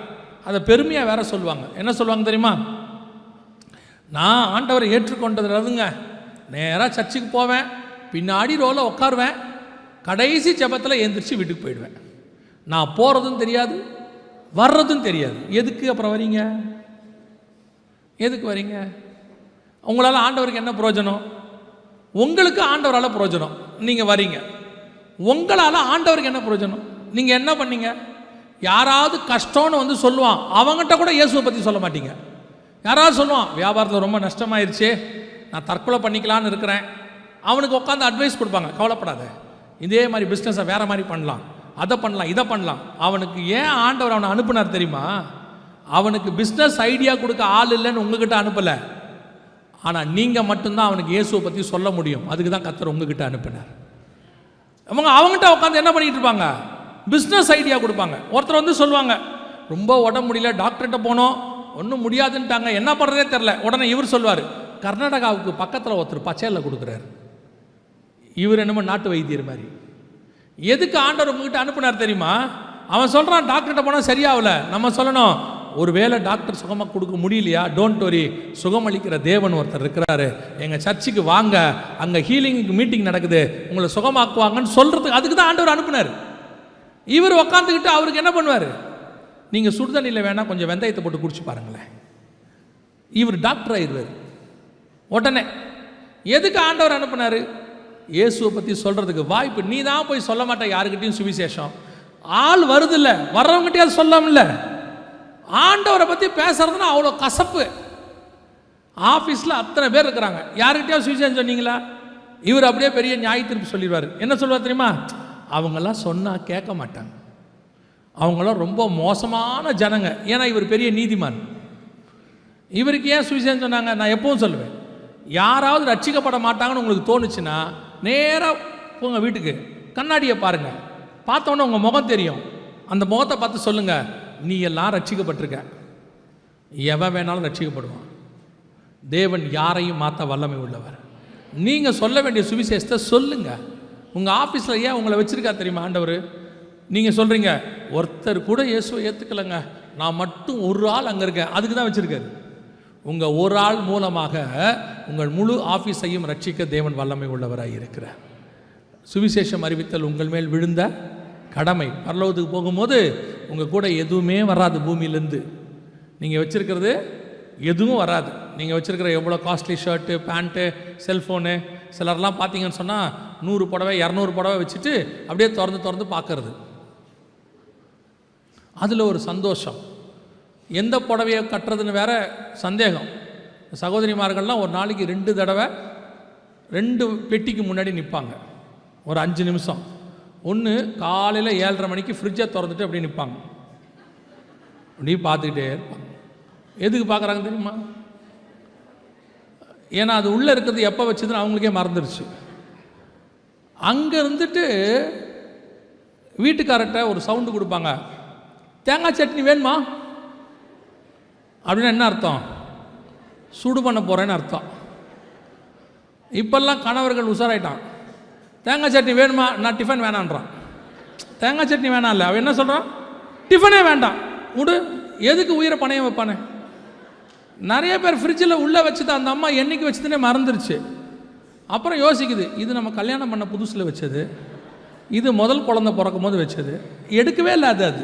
அதை பெருமையாக வேற சொல்லுவாங்க. என்ன சொல்லுவாங்க தெரியுமா? நான் ஆண்டவரை ஏற்றுக்கொண்டதுலதுங்க, நேராக சர்ச்சுக்கு போவேன், பின்னாடி ரோவில் உட்காருவேன், கடைசி ஜெபத்தில் எழுந்திரிச்சு வீட்டுக்கு போயிடுவேன். நான் போகிறதும் தெரியாது, வர்றதும் தெரியாது. எதுக்கு அப்புறம் வரீங்க? எதுக்கு வரீங்க? உங்களால் ஆண்டவருக்கு என்ன பிரயோஜனம்? உங்களுக்கு ஆண்டவரால் பிரயோஜனம். நீங்கள் வரீங்க, உங்களால் ஆண்டவருக்கு என்ன பிரயோஜனம்? நீங்கள் என்ன பண்ணீங்க? யாராவது கஷ்டம்னு வந்து சொல்லுவான், அவங்ககிட்ட கூட இயேசுவை பற்றி சொல்ல மாட்டீங்க. யாராவது சொல்லுவான், வியாபாரத்தில் ரொம்ப நஷ்டமாயிருச்சு, நான் தற்கொலை பண்ணிக்கலான்னு இருக்கிறேன், அவனுக்கு உட்காந்து அட்வைஸ் கொடுப்பாங்க, கவலைப்படாத, இதே மாதிரி பிஸ்னஸை வேறு மாதிரி பண்ணலாம், அதை பண்ணலாம், இதை பண்ணலாம். அவனுக்கு ஏன் ஆண்டவர் அவனை அனுப்புனார் தெரியுமா? அவனுக்கு பிஸ்னஸ் ஐடியா கொடுக்க ஆள் இல்லைன்னு உங்ககிட்ட அனுப்பலை, ஆனால் நீங்கள் மட்டும்தான் அவனுக்கு இயேசுவை பற்றி சொல்ல முடியும். அதுக்கு தான் கர்த்தர் உங்ககிட்ட அனுப்பினார். அவங்ககிட்ட உட்காந்து என்ன பண்ணிட்டு இருப்பாங்க? பிஸ்னஸ் ஐடியா கொடுப்பாங்க. ஒருத்தர் வந்து சொல்லுவாங்க, ரொம்ப உடம்பு முடியல, டாக்டர்கிட்ட போனோம், ஒன்றும் முடியாதுன்ட்டாங்க, என்ன பண்ணுறதே தெரில. உடனே இவர் சொல்வார், கர்நாடகாவுக்கு பக்கத்தில் ஒருத்தர் பச்சையில் கொடுக்குறாரு. இவர் என்னமோ நாட்டு வைத்தியர் மாதிரி. எதுக்கு ஆண்டவர் உங்ககிட்ட அனுப்புனார் தெரியுமா? அவன் சொல்கிறான், டாக்டர்கிட்ட போனால் சரியாகல. நம்ம சொல்லணும், ஒரு வேளை டாக்டர் சுகமாக கொடுக்க முடியலையா, டோன்ட் வரி, சுகமளிக்கிற தேவன் ஒருத்தர் இருக்கிறாரு, எங்கள் சர்ச்சுக்கு வாங்க, அங்கே ஹீலிங் மீட்டிங் நடக்குது, உங்களை சுகமாக்குவாங்கன்னு சொல்கிறதுக்கு, அதுக்கு தான் ஆண்டவர் அனுப்புனார். இவர் உக்காந்துக்கிட்டு அவருக்கு என்ன பண்ணுவார்? நீங்கள் சுடுதண்ணியில் வேணால் கொஞ்சம் வெந்தயத்தை போட்டு குடிச்சு பாருங்களேன், இவர் டாக்டர் ஆயிடுவார் உடனே. எதுக்கு ஆண்டவர் அனுப்புனார்? இயேசுவை பற்றி சொல்கிறதுக்கு. வாய்ப்பு நீ தான் போய் சொல்ல மாட்டேன் யாருக்கிட்டையும் சுவிசேஷம். ஆள் வருது இல்லை, வர்றவங்ககிட்டயாவது சொல்லாமல்ல. ஆண்டவரை பற்றி பேசுறதுன்னா அவ்வளோ கசப்பு. ஆஃபீஸில் அத்தனை பேர் இருக்கிறாங்க, யாருக்கிட்டையாவது சுவிசேஷம் சொன்னீங்களா? இவர் அப்படியே பெரிய நியாய தீர்ப்பு சொல்லிடுவார். என்ன சொல்லுவார் தெரியுமா? அவங்கெல்லாம் சொன்னால் கேட்க மாட்டாங்க, அவங்களாம் ரொம்ப மோசமான ஜனங்க. ஏன்னா இவர் பெரிய நீதிமான். இவருக்கு ஏன் சுவிசேஷம் சொன்னாங்க? நான் எப்பவும் சொல்லுவேன், யாராவது ரட்சிக்கப்பட மாட்டாங்கன்னு உங்களுக்கு தோணுச்சுன்னா நேராக போங்க வீட்டுக்கு, கண்ணாடியை பாருங்கள், பார்த்தோன்னே உங்கள் முகம் தெரியும், அந்த முகத்தை பார்த்து சொல்லுங்கள், நீ எல்லாம் ரட்சிக்கப்பட்டிருக்க. எவன் வேணாலும் ரட்சிக்கப்படுவான். தேவன் யாரையும் மாற்ற வல்லமை உள்ளவர். நீங்கள் சொல்ல வேண்டிய சுவிசேஷத்தை சொல்லுங்கள். உங்கள் ஆஃபீஸில் ஏன் உங்களை வச்சுருக்கா தெரியுமா ஆண்டவர்? நீங்கள் சொல்கிறீங்க ஒருத்தர் கூட இயேசுவை ஏற்றுக்கலைங்க, நான் மட்டும் ஒரு ஆள் அங்கே இருக்கேன், அதுக்கு தான் வச்சுருக்காரு. உங்கள் ஒரு ஆள் மூலமாக உங்கள் முழு ஆஃபீஸையும் ரட்சிக்க தேவன் வல்லமை உள்ளவராக இருக்கிறார். சுவிசேஷம் அறிவித்தல் உங்கள் மேல் விழுந்த கடமை. பரலோகத்துக்கு போகும்போது உங்கள் கூட எதுவுமே வராது, பூமியிலேருந்து நீங்கள் வச்சுருக்கிறது எதுவும் வராது. நீங்கள் வச்சுருக்கிற எவ்வளோ காஸ்ட்லி ஷர்ட்டு, பேண்ட்டு, செல்ஃபோனு, சிலர்லாம் பார்த்தீங்கன்னு சொன்னால் 100 புடவை 200 புடவை வச்சுட்டு அப்படியே திறந்து பார்க்கறது, அதில் ஒரு சந்தோஷம். எந்த புடவையை கட்டுறதுன்னு வேற சந்தேகம். சகோதரிமார்கள்லாம் ஒரு நாளைக்கு 2 தடவை 2 பெட்டிக்கு முன்னாடி நிற்பாங்க, ஒரு 5 நிமிஷம். ஒன்று காலையில் 7:30 மணிக்கு ஃப்ரிட்ஜை திறந்துட்டு அப்படியே நிற்பாங்க, அப்படியே பார்த்துக்கிட்டே இருப்பாங்க. எதுக்கு பார்க்குறாங்க தெரியுமா? ஏன்னா அது உள்ளே இருக்கிறது எப்போ வச்சதுன்னு அவங்களுக்கே மறந்துடுச்சு. அங்கே இருந்துட்டு வீட்டுக்காரர்கிட்ட ஒரு சவுண்டு கொடுப்பாங்க, தேங்காய் சட்னி வேணுமா அப்படின்னு. என்ன அர்த்தம்? சூடு பண்ண போகிறேன்னு அர்த்தம். இப்போல்லாம் கணவர்கள் உஷாராயிட்டான். தேங்காய் சட்னி வேணுமா, நான் டிஃபன் வேணான்றான். தேங்காய் சட்னி வேணாம் இல்லை, அவன் என்ன சொல்கிறான்? டிஃபனே வேண்டாம் விடு. எதுக்கு உயிரை பணையம் வைப்பானே? நிறைய பேர் ஃப்ரிட்ஜில் உள்ளே வச்சுதான் அந்த அம்மா என்னைக்கு வச்சதுன்னே மறந்துருச்சு. அப்புறம் யோசிக்குது, இது நம்ம கல்யாணம் பண்ண புதுசில் வச்சது, இது முதல் குழந்தை பிறக்கும் போது வச்சது, எடுக்கவே இல்லை. அது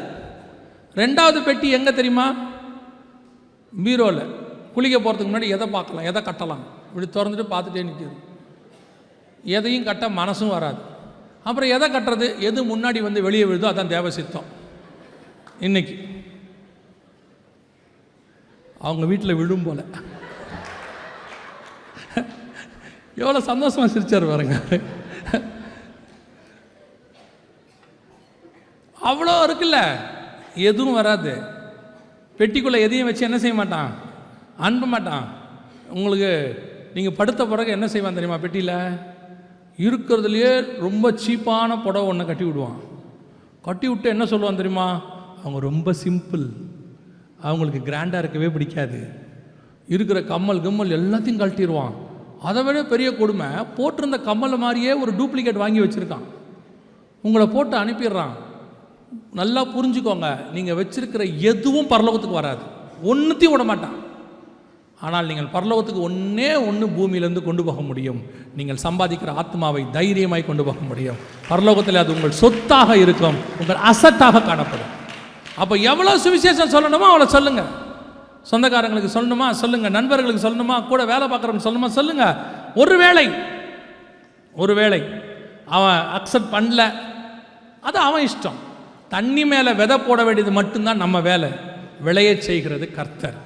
2வது பெட்டி எங்கே தெரியுமா? பீரோவில். குளிக்க போகிறதுக்கு முன்னாடி எதை பார்க்கலாம், எதை கட்டலாம், இப்படி திறந்துட்டு பார்த்துட்டே நிற்கிது. எதையும் கட்ட மனசும் வராது. அப்புறம் எதை கட்டுறது, எது முன்னாடி வந்து வெளியே விழுதோ அதான் தேவசித்தம். இன்னைக்கு அவங்க வீட்டில் விழும் போல எவ்வளோ சந்தோஷமாக சிரிச்சார் பாருங்க. அவ்வளோ இருக்குல்ல, எதுவும் வராது. பெட்டிக்குள்ளே எதையும் வச்சு என்ன செய்ய மாட்டான், அனுப்ப மாட்டான். உங்களுக்கு நீங்கள் படுத்த பிறகு என்ன செய்வான் தெரியுமா? பெட்டியில் இருக்கிறதுலையே ரொம்ப சீப்பான புடவை ஒன்று கட்டி விடுவான். கட்டி விட்டு என்ன சொல்லுவான் தெரியுமா? அவங்க ரொம்ப சிம்பிள், அவங்களுக்கு கிராண்டாக இருக்கவே பிடிக்காது. இருக்கிற கம்மல் கம்மல் எல்லாத்தையும் கழட்டிடுவான். அதை விட பெரிய கொடுமை, போட்டிருந்த கம்மல் மாதிரியே ஒரு டூப்ளிகேட் வாங்கி வச்சுருக்கான், உங்களை போட்டு அனுப்பிடுறான். நல்லா புரிஞ்சுக்கோங்க, நீங்கள் வச்சிருக்கிற எதுவும் பரலோகத்துக்கு வராது, ஒன்றுத்தையும் விட மாட்டான். ஆனால் நீங்கள் பரலோகத்துக்கு ஒன்று பூமியிலேருந்து கொண்டு போக முடியும். நீங்கள் சம்பாதிக்கிற ஆத்மாவை தைரியமாய் கொண்டு போக முடியும். பரலோகத்தில் அது உங்கள் சொத்தாக இருக்கும், உங்கள் அசட்டாக காணப்படும். அப்போ எவ்வளோ சுவிசேஷம் சொல்லணுமோ அவ்வளோ சொல்லுங்கள். சொந்தக்காரங்களுக்கு சொல்லணுமா சொல்லுங்கள், நண்பர்களுக்கு சொல்லணுமா, கூட வேலை பார்க்குறவங்க சொல்லணுமா சொல்லுங்கள். ஒருவேளை அவன் அக்செப்ட் பண்ணல, அது அவன் இஷ்டம். தண்ணி மேலே விதை போட வேண்டியது மட்டும்தான் நம்ம வேலை, விளைய செய்கிறது கர்த்தர்.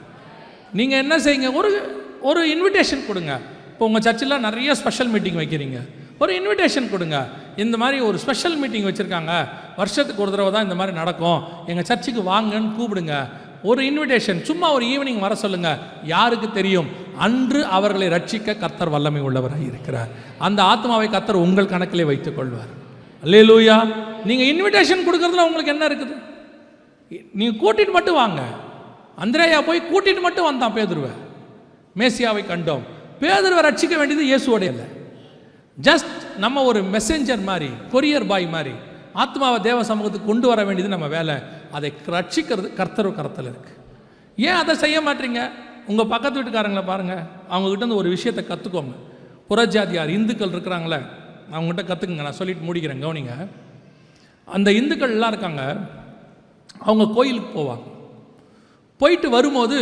நீங்கள் என்ன செய்யுங்க, ஒரு இன்விடேஷன் கொடுங்க. இப்போ உங்கள் சர்ச்சில் நிறைய ஸ்பெஷல் மீட்டிங் வைக்கிறீங்க, ஒரு இன்விடேஷன் கொடுங்க. இந்த மாதிரி ஒரு ஸ்பெஷல் மீட்டிங் வச்சுருக்காங்க, வருஷத்துக்கு ஒரு தடவை தான் இந்த மாதிரி நடக்கும், எங்கள் சர்ச்சுக்கு வாங்கன்னு கூப்பிடுங்க. ஒரு இன்விடேஷன், சும்மா ஒரு ஈவினிங் வர சொல்லுங்கள். யாருக்கு தெரியும், அன்று அவர்களை ரட்சிக்க கர்த்தர் வல்லமை உள்ளவராக இருக்கிறார். அந்த ஆத்மாவை கர்த்தர் உங்கள் கணக்கிலே வைத்துக் கொள்வார். அல்லேலூயா. நீங்கள் இன்விடேஷன் கொடுக்கறதுல உங்களுக்கு என்ன இருக்குது? நீங்கள் கூட்டிட்டு மட்டும் வாங்க. அந்திரேயா போய் கூட்டிட்டு மட்டும் வந்தான் பேதுருவை. மேசியாவை கண்டோம். பேதுருவை ரட்சிக்க வேண்டியது இயேசுவோட இல்லை, ஜஸ்ட் நம்ம ஒரு மெசேஞ்சர் மாதிரி, கொரியர் பாய் மாதிரி ஆத்மாவை தேவ சமூகத்துக்கு கொண்டு வர வேண்டியது நம்ம வேலை. அதை ரட்சிக்கிறது கர்த்தர் கரத்தில் இருக்குது. ஏன் அதை செய்ய மாட்டீங்க? உங்கள் பக்கத்து வீட்டுக்காரங்களை பாருங்கள், அவங்ககிட்ட இருந்து ஒரு விஷயத்தை கற்றுக்கோங்க. புறஜாதியார் இந்துக்கள் இருக்கிறாங்களே, அவங்ககிட்ட கற்றுக்குங்க. நான் சொல்லிட்டு முடிக்கிறேன், கவனிங்க. அந்த இந்துக்கள் எல்லாம் இருக்காங்க, அவங்க கோயிலுக்கு போவாங்க. போயிட்டு வரும்போது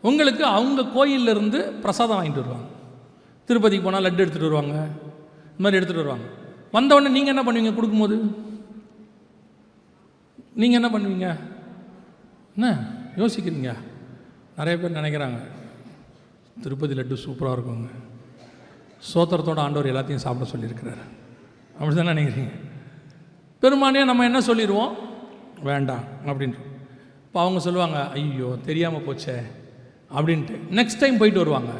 உங்களுக்கு அவங்க கோயிலிருந்து பிரசாதம் வாங்கிட்டு வருவாங்க. திருப்பதிக்கு போனால் லட்டு எடுத்துகிட்டு வருவாங்க, இந்த மாதிரி எடுத்துகிட்டு வருவாங்க. வந்தவுடனே நீங்கள் என்ன பண்ணுவீங்க? கொடுக்கும்போது நீங்கள் என்ன பண்ணுவீங்க? என்ன யோசிக்கிறீங்க? நிறைய பேர் நினைக்கிறாங்க திருப்பதி லட்டு சூப்பராக இருக்குங்க, சோத்திரத்தோட ஆண்டவர் எல்லாத்தையும் சாப்பிட சொல்லியிருக்கிறாரு, அப்படி தானே நினைக்கிறீங்க? பெரும்பான்மையாக நம்ம என்ன சொல்லிடுவோம்? வேண்டாம் அப்படின்ட்டு. இப்போ அவங்க சொல்லுவாங்க, ஐயோ தெரியாமல் போச்சே அப்படின்ட்டு. நெக்ஸ்ட் டைம் போயிட்டு வருவாங்க.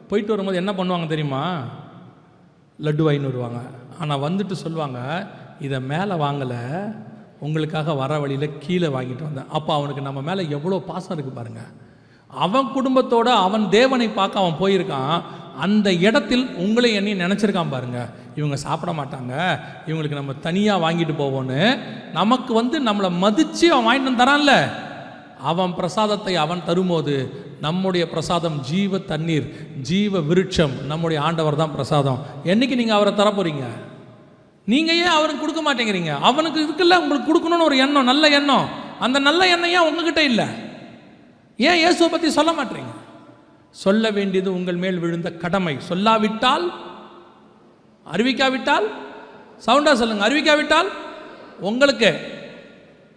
போயிட்டு வரும்போது என்ன பண்ணுவாங்க தெரியுமா? லட்டு வாங்கின்னு வருவாங்க. ஆனால் வந்துட்டு சொல்லுவாங்க, இதை மேலே வாங்கலை, உங்களுக்காக வர வழியில் கீழே வாங்கிட்டு வந்தேன். அப்போ அவனுக்கு நம்ம மேலே எவ்வளோ பாசம் இருக்குது பாருங்கள். அவன் குடும்பத்தோடு அவன் தேவனை பார்க்க அவன் போயிருக்கான். அந்த இடத்தில் உங்களை என்னையும் நினச்சிருக்கான் பாருங்கள். இவங்க சாப்பிட மாட்டாங்க, இவங்களுக்கு நம்ம தனியாக வாங்கிட்டு போவோன்னு நமக்கு நம்மளை மதித்து அவன் வாங்கிட்டு வந்து தரான்ல, அவன் பிரசாதத்தை அவன் தரும்போது நம்முடைய பிரசாதம் ஜீவ தண்ணீர், ஜீவ விருட்சம், நம்முடைய ஆண்டவர் தான் பிரசாதம். என்னைக்கு நீங்கள் அவரை தரப்போறீங்க? நீங்கள் ஏன் அவருக்கு கொடுக்க மாட்டேங்கிறீங்க? அவனுக்கு இருக்குல்ல உங்களுக்கு கொடுக்கணும்னு ஒரு எண்ணம், நல்ல எண்ணம். அந்த நல்ல எண்ணம் ஏன் உங்ககிட்ட இல்லை? ஏன் இயேசுவை பற்றி சொல்ல மாட்டீங்க? சொல்ல வேண்டியது உங்கள் மேல் விழுந்த கடமை. சொல்லாவிட்டால், அறிவிக்காவிட்டால், சவுண்டா சொல்லுங்க, அறிவிக்காவிட்டால் உங்களுக்கு,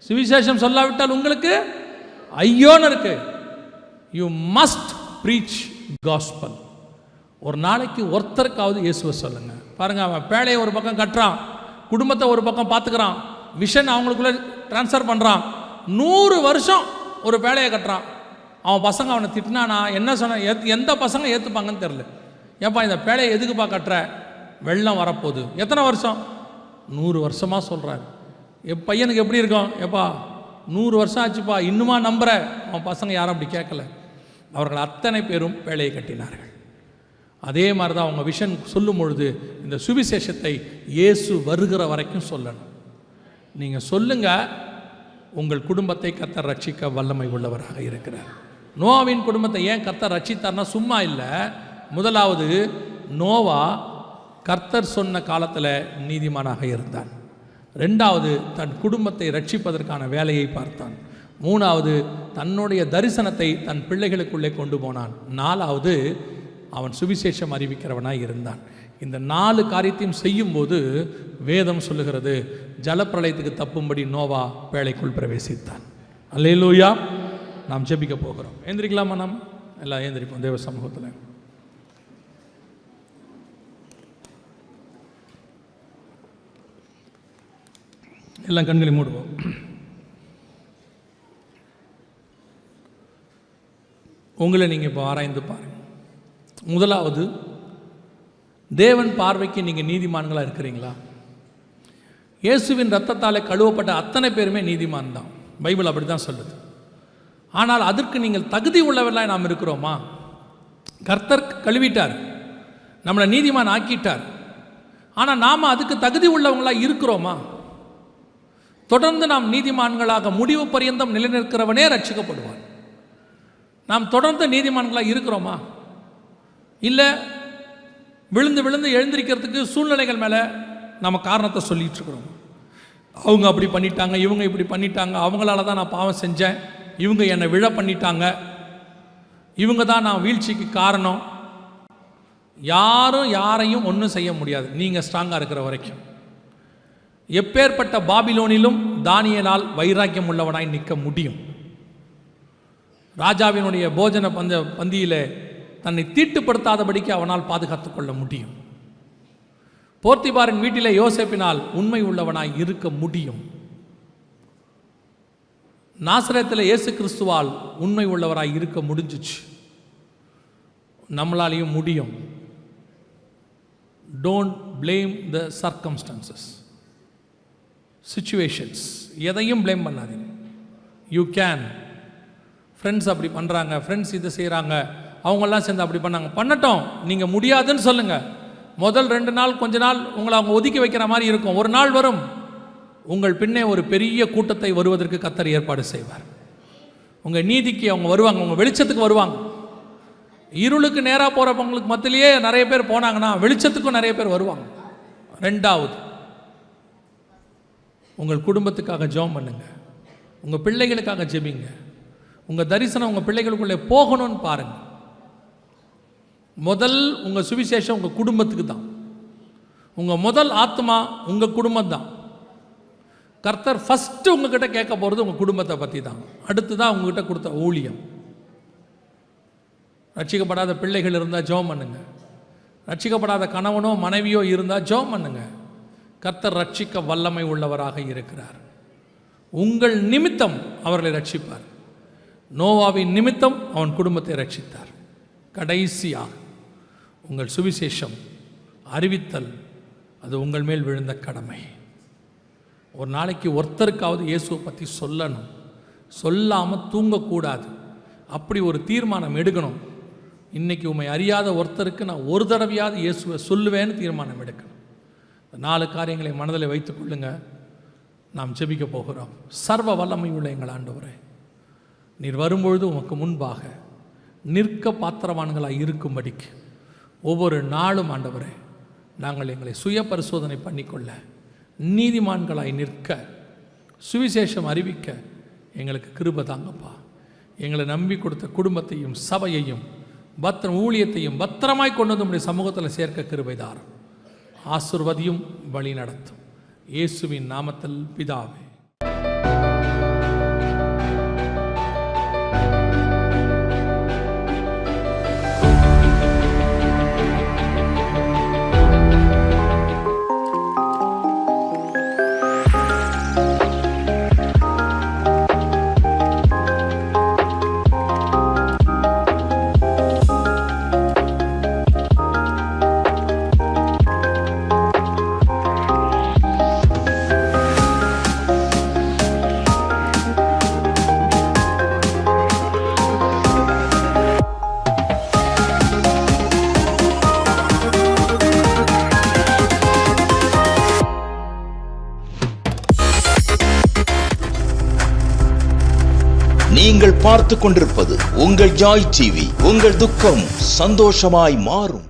சுவிசேஷம் சொல்லாவிட்டால் உங்களுக்கு ஐயோன்னு இருக்கு. You must preach gospel. ஒரு நாளைக்கு ஒருத்தருக்காவது இயேசுவை சொல்லுங்க. பாருங்க, அவன் பேழையை ஒரு பக்கம் கட்டுறான், குடும்பத்தை ஒரு பக்கம் பார்த்துக்கிறான், விஷன் அவங்களுக்குள்ள ட்ரான்ஸ்ஃபர் பண்ணுறான். 100 வருஷம் ஒரு பேழையை கட்டுறான். அவன் பசங்க அவனை திட்டினானா என்ன சொன்ன? எந்த பசங்க ஏற்றுப்பாங்கன்னு தெரில. ஏப்பா இந்த பேழையை எதுக்குப்பா கட்டுற? வெள்ளம் வரப்போகுது. எத்தனை வருஷம்? 100 வருஷமாக சொல்கிறார். என் பையனுக்கு எப்படி இருக்கும்? எப்பா 100 வருஷம் ஆச்சுப்பா, இன்னுமா நம்புற? அவன் பசங்க யாரும் அப்படி கேட்கல. அவர்கள் அத்தனை பேரும் பேழையை கட்டினார்கள். அதே மாதிரி தான் அவங்க விஷன் சொல்லும் பொழுது இந்த சுவிசேஷத்தை இயேசு வருகிற வரைக்கும் சொல்லணும். நீங்கள் சொல்லுங்கள், உங்கள் குடும்பத்தை கர்த்தர் ரட்சிக்க வல்லமை உள்ளவராக இருக்கிறார். நோவாவின் குடும்பத்தை ஏன் கர்த்தர் ரட்சித்தார்னா சும்மா இல்லை. முதலாவது, நோவா கர்த்தர் சொன்ன காலத்தில் நீதிமானாக இருந்தான். 2வது, தன் குடும்பத்தை ரட்சிப்பதற்கான வேலையை பார்த்தான். 3வது, தன்னுடைய தரிசனத்தை தன் பிள்ளைகளுக்குள்ளே கொண்டு போனான். 4வது, அவன் சுவிசேஷம் அறிவிக்கிறவனாய் இருந்தான். இந்த 4 காரியத்தையும் செய்யும்போது வேதம் சொல்லுகிறது, ஜலப்பிரளயத்துக்கு தப்பும்படி நோவா பேழைக்குள் பிரவேசித்தான். அல்லேலூயா. நாம் ஜெபிக்க போகிறோம். ஏந்திரிக்கலாமா? நாம் எல்லாம் ஏந்திரிப்போம் தேவ சமூகத்தில். எல்லாம் கண்களை மூடுவோம். உங்களை நீங்கள் இப்போ ஆராய்ந்து பாருங்கள். முதலாவது, தேவன் பார்வைக்கு நீங்கள் நீதிமான்களாக இருக்கிறீங்களா? இயேசுவின் இரத்தத்தாலே கழுவப்பட்ட அத்தனை பேருமே நீதிமான் தான், பைபிள் அப்படி தான் சொல்லுது. ஆனால் அதற்கு நீங்கள் தகுதி உள்ளவர்களாக நாம் இருக்கிறோமா? கர்த்தர் கழுவிட்டார், நம்மளை நீதிமான் ஆக்கிட்டார். ஆனால் நாம் அதுக்கு தகுதி உள்ளவங்களாக இருக்கிறோமா? தொடர்ந்து நாம் நீதிமான்களாக முடிவு பரியந்தம் நிலைநிற்கிறவனே ரட்சிக்கப்படுவான். நாம் தொடர்ந்து நீதிமான்களாக இருக்கிறோமா? இல்லை விழுந்து விழுந்து எழுந்திருக்கிறதுக்கு சூழ்நிலைகள் மேலே நம்ம காரணத்தை சொல்லிகிட்டு இருக்கிறோம். அவங்க அப்படி பண்ணிட்டாங்க, இவங்க இப்படி பண்ணிட்டாங்க, அவங்களால தான் நான் பாவம் செஞ்சேன், இவங்க என்னை விழ பண்ணிட்டாங்க, இவங்க தான் நான் வீழ்ச்சிக்கு காரணம். யாரும் யாரையும் ஒன்றும் செய்ய முடியாது நீங்கள் ஸ்ட்ராங்காக இருக்கிற வரைக்கும். எப்பேற்பட்ட பாபிலோனிலும் தானியேலால் வைராக்கியம் உள்ளவனாய் நிற்க முடியும். ராஜாவினுடைய போஜன பந்தியிலே தன்னை தீட்டுப்படுத்தாதபடிக்கு அவனால் பாதுகாத்து கொள்ள முடியும். போர்த்திபாரின் வீட்டிலே யோசேப்பினால் உண்மை உள்ளவனாய் இருக்க முடியும். நாசரேத்தில் இயேசு கிறிஸ்துவால் உண்மை உள்ளவராய் இருக்க முடிஞ்சிச்சு. நம்மளாலையும் முடியும். Don't blame the circumstances, situations. எதையும் பிளேம் பண்ணாதீங்க. You can. ஃப்ரெண்ட்ஸ் அப்படி பண்ணுறாங்க, ஃப்ரெண்ட்ஸ் இதை செய்கிறாங்க, அவங்கெல்லாம் சேர்ந்து அப்படி பண்ணாங்க, பண்ணட்டும். நீங்கள் முடியாதுன்னு சொல்லுங்கள். முதல் 2 நாள் கொஞ்ச நாள் உங்களை அவங்க ஒதுக்கி வைக்கிற மாதிரி இருக்கும். ஒரு நாள் வரும், உங்கள் பின்னே ஒரு பெரிய கூட்டத்தை வருவதற்கு கர்த்தர் ஏற்பாடு செய்வார். உங்கள் நீதிக்கு அவங்க வருவாங்க, உங்கள் வெளிச்சத்துக்கு வருவாங்க. இருளுக்கு நேராக போகிறவங்களுக்கு மத்தியிலேயே நிறைய பேர் போனாங்கன்னா வெளிச்சத்துக்கும் நிறைய பேர் வருவாங்க. 2வது, உங்கள் குடும்பத்துக்காக ஜெபம் பண்ணுங்க, உங்கள் பிள்ளைகளுக்காக ஜெபிங்க. உங்கள் தரிசனம் உங்கள் பிள்ளைகளுக்குள்ளே போகணும்னு பாருங்கள். முதல் உங்கள் சுவிசேஷம் உங்கள் குடும்பத்துக்கு தான். உங்கள் முதல் ஆத்மா உங்கள் குடும்பம் தான். கர்த்தர் ஃபஸ்ட்டு உங்ககிட்ட கேட்க போகிறது உங்கள் குடும்பத்தை பற்றி தான். அடுத்து தான் உங்ககிட்ட கொடுத்த ஊழியம். ரட்சிக்கப்படாத பிள்ளைகள் இருந்தால் ஜெபம் பண்ணுங்க. ரட்சிக்கப்படாத கணவனோ மனைவியோ இருந்தால் ஜெபம் பண்ணுங்க. கர்த்தர் ரட்சிக்க வல்லமை உள்ளவராக இருக்கிறார். உங்கள் நிமித்தம் அவர்களை ரட்சிப்பார். நோவாவின் நிமித்தம் அவன் குடும்பத்தை ரட்சித்தார். கடைசியாக உங்கள் சுவிசேஷம் அறிவித்தல், அது உங்கள் மேல் விழுந்த கடமை. ஒரு நாளைக்கு ஒருத்தருக்காவது இயேசுவை பற்றி சொல்லணும். சொல்லாமல் தூங்கக்கூடாது. அப்படி ஒரு தீர்மானம் எடுக்கணும். இன்றைக்கி உண்மை அறியாத ஒருத்தருக்கு நான் ஒரு தடவையாவது இயேசுவை சொல்லுவேன்னு தீர்மானம் எடுக்கணும். 4 காரியங்களை மனதில் வைத்துக் கொள்ளுங்க. நாம் ஜெபிக்க போகிறோம். சர்வ வல்லமை உள்ள எங்கள் ஆண்டவரே, நீர் வரும்பொழுது உமக்கு முன்பாக நிற்க பாத்திரவான்களாக இருக்கும்படிக்கு ஒவ்வொரு நாளும் ஆண்டவரே நாங்கள் எங்களை சுய பரிசோதனை பண்ணிக்கொள்ள, நீதிமான்களாய் நிற்க, சுவிசேஷம் அறிவிக்க எங்களுக்கு கிருபை தாங்கப்பா. எங்களை நம்பி கொடுத்த குடும்பத்தையும் சபையையும் ஊழியத்தையும் பத்திரமாய் கொண்டு வந்து உம்முடைய சமூகத்தில் சேர்க்க கிருபை தாரும். ஆசீர்வதியும் வழி நடத்தும். இயேசுவின் நாமத்தில் பிதாவே. நீங்கள் பார்த்துக் கொண்டிருப்பது உங்கள் ஜாய் டிவி. உங்கள் துக்கம் சந்தோஷமாய் மாறும்.